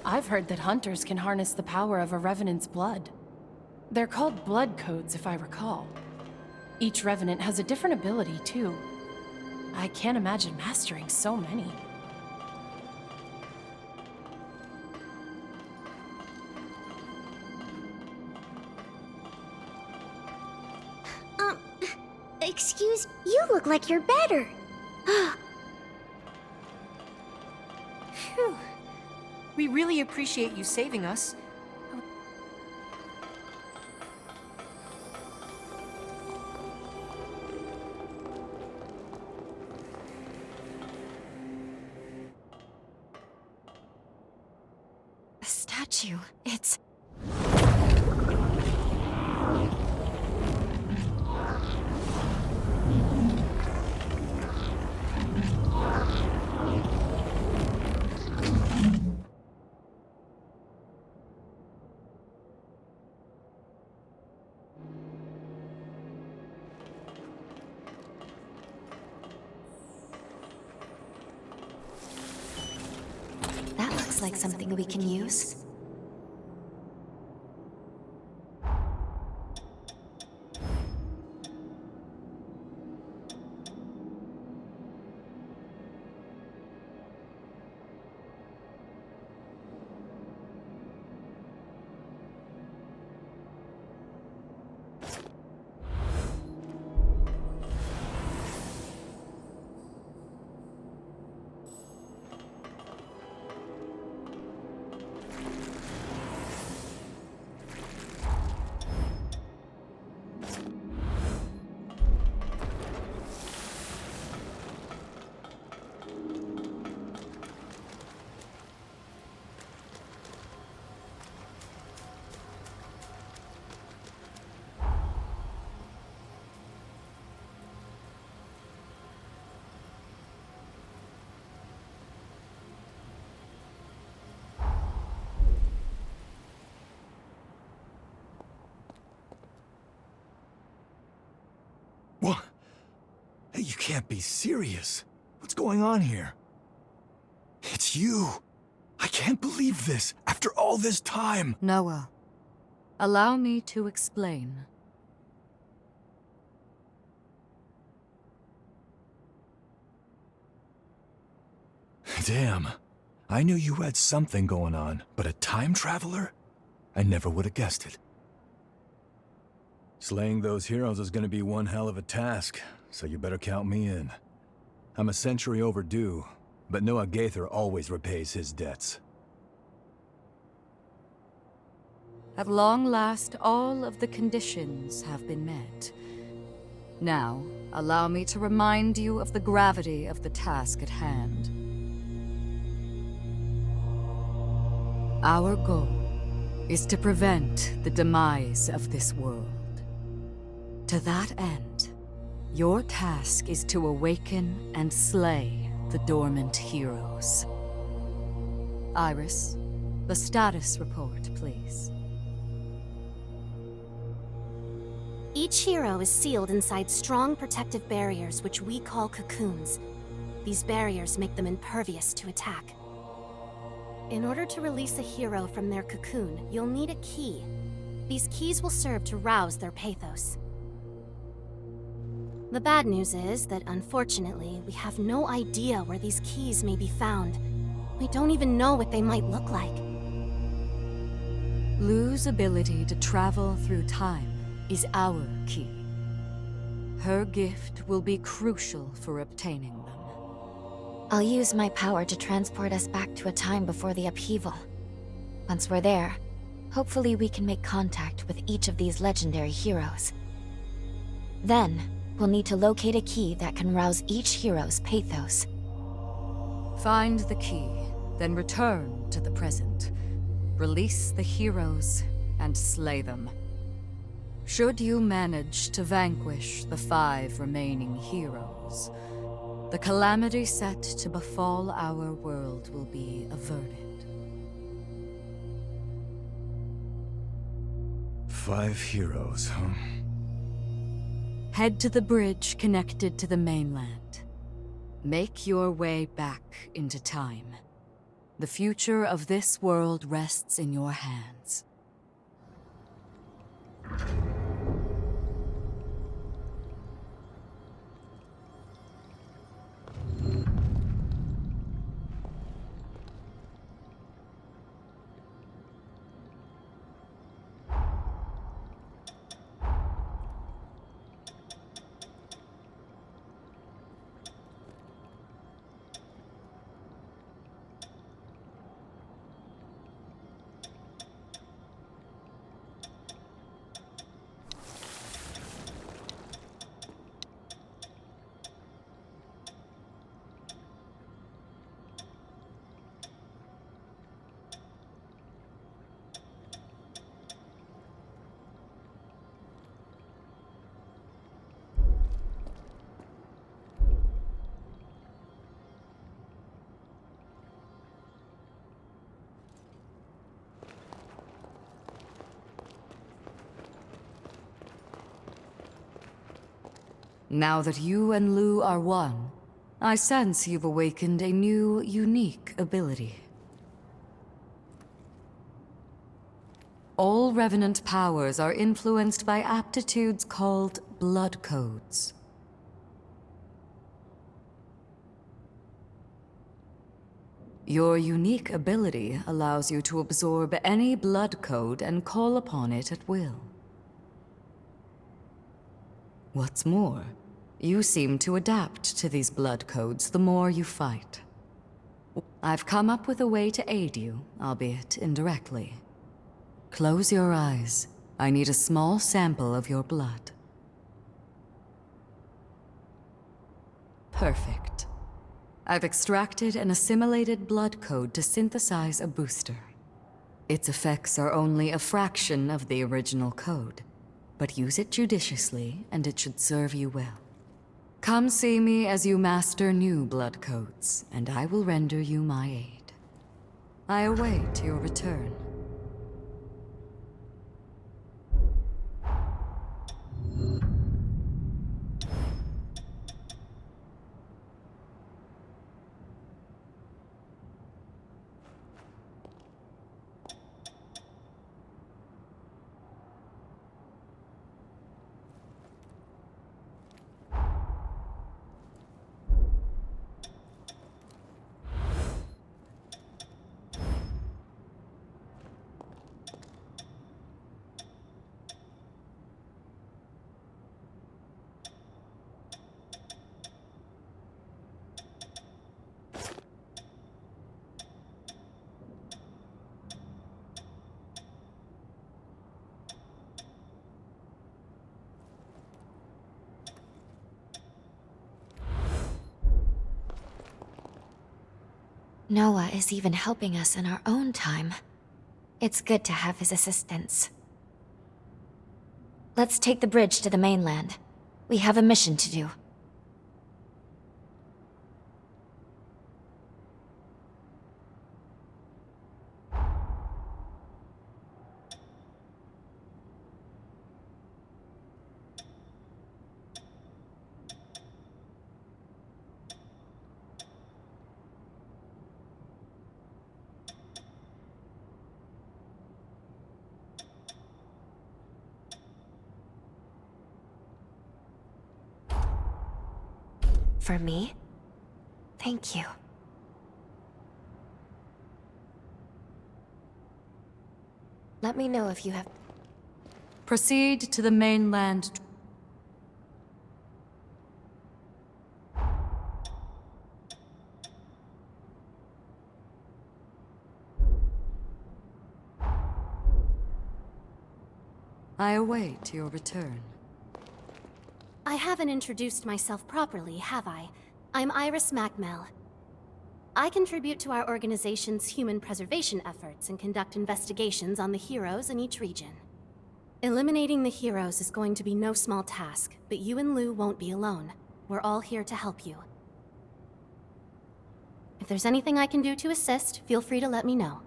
F: I've heard that hunters can harness the power of a revenant's blood. They're called blood codes, if I recall. Each revenant has a different ability, too. I can't imagine mastering so many.
E: Excuse, you look like you're better.
O: Phew. We really appreciate you saving us.
A: A statue. It's... That looks like something we can use.
K: What? Hey, you can't be serious. What's going on here? It's you! I can't believe this, after all this time!
H: Noah, allow me to explain.
K: Damn. I knew you had something going on, but a time traveler? I never would have guessed it. Slaying those heroes is gonna be one hell of a task, so you better count me in. I'm a century overdue, but Noah Gaither always repays his debts.
H: At long last, all of the conditions have been met. Now, allow me to remind you of the gravity of the task at hand. Our goal is to prevent the demise of this world. To that end, your task is to awaken and slay the dormant heroes. Iris, the status report, please.
A: Each hero is sealed inside strong protective barriers which we call cocoons. These barriers make them impervious to attack. In order to release a hero from their cocoon, you'll need a key. These keys will serve to rouse their pathos. The bad news is that, unfortunately, we have no idea where these keys may be found. We don't even know what they might look like.
H: Lu's ability to travel through time is our key. Her gift will be crucial for obtaining them.
A: I'll use my power to transport us back to a time before the upheaval. Once we're there, hopefully we can make contact with each of these legendary heroes. Then, we'll need to locate a key that can rouse each hero's pathos.
H: Find the key, then return to the present. Release the heroes and slay them. Should you manage to vanquish the 5 remaining heroes, the calamity set to befall our world will be averted.
B: 5 heroes, huh?
H: Head to the bridge connected to the mainland. Make your way back into time. The future of this world rests in your hands. Now that you and Lu are one, I sense you've awakened a new, unique ability. All Revenant powers are influenced by aptitudes called blood codes. Your unique ability allows you to absorb any blood code and call upon it at will. What's more, you seem to adapt to these blood codes the more you fight. I've come up with a way to aid you, albeit indirectly. Close your eyes. I need a small sample of your blood. Perfect. I've extracted and assimilated blood code to synthesize a booster. Its effects are only a fraction of the original code, but use it judiciously and it should serve you well. Come see me as you master new blood codes, and I will render you my aid. I await your return.
A: Noah is even helping us in our own time. It's good to have his assistance. Let's take the bridge to the mainland. We have a mission to do. For me? Thank you. Let me know if you have...
H: Proceed to the mainland. I await your return.
D: I haven't introduced myself properly, have I? I'm Iris Macmel. I contribute to our organization's human preservation efforts and conduct investigations on the heroes in each region. Eliminating the heroes is going to be no small task, but you and Lou won't be alone. We're all here to help you. If there's anything I can do to assist, feel free to let me know.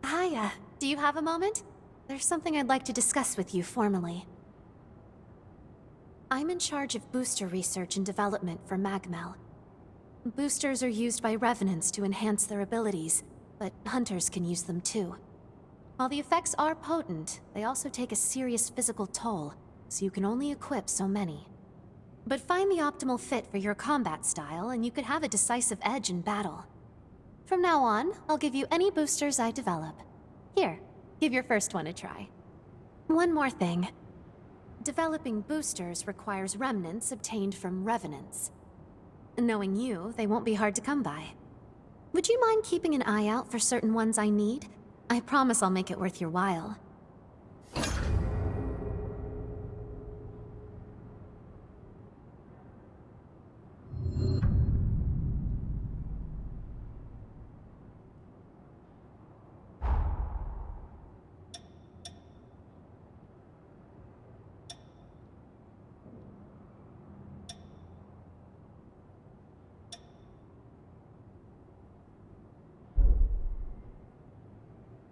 D: Hiya. Do you have a moment? There's something I'd like to discuss with you formally. I'm in charge of booster research and development for Magmel. Boosters are used by revenants to enhance their abilities, but hunters can use them too. While the effects are potent, they also take a serious physical toll, so you can only equip so many. But find the optimal fit for your combat style, and you could have a decisive edge in battle. From now on, I'll give you any boosters I develop. Here, give your first one a try. One more thing. Developing boosters requires remnants obtained from revenants. Knowing you, they won't be hard to come by. Would you mind keeping an eye out for certain ones I need? I promise I'll make it worth your while.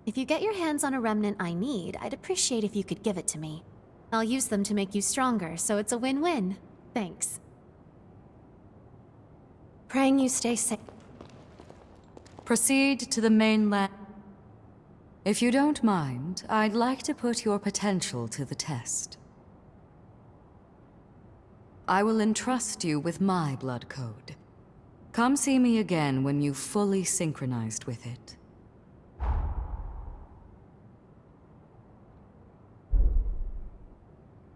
D: If you get your hands on a remnant I need, I'd appreciate if you could give it to me. I'll use them to make you stronger, so it's a win-win. Thanks. Praying you stay safe.
H: Proceed to the mainland. If you don't mind, I'd like to put your potential to the test. I will entrust you with my blood code. Come see me again when you've fully synchronized with it.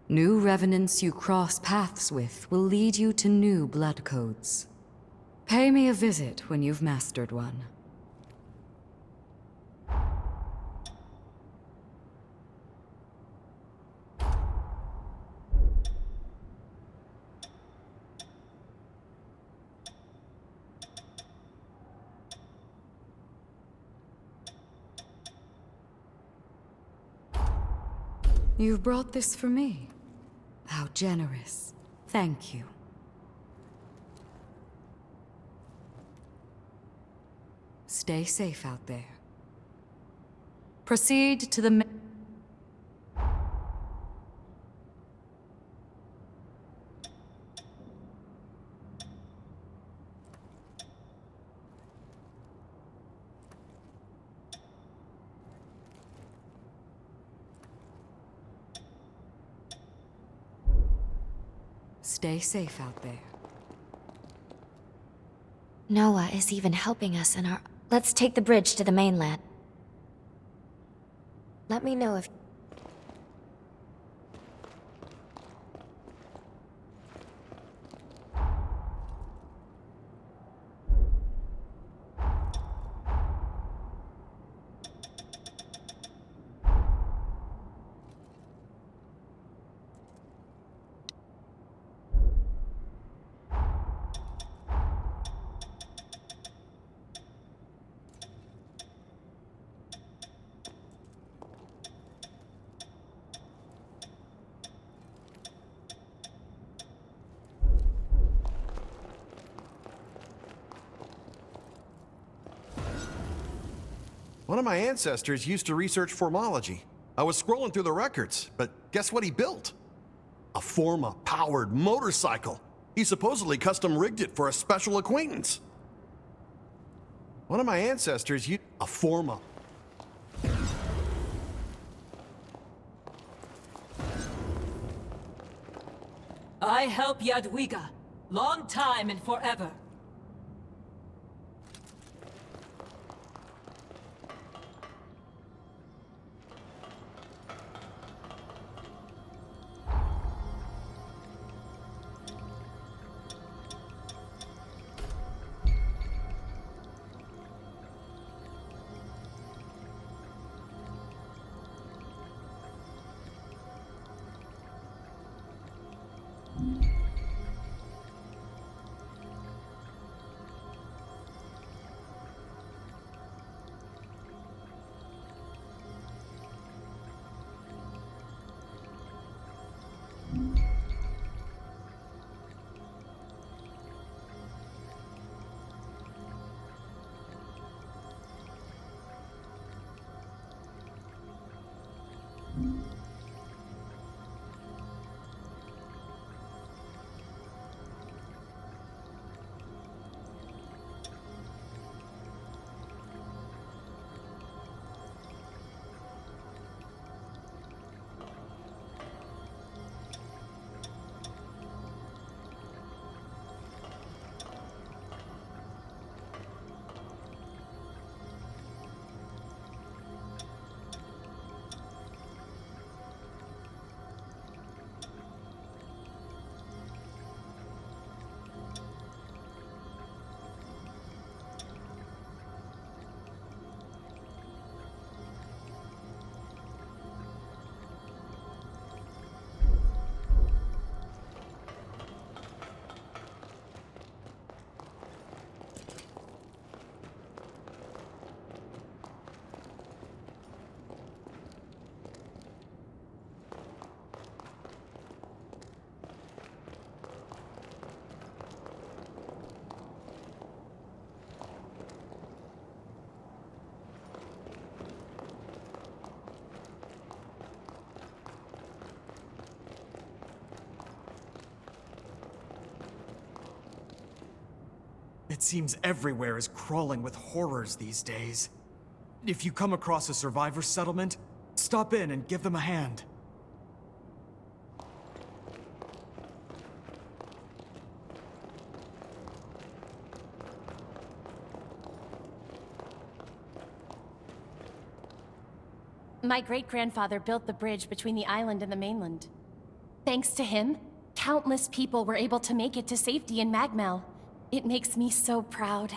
H: New revenants you cross paths with will lead you to new blood codes. Pay me a visit when you've mastered one. You've brought this for me. How generous. Thank you. Stay safe out there. Proceed to the... Stay safe out there.
A: Noah is even helping us in our... Let's take the bridge to the mainland. Let me know if...
V: One of my ancestors used to research formology. I was scrolling through the records, but guess what he built? A Forma-powered motorcycle. He supposedly custom-rigged it for a special acquaintance. One of my ancestors used a Forma.
P: I help Jadwiga. Long time and forever.
C: It seems everywhere is crawling with horrors these days. If you come across a survivor settlement, stop in and give them a hand.
F: My great-grandfather built the bridge between the island and the mainland. Thanks to him, countless people were able to make it to safety in Magmel. It makes me so proud.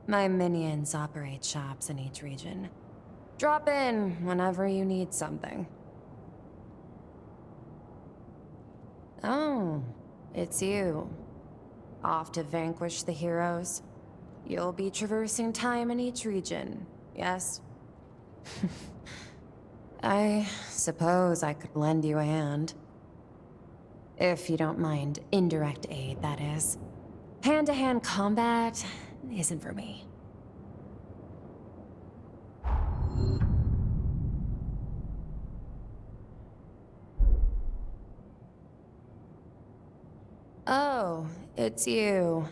R: My minions operate shops in each region. Drop in whenever you need something. Oh, it's you. Off to vanquish the heroes? You'll be traversing time in each region, yes? I suppose I could lend you a hand. If you don't mind indirect aid, that is. Hand-to-hand combat isn't for me. Oh, it's you.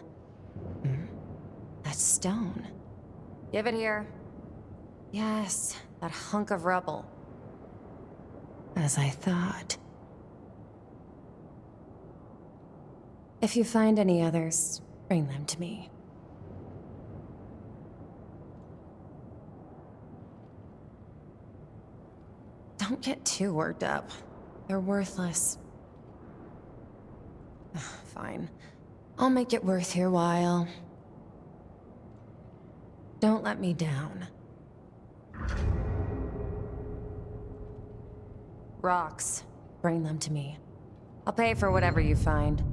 R: That stone. Give it here. Yes, that hunk of rubble. As I thought. If you find any others, bring them to me. Don't get too worked up. They're worthless. Fine. I'll make it worth your while. Don't let me down. Rocks. Bring them to me. I'll pay for whatever you find.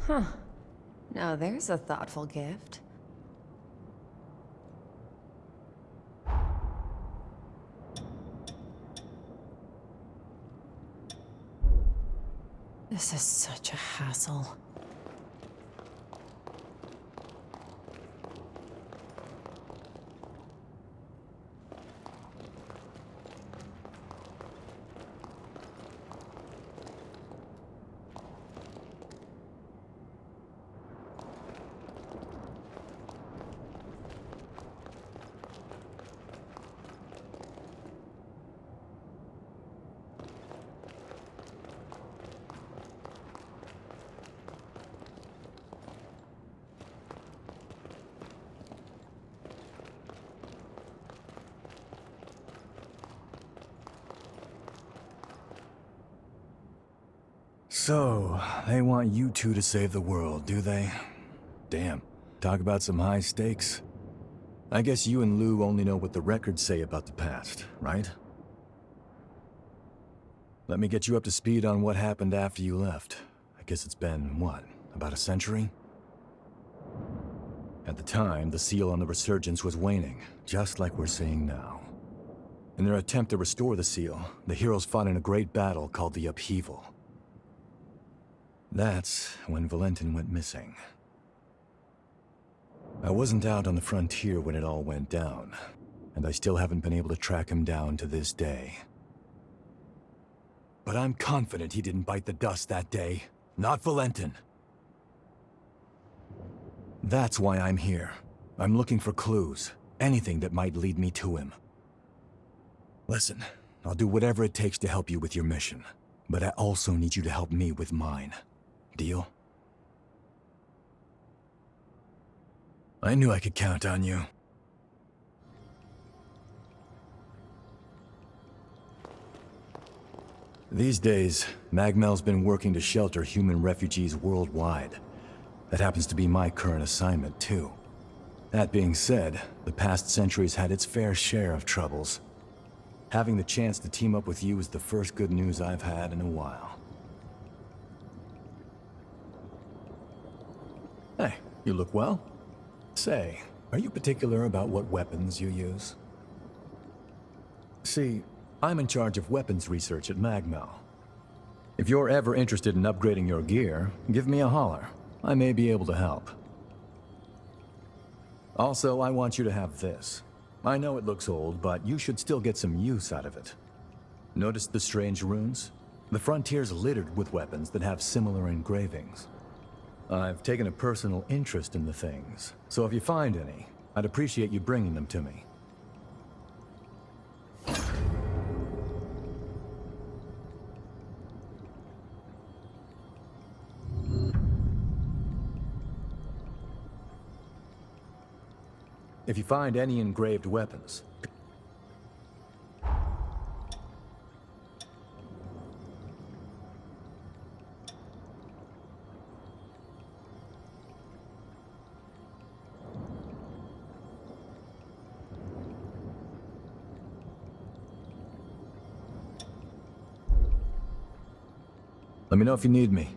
R: Huh. Now there's a thoughtful gift. This is such a hassle.
B: So, they want you two to save the world, do they? Damn, talk about some high stakes. I guess you and Lou only know what the records say about the past, right? Let me get you up to speed on what happened after you left. I guess it's been, what, about a century? At the time, the seal on the Resurgence was waning, just like we're seeing now. In their attempt to restore the seal, the heroes fought in a great battle called the Upheaval. That's when Valentin went missing. I wasn't out on the frontier when it all went down, and I still haven't been able to track him down to this day. But I'm confident he didn't bite the dust that day. Not Valentin. That's why I'm here. I'm looking for clues. Anything that might lead me to him. Listen, I'll do whatever it takes to help you with your mission. But I also need you to help me with mine. Deal? I knew I could count on you. These days, Magmel's been working to shelter human refugees worldwide. That happens to be my current assignment, too. That being said, the past century's had its fair share of troubles. Having the chance to team up with you is the first good news I've had in a while. Hey, you look well. Say, are you particular about what weapons you use? See, I'm in charge of weapons research at Magmel. If you're ever interested in upgrading your gear, give me a holler. I may be able to help. Also, I want you to have this. I know it looks old, but you should still get some use out of it. Notice the strange runes? The frontier's littered with weapons that have similar engravings. I've taken a personal interest in the things, so if you find any, I'd appreciate you bringing them to me. If you find any engraved weapons, let me know if you need me.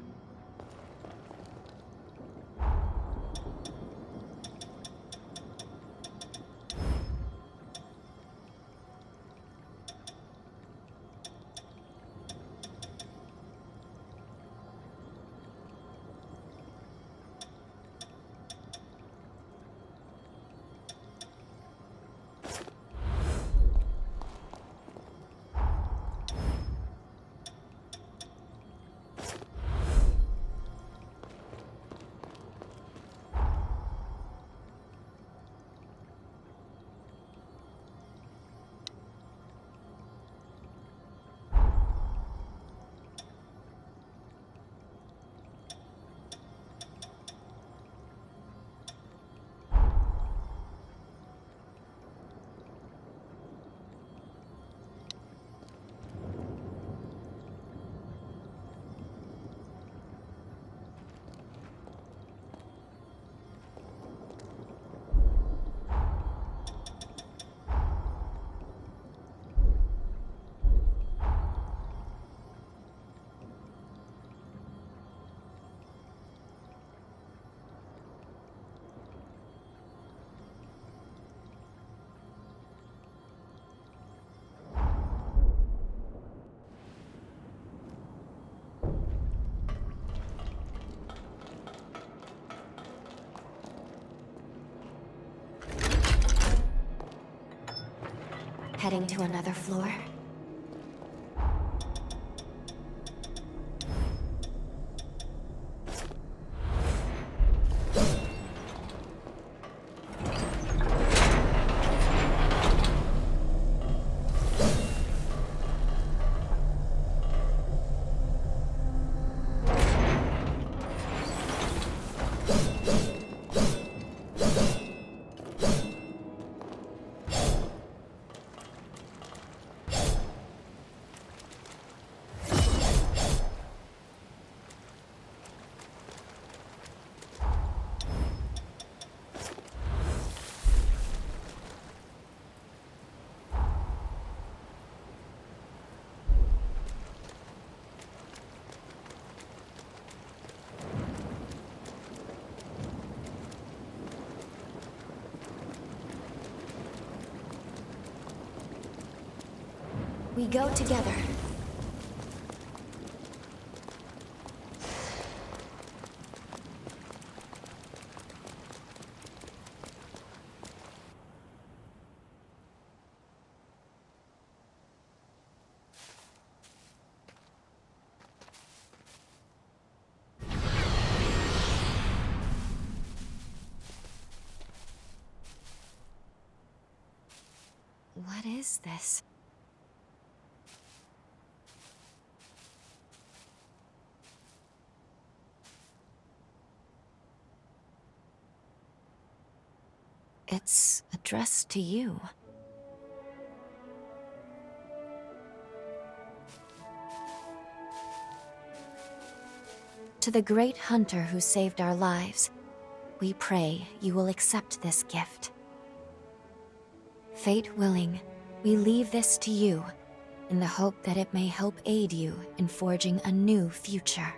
A: heading to another floor? We go together. What is this? It's addressed to you. To the great hunter who saved our lives, we pray you will accept this gift. Fate willing, we leave this to you, in the hope that it may help aid you in forging a new future.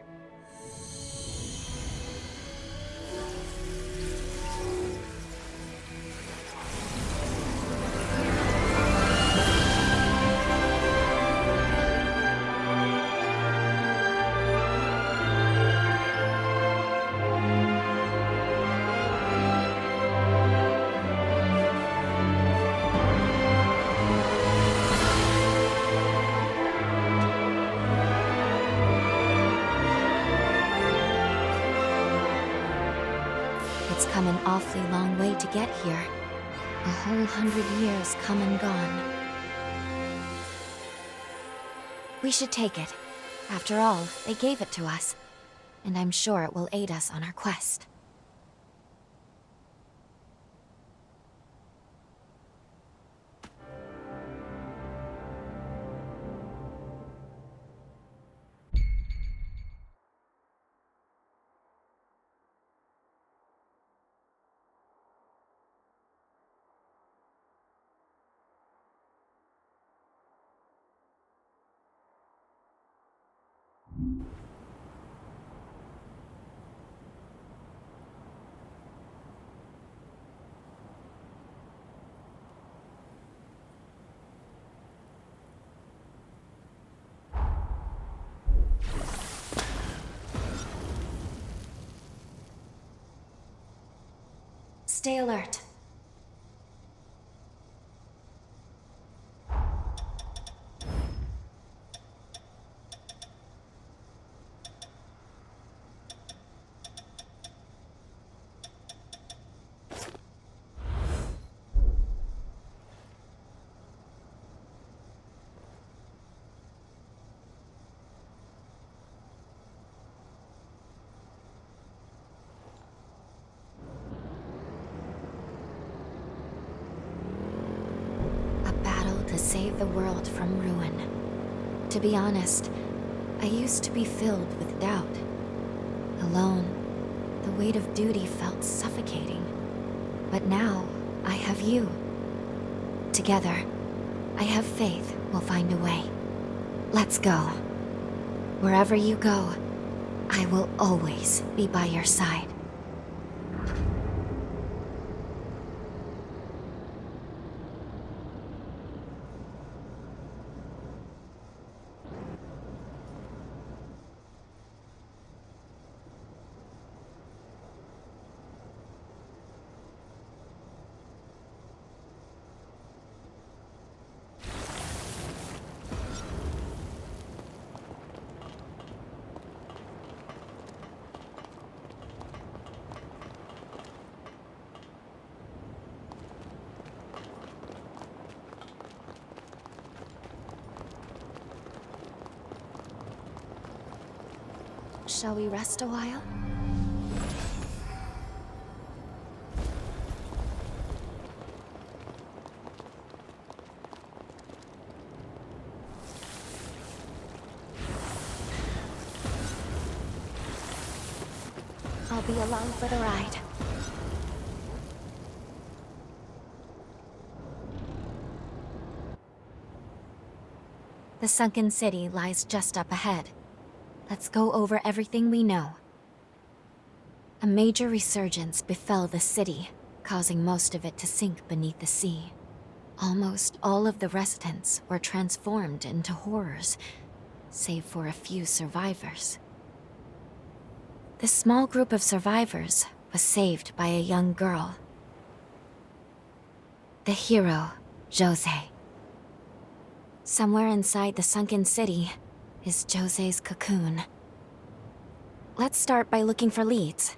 A: It's come an awfully long way to get here. A whole 100 years come and gone. We should take it. After all, they gave it to us. And I'm sure it will aid us on our quest. Stay alert. To save the world from ruin. To be honest, I used to be filled with doubt. Alone, the weight of duty felt suffocating. But now, I have you. Together, I have faith we'll find a way. Let's go. Wherever you go, I will always be by your side. Shall we rest a while? I'll be along for the ride. The sunken city lies just up ahead. Let's go over everything we know. A major resurgence befell the city, causing most of it to sink beneath the sea. Almost all of the residents were transformed into horrors, save for a few survivors. This small group of survivors was saved by a young girl. The hero, Jose. Somewhere inside the sunken city is Jose's cocoon. Let's start by looking for leads.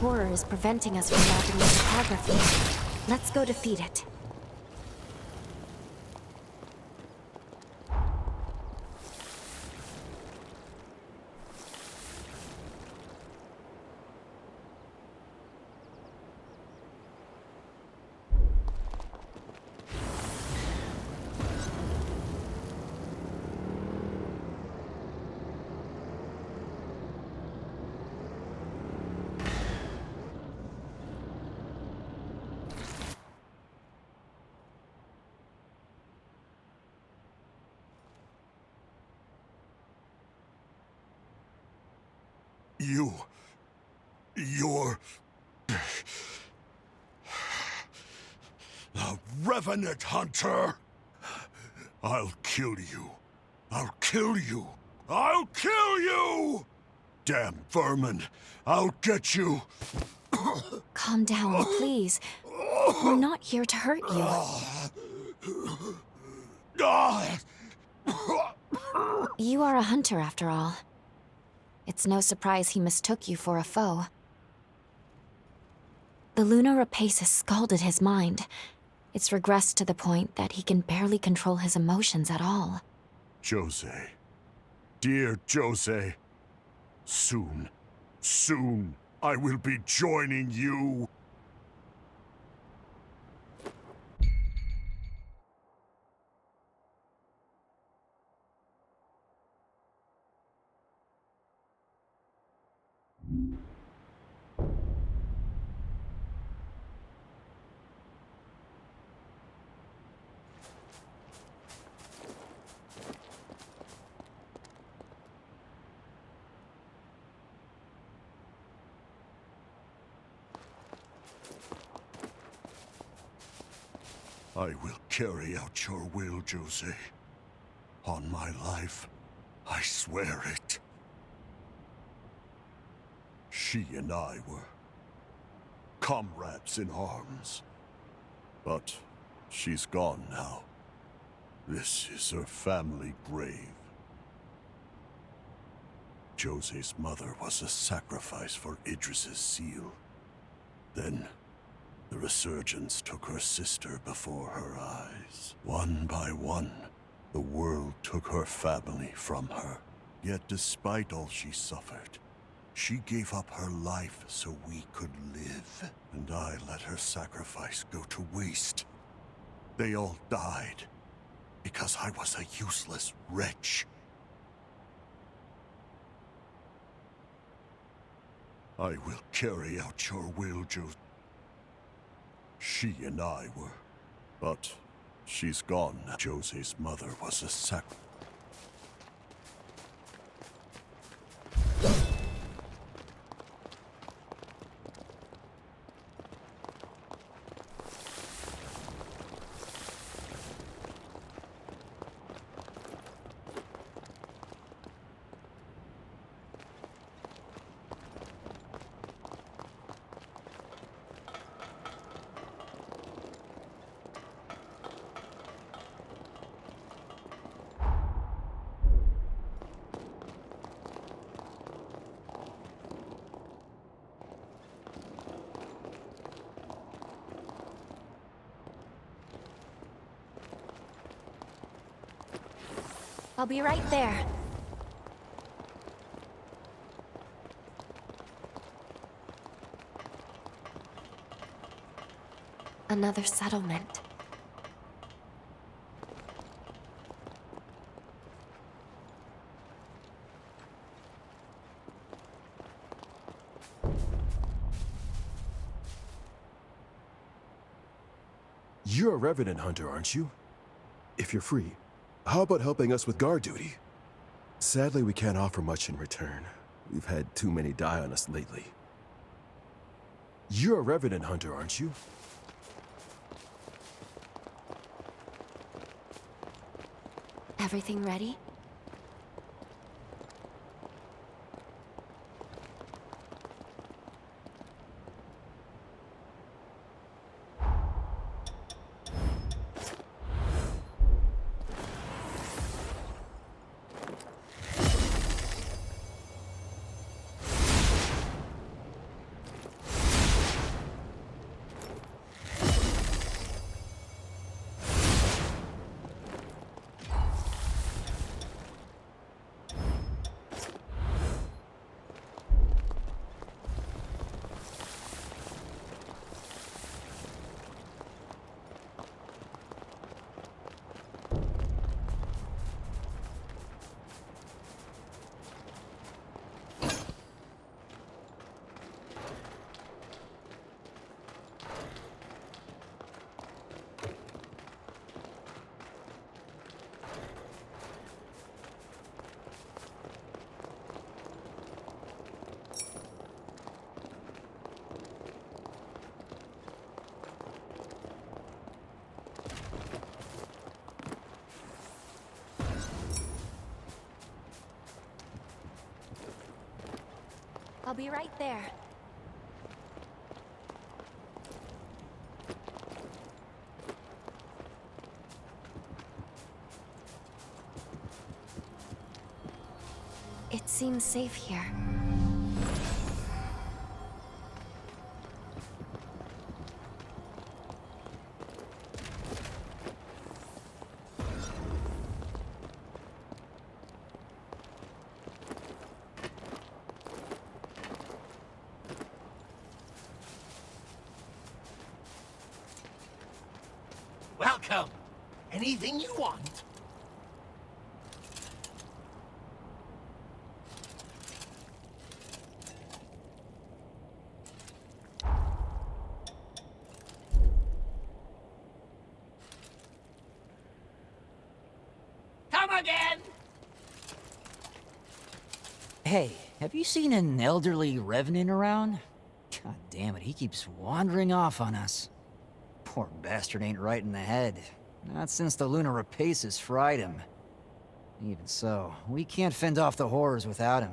A: Horror is preventing us from mapping the topography. Let's go defeat it.
I: You're... a revenant hunter! I'll kill you. I'll kill you. I'll kill you! Damn vermin! I'll get you!
A: Calm down, please. We're not here to hurt you. You are a hunter, after all. It's no surprise he mistook you for a foe. The Luna Rapace has scalded his mind. It's regressed to the point that he can barely control his emotions at all.
I: Jose. Dear Jose. Soon, I will be joining you. I will carry out your will, Jose. On my life, I swear it. She and I were comrades in arms. But she's gone now. This is her family grave. Jose's mother was a sacrifice for Idris's seal. Then, the Resurgence took her sister before her eyes. One by one, the world took her family from her. Yet despite all she suffered, she gave up her life so we could live. And I let her sacrifice go to waste. They all died because I was a useless wretch. I will carry out your will, Jose. She and I were, but she's gone. Jose's mother was a
A: I'll be right there. Another settlement.
Q: You're a Revenant hunter, aren't you? If you're free, how about helping us with guard duty? Sadly, we can't offer much in return. We've had too many die on us lately. You're a Revenant hunter, aren't you?
A: Everything ready? I'll be right there. It seems safe here.
S: Welcome. Anything you want? Come again!
W: Hey, have you seen an elderly revenant around? God damn it, he keeps wandering off on us. Poor bastard ain't right in the head. Not since the lunar rapaces fried him. Even so, we can't fend off the horrors without him.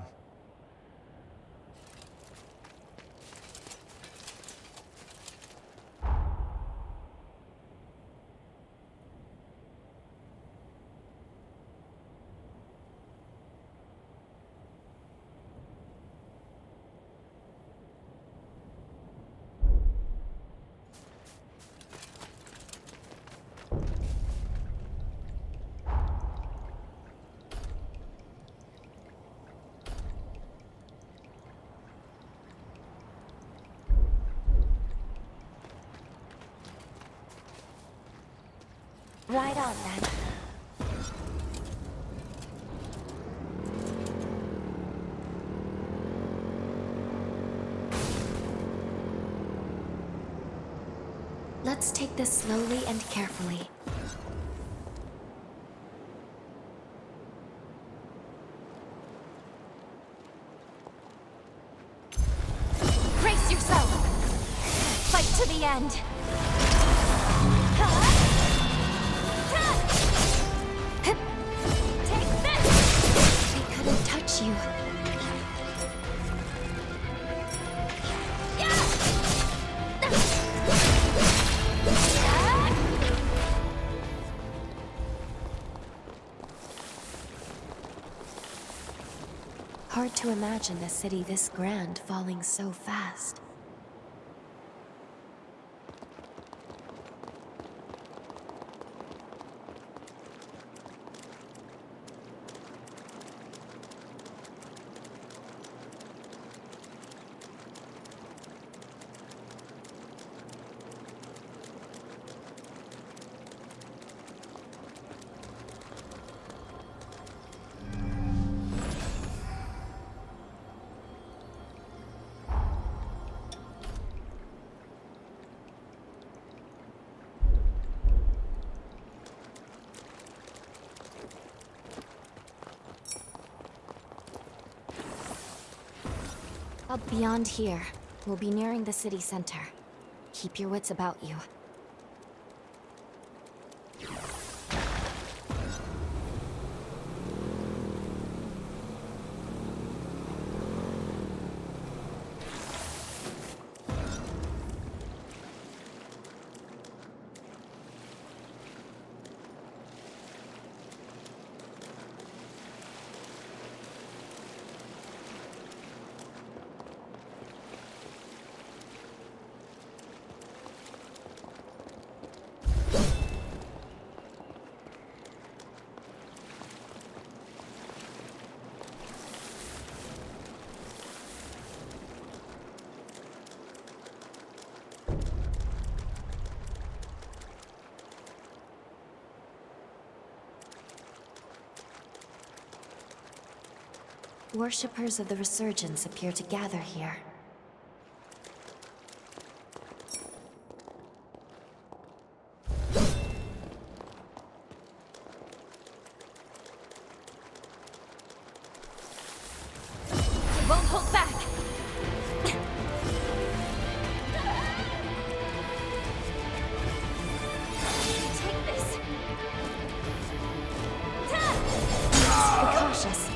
A: Right on, then. Let's take this slowly and carefully. Brace yourself! Fight to the end! Take this! They couldn't touch you. Hard to imagine a city this grand falling so fast. Up beyond here, we'll be nearing the city center. Keep your wits about you. Worshippers of the Resurgence appear to gather here.
E: It won't hold back! Take this!
A: Be cautious.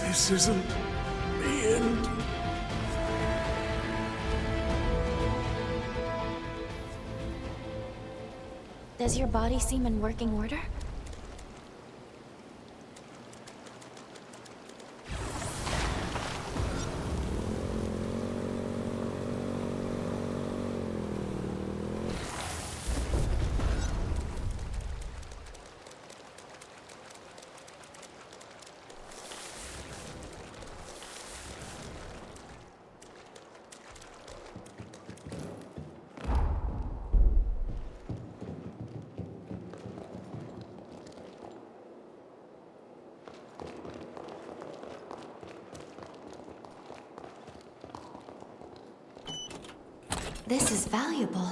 T: This isn't the end.
A: Does your body seem in working order? This is valuable.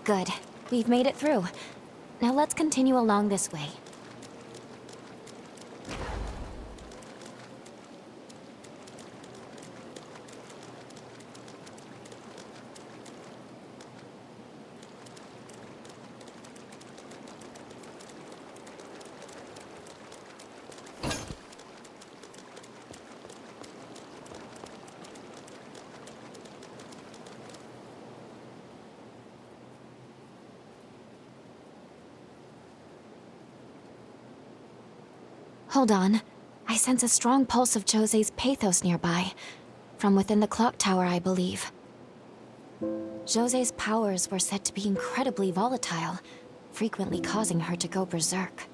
A: Good. We've made it through. Now let's continue along this way. Hold on. I sense a strong pulse of Jose's pathos nearby. From within the clock tower, I believe. Jose's powers were said to be incredibly volatile, frequently causing her to go berserk.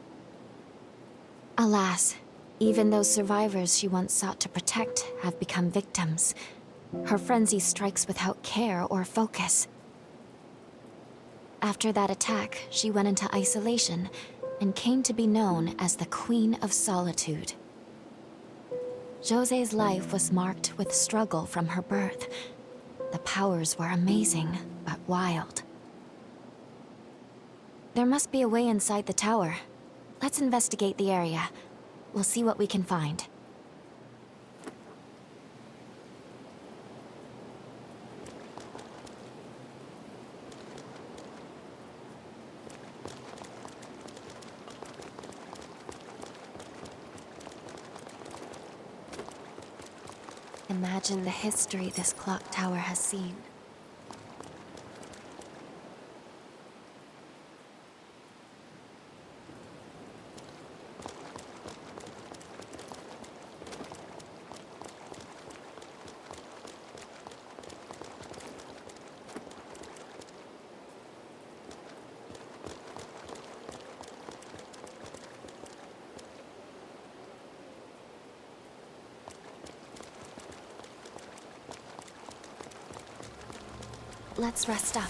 A: Alas, even those survivors she once sought to protect have become victims. Her frenzy strikes without care or focus. After that attack, she went into isolation, and came to be known as the Queen of Solitude. Jose's life was marked with struggle from her birth. The powers were amazing, but wild. There must be a way inside the tower. Let's investigate the area. We'll see what we can find. Imagine the history this clock tower has seen. Let's rest up.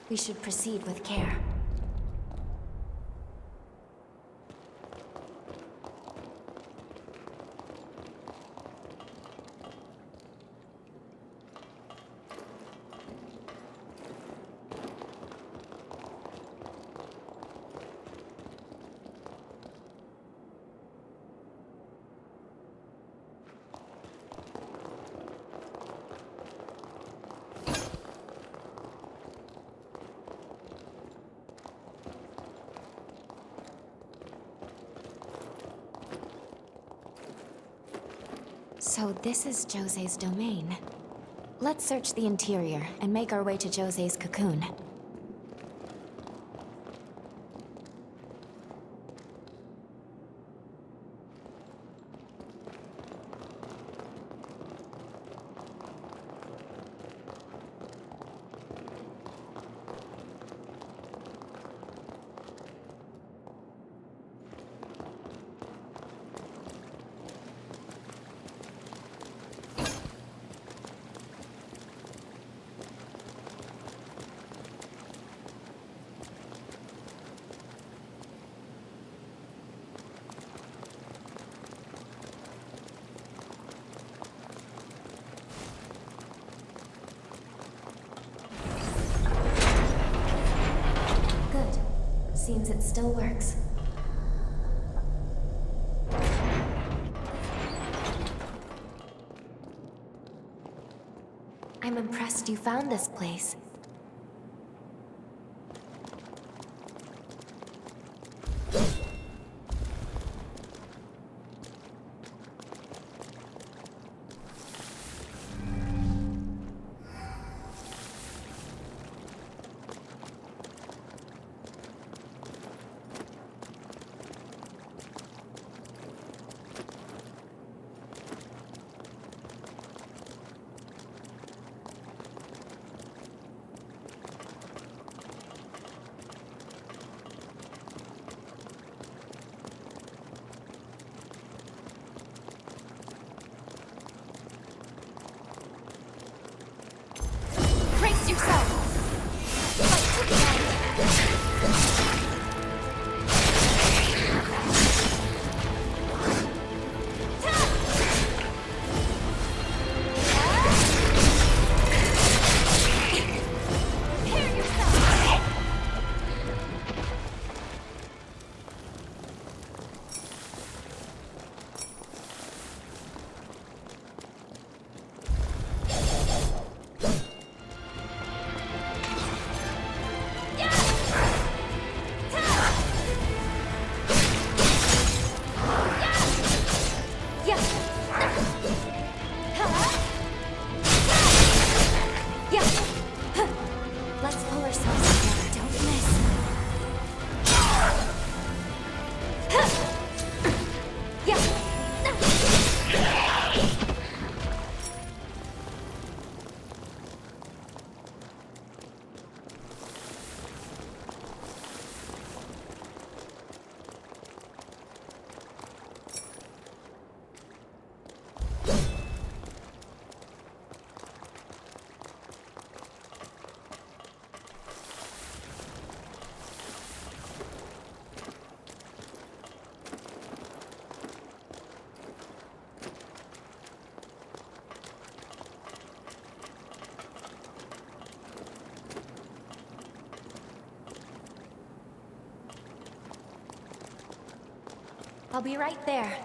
A: We should proceed with care. So this is Jose's domain. Let's search the interior and make our way to Jose's cocoon. Seems it still works. I'm impressed you found this place. I'll be right there.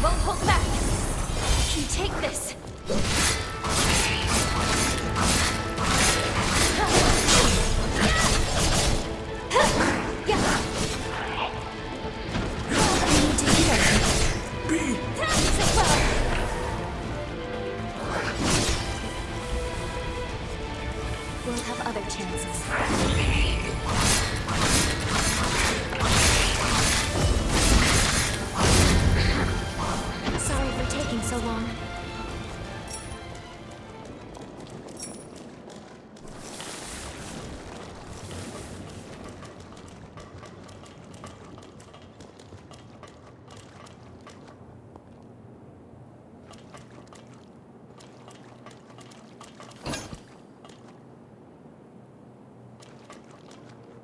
A: Won't hold back. You take this. We'll have other chances. So long.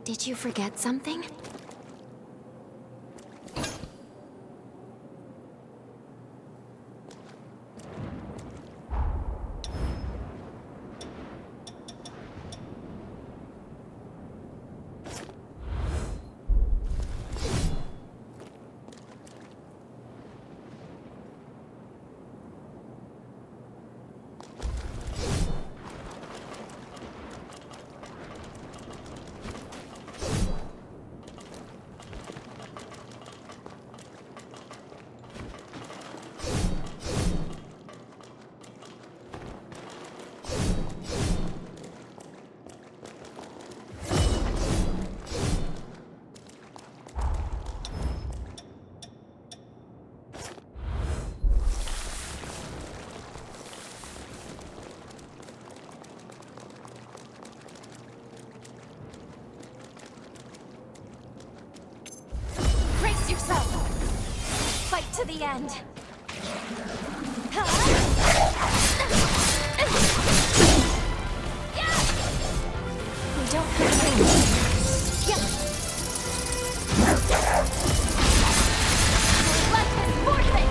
A: Did you forget something? Fight to the end. We don't have range. Life is forfeit.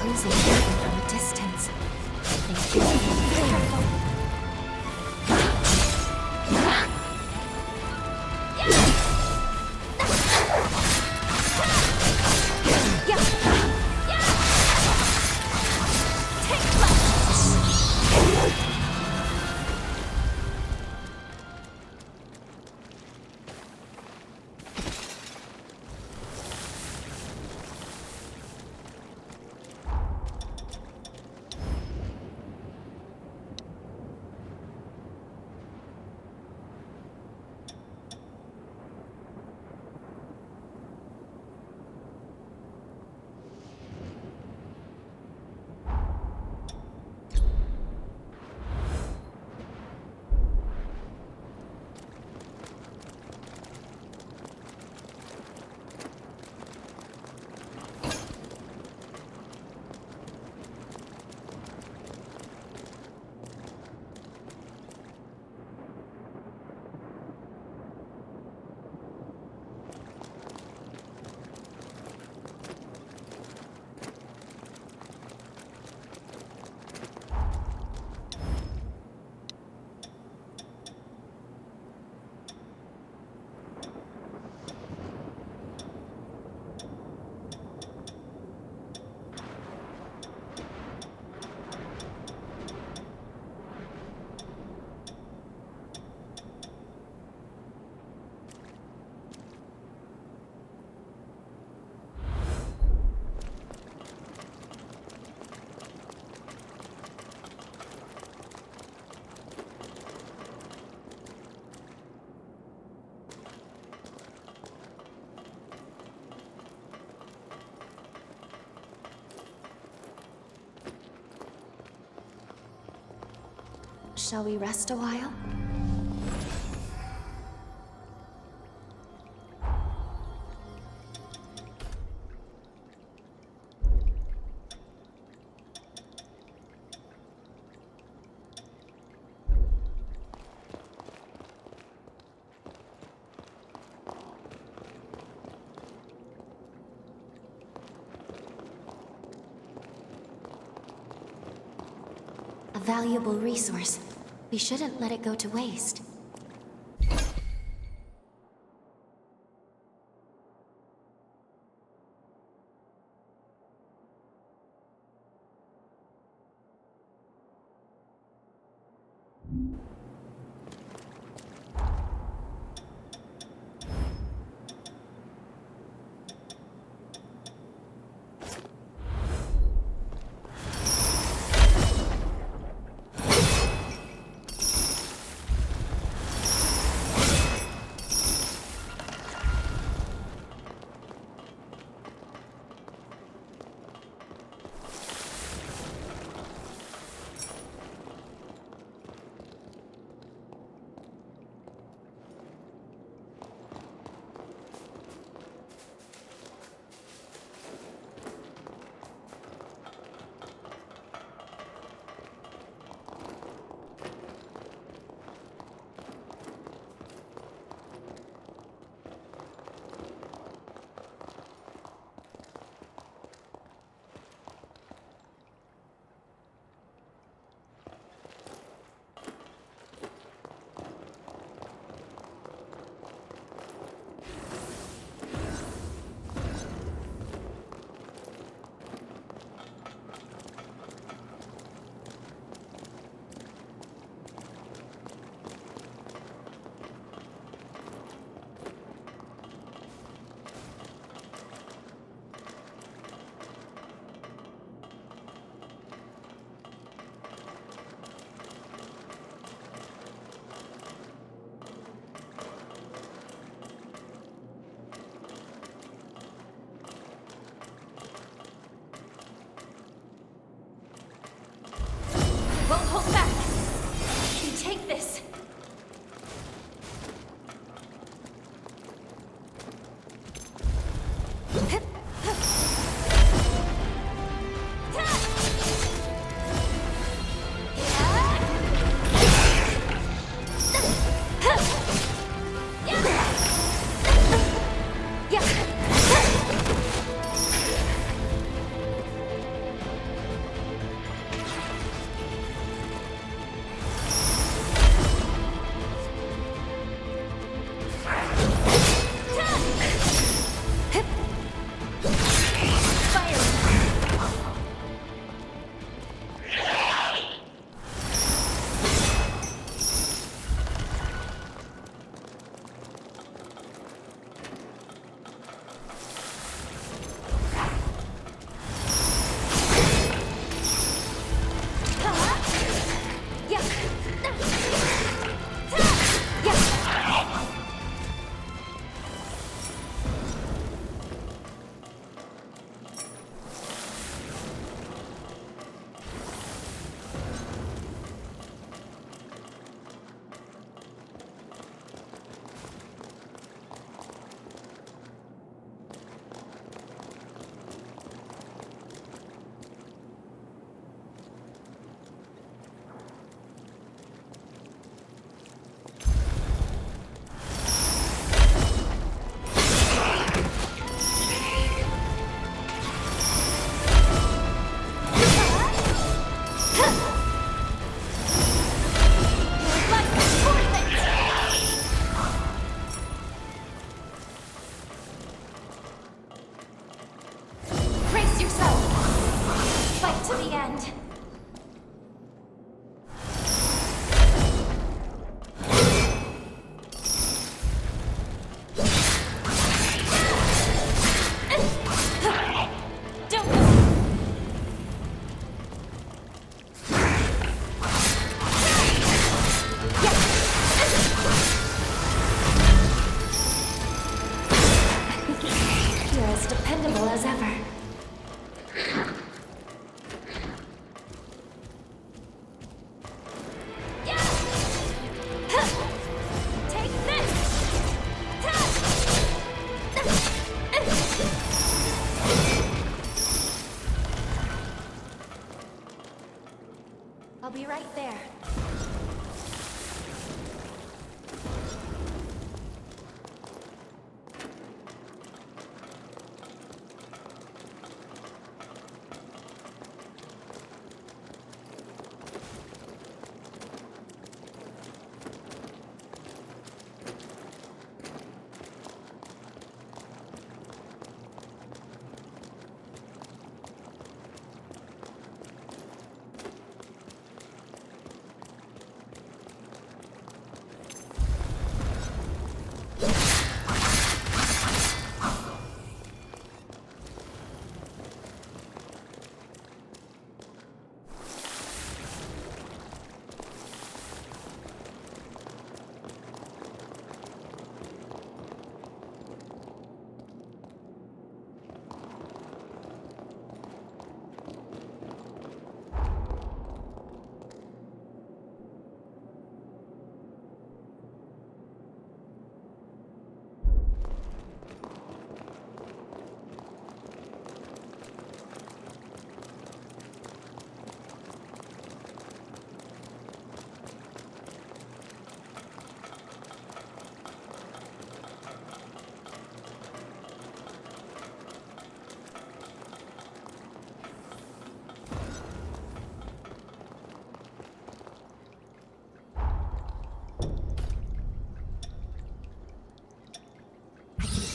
A: Imposing even from a distance. They feel fearful. Shall we rest a while? A valuable resource. We shouldn't let it go to waste.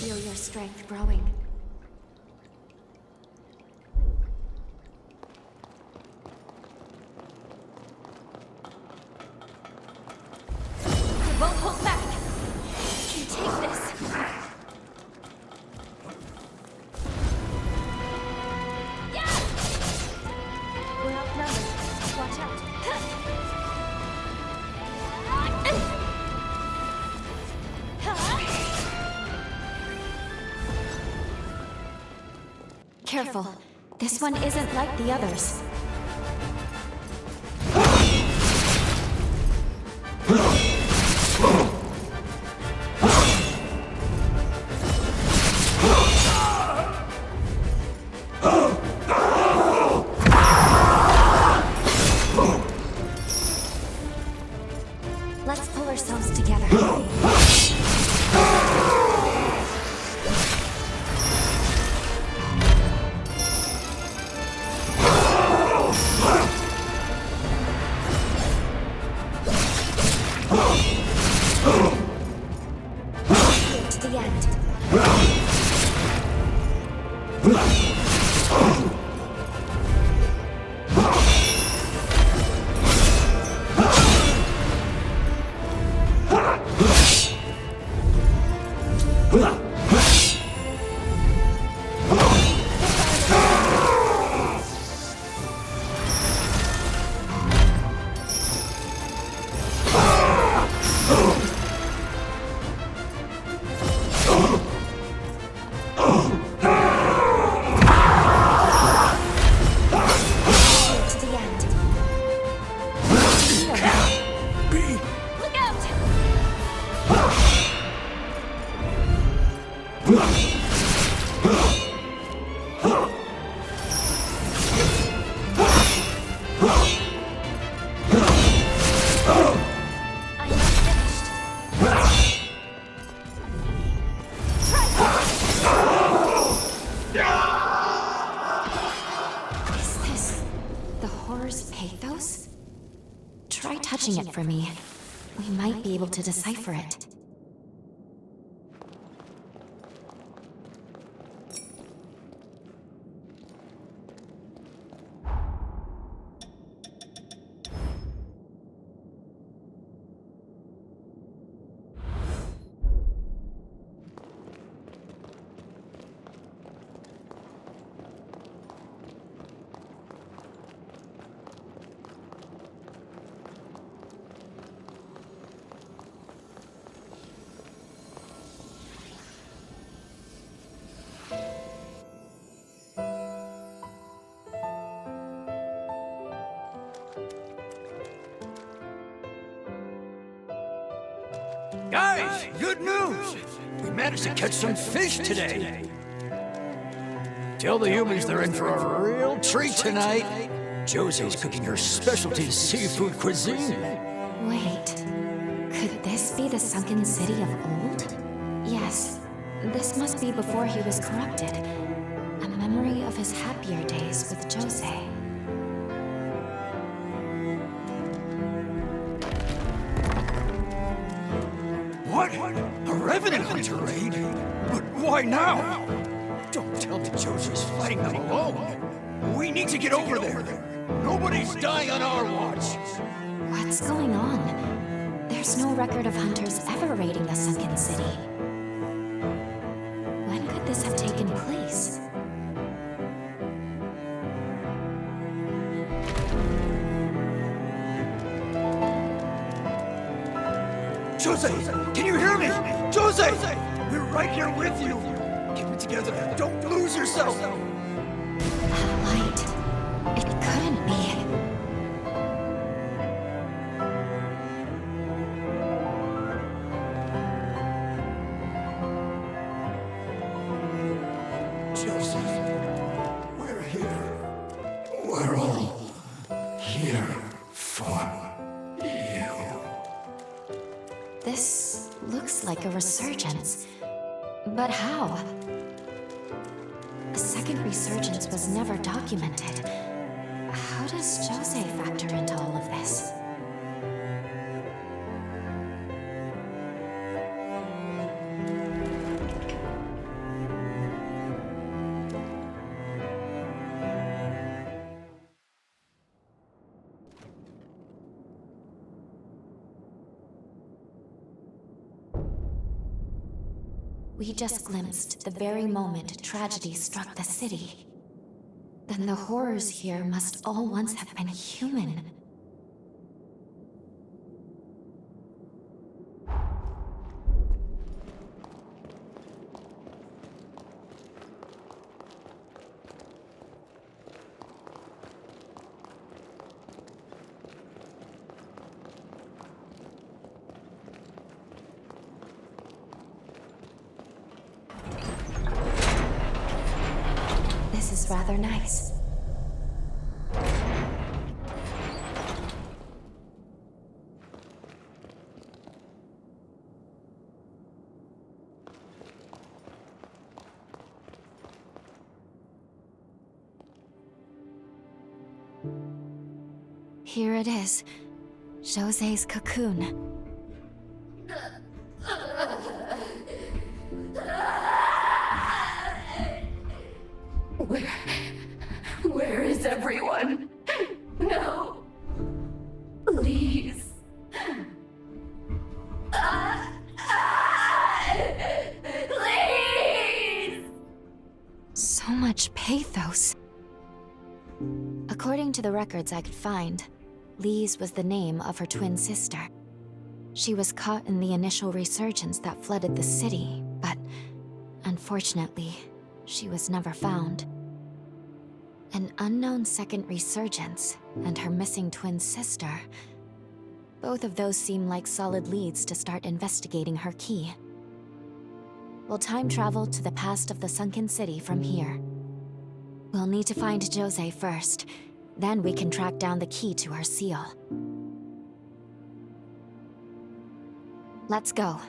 D: feel your strength growing. I won't hold back. You take this. Yeah! We're outnumbered. Watch out.
A: Careful. This one isn't like the others. Let's pull ourselves together. Touching it for me. We might be able to decipher it.
G: Guys, good news! We managed to catch some fish today! Tell the humans they're in for a real treat tonight. Josie's cooking her specialty seafood cuisine.
A: Wait, could this be the sunken city of old? Yes, this must be before he was corrupted. A memory of his happier days with Jose.
G: What? A Revenant Hunter raid? But why now? Don't tell me Josie's fighting them alone. We need to get over there. Nobody's dying on our watch.
A: What's going on? There's no record of hunters ever raiding the sunken city. When could this have taken place?
G: Jose! Can you hear me? Jose! We're right here with you! Keep it together. Don't lose yourself!
A: That light. It couldn't be.
G: Jose, we're here. We're all here for you.
A: This looks like a resurgence. But how? A second resurgence was never documented. How does Jose factor into all of this? We just glimpsed the very moment tragedy struck the city. Then the horrors here must all once have been human. This is rather nice. Here it is, Jose's cocoon.
J: Where is everyone? No. Please. Please!
A: So much pathos. According to the records I could find, Lise was the name of her twin sister. She was caught in the initial resurgence that flooded the city, but unfortunately, she was never found. An unknown second resurgence and her missing twin sister. Both of those seem like solid leads to start investigating her key. We'll time travel to the past of the sunken city from here. We'll need to find Jose first, then we can track down the key to her seal. Let's go.